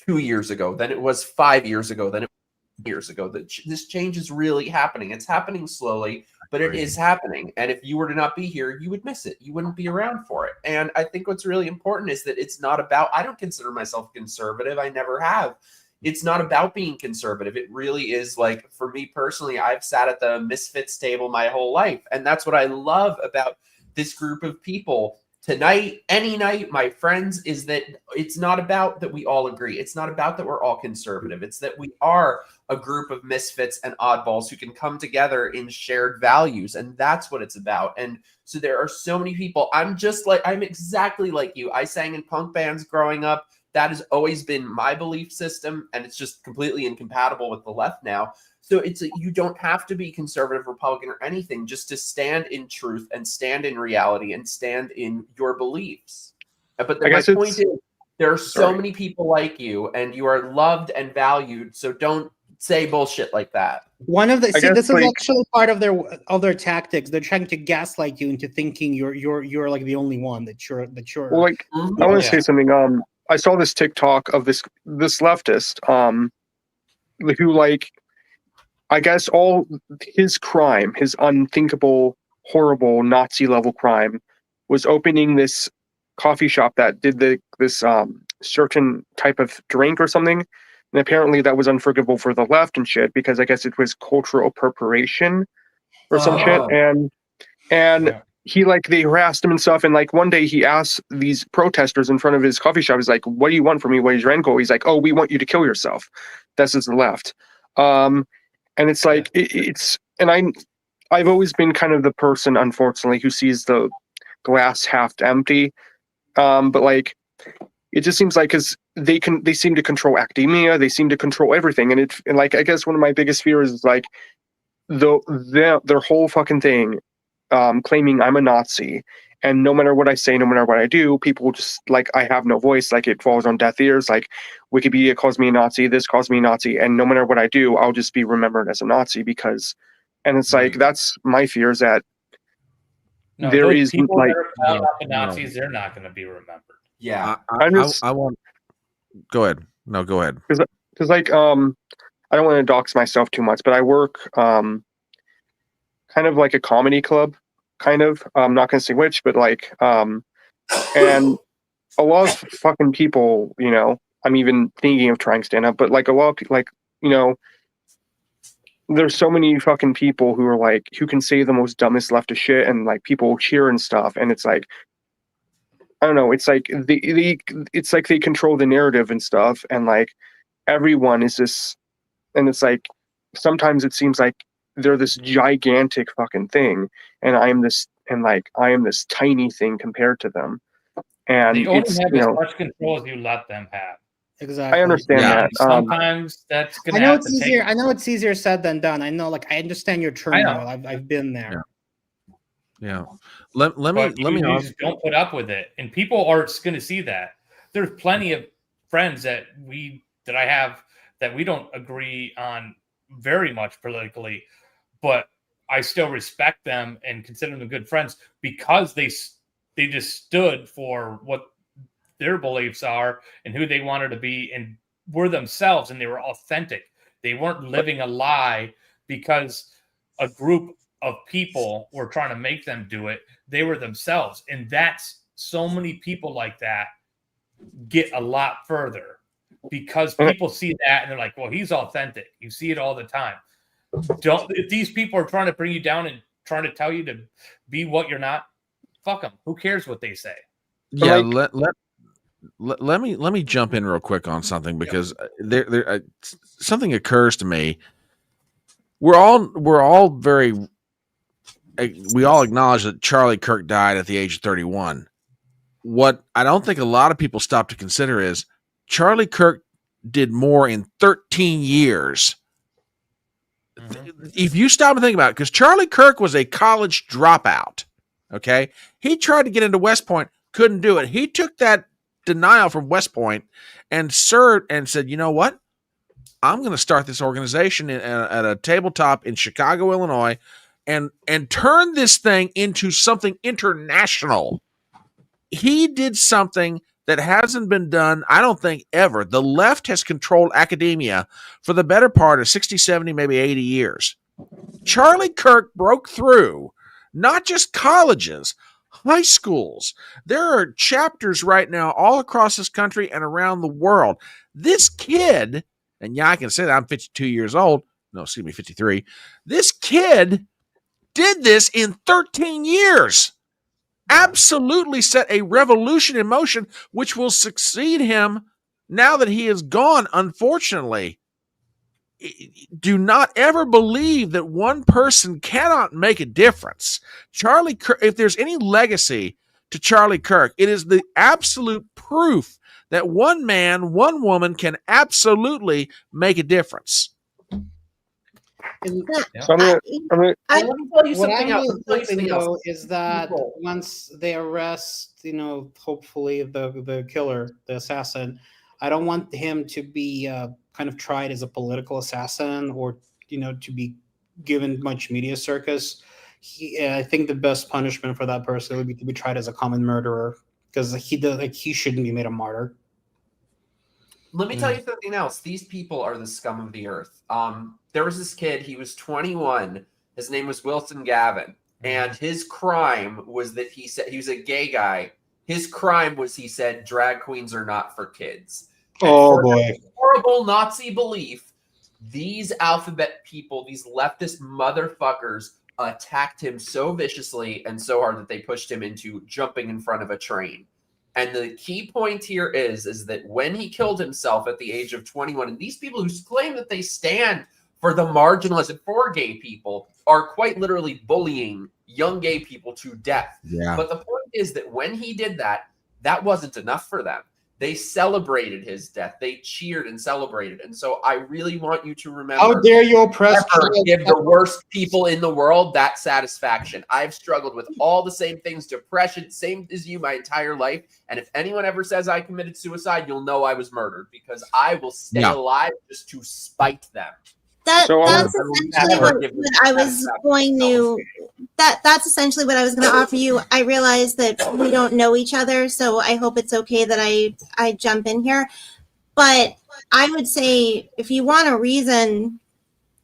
2 years ago, than it was 5 years ago, than it was years ago. This change is really happening. It's happening slowly, but it is happening. And if you were to not be here, you would miss it. You wouldn't be around for it. And I think what's really important is that it's not about, I don't consider myself conservative. I never have. It's not about being conservative. It really is, like, for me personally, I've sat at the misfits table my whole life. And that's what I love about this group of people tonight, any night, my friends, is that it's not about that we all agree. It's not about that we're all conservative. It's that we are a group of misfits and oddballs who can come together in shared values. And that's what it's about. And so there are so many people. I'm exactly like you. I sang in punk bands growing up. That has always been my belief system, and it's just completely incompatible with the left now. So you don't have to be conservative, Republican, or anything, just to stand in truth and stand in reality and stand in your beliefs. But my point is, there are so many people like you, and you are loved and valued. So don't say bullshit like that. One of the this is actually part of their tactics. They're trying to gaslight you into thinking you're like the only one that you're. Well, like I want to say something. I saw this TikTok of this leftist, who, like, I guess all his crime, his unthinkable, horrible Nazi level crime, was opening this coffee shop that did this certain type of drink or something, and apparently that was unforgivable for the left and shit, because I guess it was cultural appropriation or some shit, and. He, like, they harassed him and stuff, and like one day he asked these protesters in front of his coffee shop, he's like, "What do you want from me? What is your end goal?" He's like, "Oh, we want you to kill yourself." This is the left. And it's like I've always been kind of the person, unfortunately, who sees the glass half empty. But like it just seems like, because they seem to control academia, they seem to control everything, and like I guess one of my biggest fears is like their whole fucking thing. Claiming I'm a Nazi, and no matter what I say, no matter what I do, people just, like, I have no voice, like it falls on deaf ears, like Wikipedia calls me a Nazi, this calls me a Nazi, and no matter what I do, I'll just be remembered as a Nazi and it's like, that's my fear, is that there is people like that are calling out the Nazis, they're not going to be remembered. Yeah. I want. Go ahead. No, go ahead. Because like I don't want to dox myself too much, but I work kind of like a comedy club, kind of. I'm not going to say which, but like, and a lot of fucking people, I'm even thinking of trying stand up. But like a lot of people, like, you know, there's so many fucking people who are like, who can say the most dumbest leftist shit, and like people cheer and stuff, and it's like, I don't know, it's like it's like they control the narrative and stuff, and like everyone is this, and it's like sometimes it seems like they're this gigantic fucking thing, and I am this tiny thing compared to them, and They only it's, have you as know, much control as you let them have. Exactly. I understand Yeah. that. Sometimes that's I gonna know have it's to easier. take. I know it's easier said than done. I know, like, I understand your I turmoil. know. I've been there. Yeah. Let me But you also, just don't put up with it, and people are going to see that. There's plenty of friends that I have that we don't agree on very much politically, but I still respect them and consider them good friends because they just stood for what their beliefs are and who they wanted to be, and were themselves, and they were authentic. They weren't living a lie because a group of people were trying to make them do it. They were themselves. And that's so many people like that get a lot further because people see that and they're like, well, he's authentic. You see it all the time. If these people are trying to bring you down and trying to tell you to be what you're not, fuck them. Who cares what they say? yeah, like, let me jump in real quick on something, because there something occurs to me. We're all very, we all acknowledge that Charlie Kirk died at the age of 31. What I don't think a lot of people stop to consider is Charlie Kirk did more in 13 years. If you stop and think about it, because Charlie Kirk was a college dropout, okay? He tried to get into West Point, couldn't do it. He took that denial from West Point and served and said, you know what? I'm going to start this organization at a tabletop in Chicago, Illinois, and turn this thing into something international. He did something that hasn't been done, I don't think, ever. The left has controlled academia for the better part of 60, 70, maybe 80 years. Charlie Kirk broke through not just colleges, high schools. There are chapters right now all across this country and around the world. This kid, and yeah, I can say that I'm 52 years old. No, excuse me, 53. This kid did this in 13 years. Absolutely set a revolution in motion, which will succeed him now that he is gone, unfortunately. Do not ever believe that one person cannot make a difference. Charlie Kirk, if there's any legacy to Charlie Kirk, it is the absolute proof that one man, one woman can absolutely make a difference. So I'm gonna, let me tell you What something I'm else. really hoping, though, is that once they arrest, hopefully the killer, the assassin, I don't want him to be kind of tried as a political assassin, or to be given much media circus. I think the best punishment for that person would be to be tried as a common murderer, because he shouldn't be made a martyr. Let me tell you something else. These people are the scum of the earth. There was this kid, he was 21. His name was Wilson Gavin. And his crime was that he said he was a gay guy. His crime was he said drag queens are not for kids. And oh boy. Horrible Nazi belief. These alphabet people, these leftist motherfuckers, attacked him so viciously and so hard that they pushed him into jumping in front of a train. And the key point here is that when he killed himself at the age of 21, and these people who claim that they stand for the marginalized and for gay people are quite literally bullying young gay people to death. Yeah. But the point is that when he did that, that wasn't enough for them. They celebrated his death. They cheered and celebrated. And so I really want you to remember. How dare you oppress give the worst people in the world that satisfaction. I've struggled with all the same things, depression, same as you my entire life. And if anyone ever says I committed suicide, you'll know I was murdered, because I will stay alive just to spite them. That's essentially what I was going to. That's essentially what I was going to offer you. I realize that we don't know each other, so I hope it's okay that I jump in here. But I would say, if you want a reason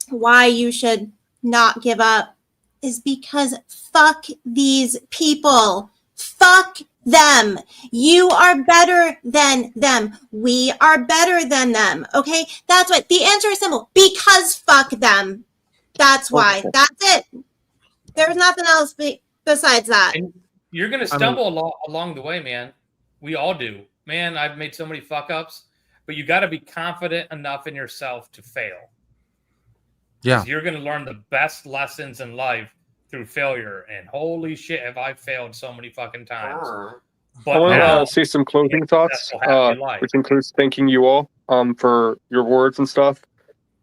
why you should not give up, is because fuck these people. Fuck them. You are better than them. We are better than them. Okay? That's what the answer is simple. Because fuck them. That's why. Okay. That's it. There's nothing else besides that. And you're gonna stumble along the way, man. We all do. Man, I've made so many fuck ups, but you got to be confident enough in yourself to fail. Yeah. You're going to learn the best lessons in life through failure. And holy shit, have I failed so many fucking times. I want to say some closing thoughts, which includes thanking you all for your words and stuff.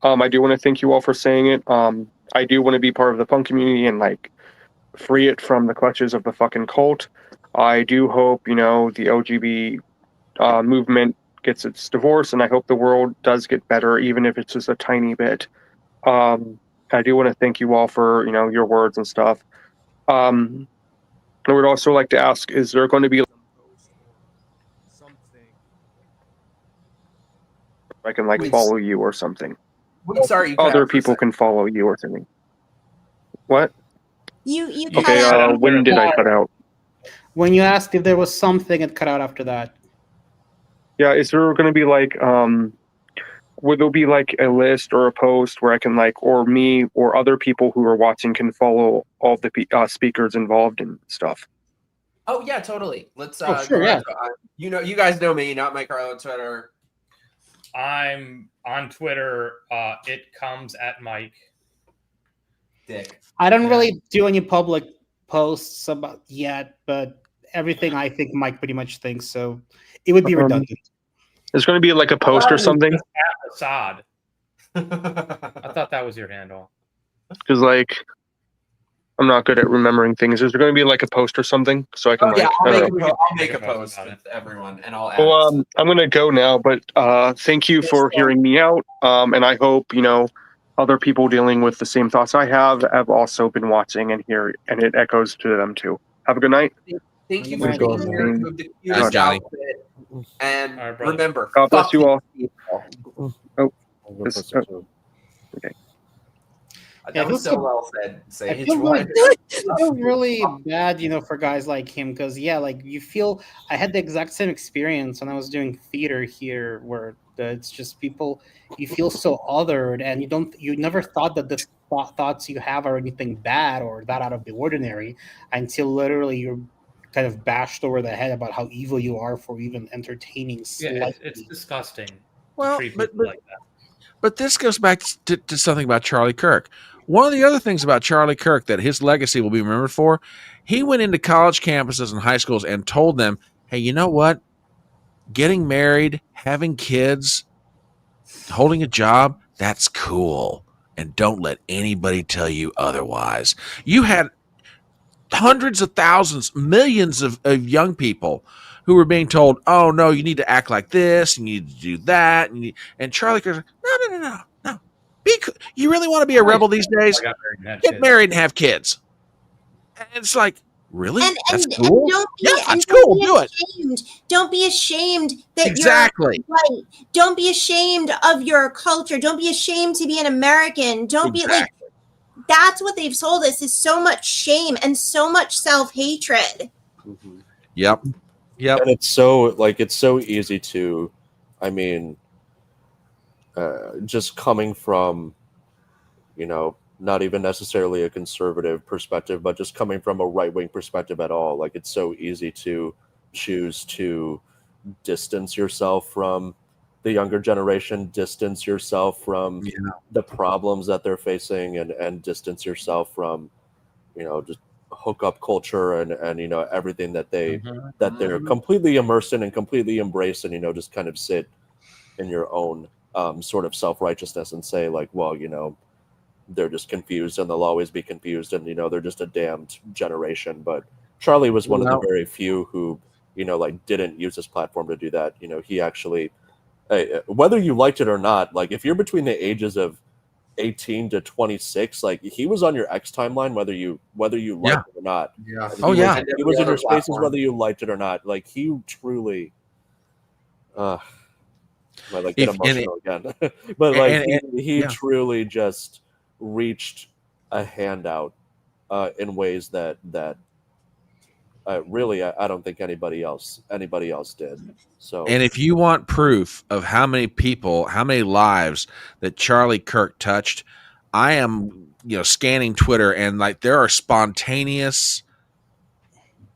I do want to thank you all for saying it. I do want to be part of the punk community and like free it from the clutches of the fucking cult. I do hope, the OGB movement gets its divorce, and I hope the world does get better, even if it's just a tiny bit. I do want to thank you all for, your words and stuff. I would also like to ask, is there going to be something I can follow you or something? Sorry, other people can follow you or something. What? You okay, when did I cut out? When you asked if there was something, it cut out after that. Yeah, is there going to be would there be a list or a post where I can or me or other people who are watching can follow all the speakers involved and stuff? Oh yeah, totally. Let's sure, yeah. You guys know me, NotMikeHarlow on Twitter. I'm on Twitter. It comes at Mike. Dick. I don't really do any public posts about yet, but everything I think Mike pretty much thinks, so it would be redundant. There's going to be a post or something. Assad. I thought that was your handle. Because I'm not good at remembering things. Is there going to be a post or something so I can I'll make a post with everyone and I'll add. Well, I'm going to go now, but thank you for hearing me out. And I hope other people dealing with the same thoughts I have also been watching and here, and it echoes to them too. Have a good night. Thank you for being here. You have the cutest outfit. And remember, God bless you all. Okay. That was so well said. I feel really bad, for guys like him, because you feel. I had the exact same experience when I was doing theater here, where it's just people. You feel so othered, and you never thought that the thoughts you have are anything bad or that out of the ordinary, until literally you're kind of bashed over the head about how evil you are for even entertaining slightly. Yeah, it's disgusting. Well, but this goes back to something about Charlie Kirk. One of the other things about Charlie Kirk that his legacy will be remembered for, he went into college campuses and high schools and told them, hey, you know what? Getting married, having kids, holding a job, that's cool. And don't let anybody tell you otherwise. You had hundreds of thousands, millions of young people who were being told, oh, no, you need to act like this, you need to do that. And Charlie Kirk, no. You really want to be a rebel these days? Get married and have kids. And it's really? That's cool? That's cool. Do it. Don't be ashamed that exactly. you're white. Don't be ashamed of your culture. Don't be ashamed to be an American. Don't be that's what they've sold us, is so much shame and so much self-hatred. Mm-hmm. Yep. And it's so easy to, just coming from, not even necessarily a conservative perspective, but just coming from a right-wing perspective at all. It's so easy to choose to distance yourself from the younger generation, distance yourself from the problems that they're facing, and distance yourself from, just hookup culture and everything that they're completely immersed in and completely embrace, and just kind of sit in your own sort of self-righteousness and say well, they're just confused and they'll always be confused, and they're just a damned generation. But Charlie was one of the very few who didn't use this platform to do that. He actually, whether you liked it or not, if you're between the ages of 18 to 26, he was on your X timeline whether you liked it or not. He was in your spaces whether you liked it or not. He truly I get emotional again. But he truly just reached a hand out in ways that Really, I don't think anybody else did. So, And if you want proof of how many people, how many lives that Charlie Kirk touched, I am, scanning Twitter, and like there are spontaneous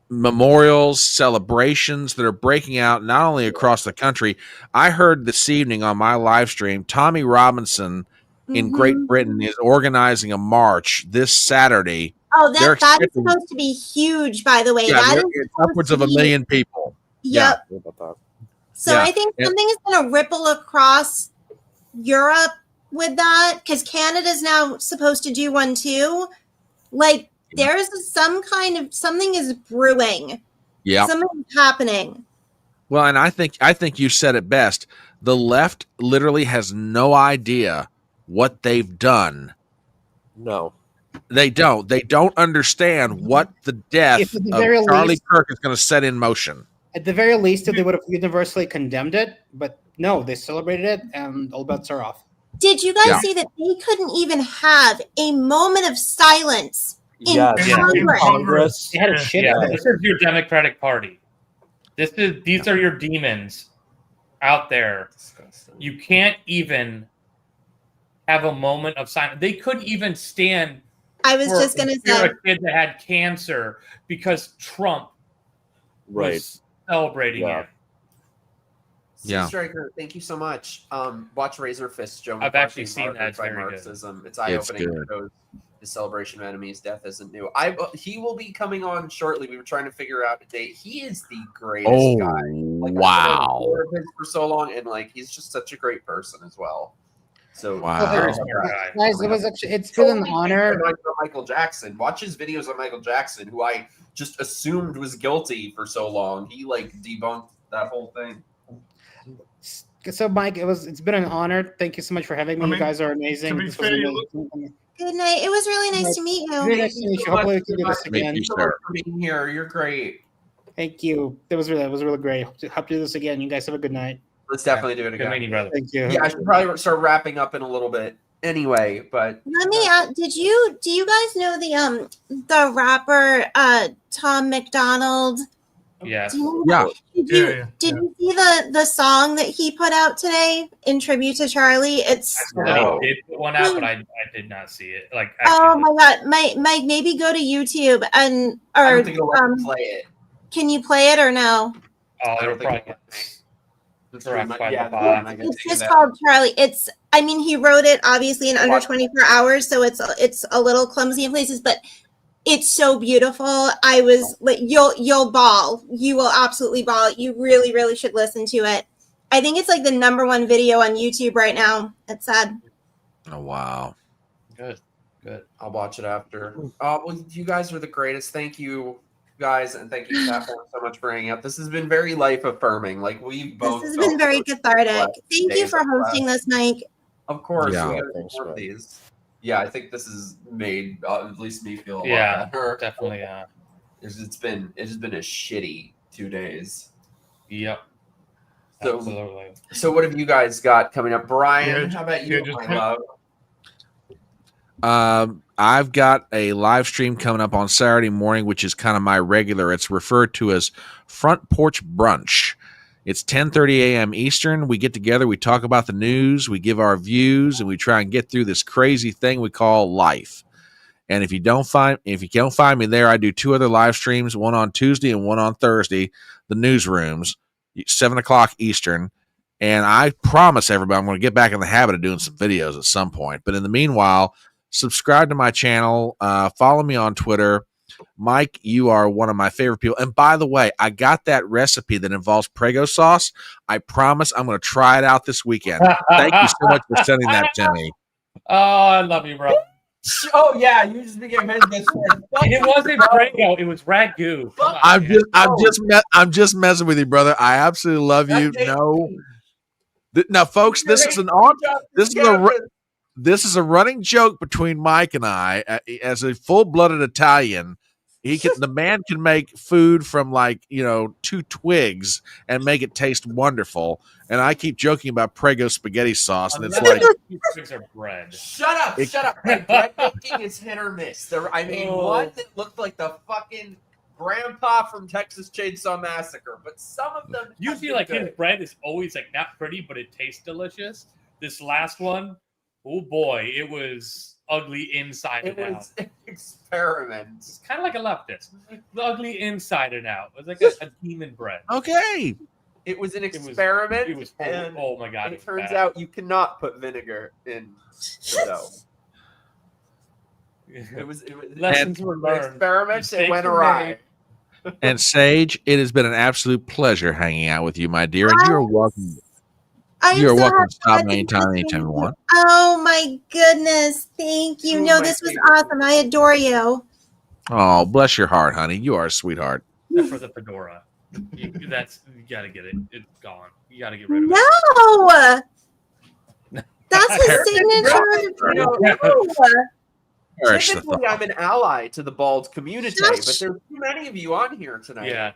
memorials, celebrations that are breaking out not only across the country. I heard this evening on my live stream, Tommy Robinson in Great Britain is organizing a march this Saturday. Oh, that is supposed to be huge, by the way. Yeah, that is upwards of 1 million people. Yep. Yeah. So I think something is going to ripple across Europe with that, because Canada's now supposed to do one too. Like there's something is brewing. Yeah. Something's happening. Well, and I think you said it best. The left literally has no idea what they've done. No. They don't. They don't understand what the death of Charlie Kirk is going to set in motion. At the very least, they would have universally condemned it, but no, they celebrated it, and all bets are off. Did you guys see that they couldn't even have a moment of silence in Congress? They had a shit. This is your Democratic Party. These are your demons out there. You can't even have a moment of silence. They couldn't even stand. I was just going to say a kid that had cancer because Trump was celebrating it. Yeah. Striker, thank you so much. Watch Razor Fist, Joe. I've actually seen that. It's very Marxism. Good. It's eye-opening. It shows the celebration of enemies. Death isn't new. He will be coming on shortly. We were trying to figure out a date. He is the greatest guy. Like, wow. For so long, and like he's just such a great person as well. So guys, it's been an honor. Michael Jackson. Watch his videos on Michael Jackson, who I just assumed was guilty for so long. He like debunked that whole thing. So, Mike, it's been an honor. Thank you so much for having me. You guys are amazing. Good night. It was really nice to meet you. Really nice to meet you. Hopefully, we can do this again. Thank you so much for being here. You're great. Thank you. That was really great. Hope to do this again. You guys have a good night. Let's definitely do it again. Good meeting, brother. Thank you. Yeah, I should probably start wrapping up in a little bit. Anyway, but let me ask, do you guys know the rapper Tom McDonald? Yes. Did you see the song that he put out today in tribute to Charlie? I did put one out, but I did not see it. Like, oh my god, Mike, maybe go to YouTube and I don't think it'll let me play it. Can you play it or no? Oh, it'll probably. It's just called Charlie. He wrote it obviously in under 24 hours, so it's a little clumsy in places, but it's so beautiful. I was like, you'll bawl. You will absolutely bawl. You really, really should listen to it. I think it's like the #1 video on YouTube right now. It's sad. Oh wow. Good. I'll watch it after. Well, you guys are the greatest. Thank you, guys, and thank you, Catherine, so much for hanging out. This has been very life affirming. Like we both. This has been very cathartic. Thank you for hosting this, Mike. Of course. Yeah, more of these. Yeah, I think this has made at least me feel a lot better. Definitely. It's just been a shitty 2 days. Yep. So, absolutely. So what have you guys got coming up, Brian? How about you, my love? I've got a live stream coming up on Saturday morning, which is kind of my regular. It's referred to as Front Porch Brunch. It's 10:30 a.m. Eastern. We get together, we talk about the news, we give our views, and we try and get through this crazy thing we call life. And if you don't find me there, I do 2 other live streams, one on Tuesday and one on Thursday, the newsrooms, 7:00 Eastern. And I promise everybody I'm going to get back in the habit of doing some videos at some point. But in the meanwhile, subscribe to my channel, follow me on Twitter. Mike, you are one of my favorite people. And by the way, I got that recipe that involves Prego sauce. I promise I'm going to try it out this weekend. Thank you so much for sending that to me. Oh, I love you, bro. Oh yeah, you just became his best friend. It wasn't Prego, it was ragu. I'm just messing with you, brother. I absolutely love you. Now, folks, this is a running joke between Mike and I. As a full-blooded Italian, the man can make food from 2 twigs and make it taste wonderful. And I keep joking about Prego spaghetti sauce, and it's like twigs are bread. Shut up! Bread making is hit or miss. One that looked like the fucking Grandpa from Texas Chainsaw Massacre, but some of them usually like his bread is always like not pretty, but it tastes delicious. This last one, oh boy, it was ugly inside and out. It was an experiment. It's kind of like a leftist. Ugly inside and out. It was like a demon bread. Okay. It was an experiment. It was oh my god. It turns out you cannot put vinegar in the dough. It was lessons were learned. Experiments that went awry. And Sage, it has been an absolute pleasure hanging out with you, my dear. And you're welcome. You're welcome to stop me anytime you want. Oh my goodness. Thank you. No, this was awesome. I adore you. Oh, bless your heart, honey. You are a sweetheart. Except for the fedora. You gotta get it. It's gone. You gotta get rid of it. No. That's his signature. Typically, I'm an ally to the bald community, but there's too many of you on here tonight. Yeah.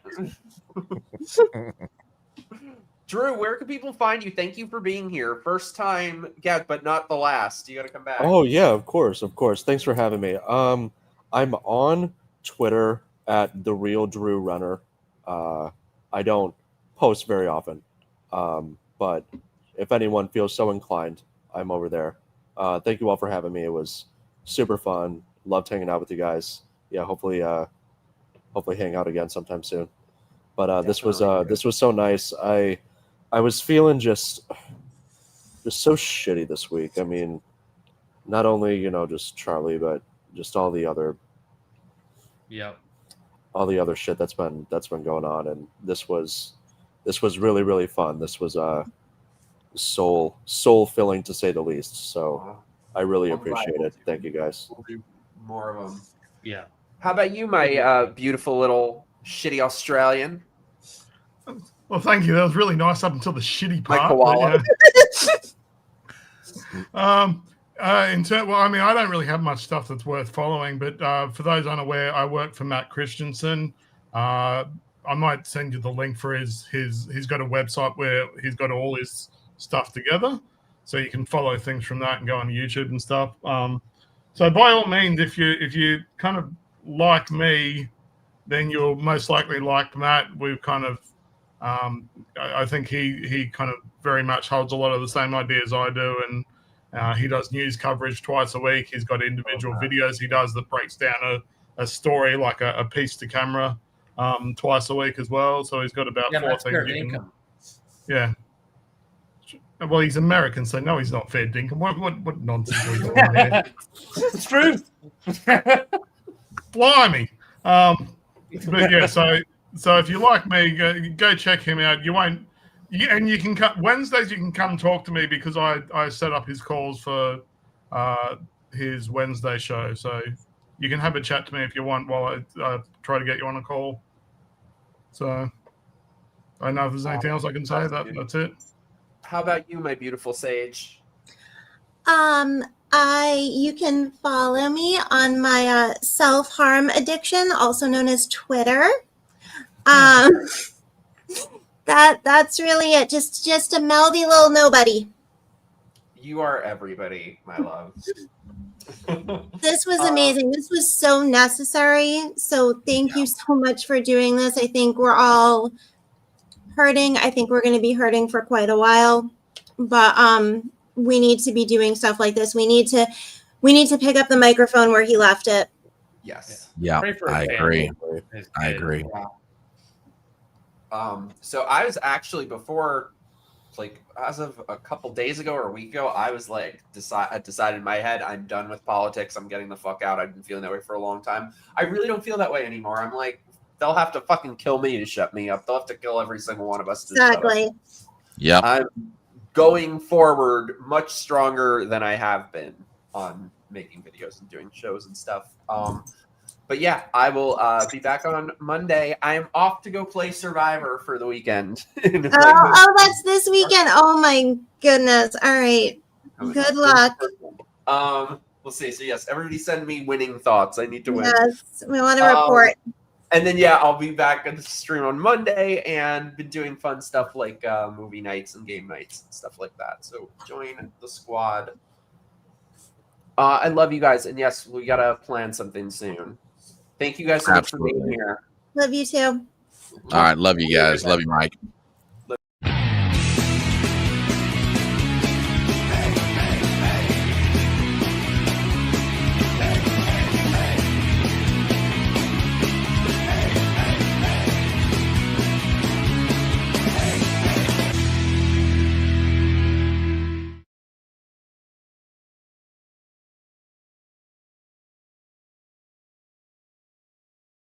Drew, where can people find you? Thank you for being here. First time guest, but not the last. You got to come back. Oh yeah, of course. Thanks for having me. I'm on Twitter at The Real Drew Runner. I don't post very often, but if anyone feels so inclined, I'm over there. Thank you all for having me. It was super fun. Loved hanging out with you guys. Yeah, hopefully hang out again sometime soon. But this was so nice. I was feeling just so shitty this week. I mean, not only just Charlie, but just all the other shit that's been going on. And this was really, really fun. This was soul filling, to say the least. So I really appreciate it. Thank you guys. We'll do more of them. Yeah. How about you, my beautiful little shitty Australian? Well, thank you. That was really nice up until the shitty part. My koala. I mean, I don't really have much stuff that's worth following, but for those unaware, I work for Matt Christensen. I might send you the link for he's got a website where he's got all his stuff together, so you can follow things from that and go on YouTube and stuff. So by all means, if you kind of like me, then you'll most likely like Matt. We've kind of I think he kind of very much holds a lot of the same ideas I do, and he does news coverage twice a week. He's got individual videos he does that breaks down a story, like a piece to camera, twice a week as well. So he's got about 14. Yeah. Well, he's American, so no, he's not fair dinkum. What nonsense are we talking here? It's true. Blimey. But yeah, so if you like me, go check him out. And you can cut Wednesdays. You can come talk to me because I set up his calls for his Wednesday show. So you can have a chat to me if you want while I try to get you on a call. So I don't know if there's anything else I can say. That's it. How about you, my beautiful Sage? You can follow me on my self-harm addiction, also known as Twitter. That's really it. Just a melody little nobody. You are everybody, my love. This was amazing. This was so necessary. So thank you so much for doing this. I think we're all hurting. I think we're going to be hurting for quite a while, but we need to be doing stuff like this. We need to pick up the microphone where he left it. Yes. Yeah, I agree. So I was actually before, like as of a couple days ago or a week ago, I was like, I decided in my head, I'm done with politics. I'm getting the fuck out. I've been feeling that way for a long time. I really don't feel that way anymore. I'm like, they'll have to fucking kill me to shut me up. They'll have to kill every single one of us. Exactly. Yeah. I'm going forward much stronger than I have been on making videos and doing shows and stuff. But yeah, I will be back on Monday. I am off to go play Survivor for the weekend. Oh, that's this weekend. Oh my goodness. All right. Good luck. We'll see. So yes, everybody send me winning thoughts. I need to win. Yes, we want to report. And then yeah, I'll be back on the stream on Monday and been doing fun stuff like movie nights and game nights and stuff like that. So join the squad. I love you guys, and yes, we gotta plan something soon. Thank you guys so much for being here. Love you too. All right, love you guys. Love you, Mike.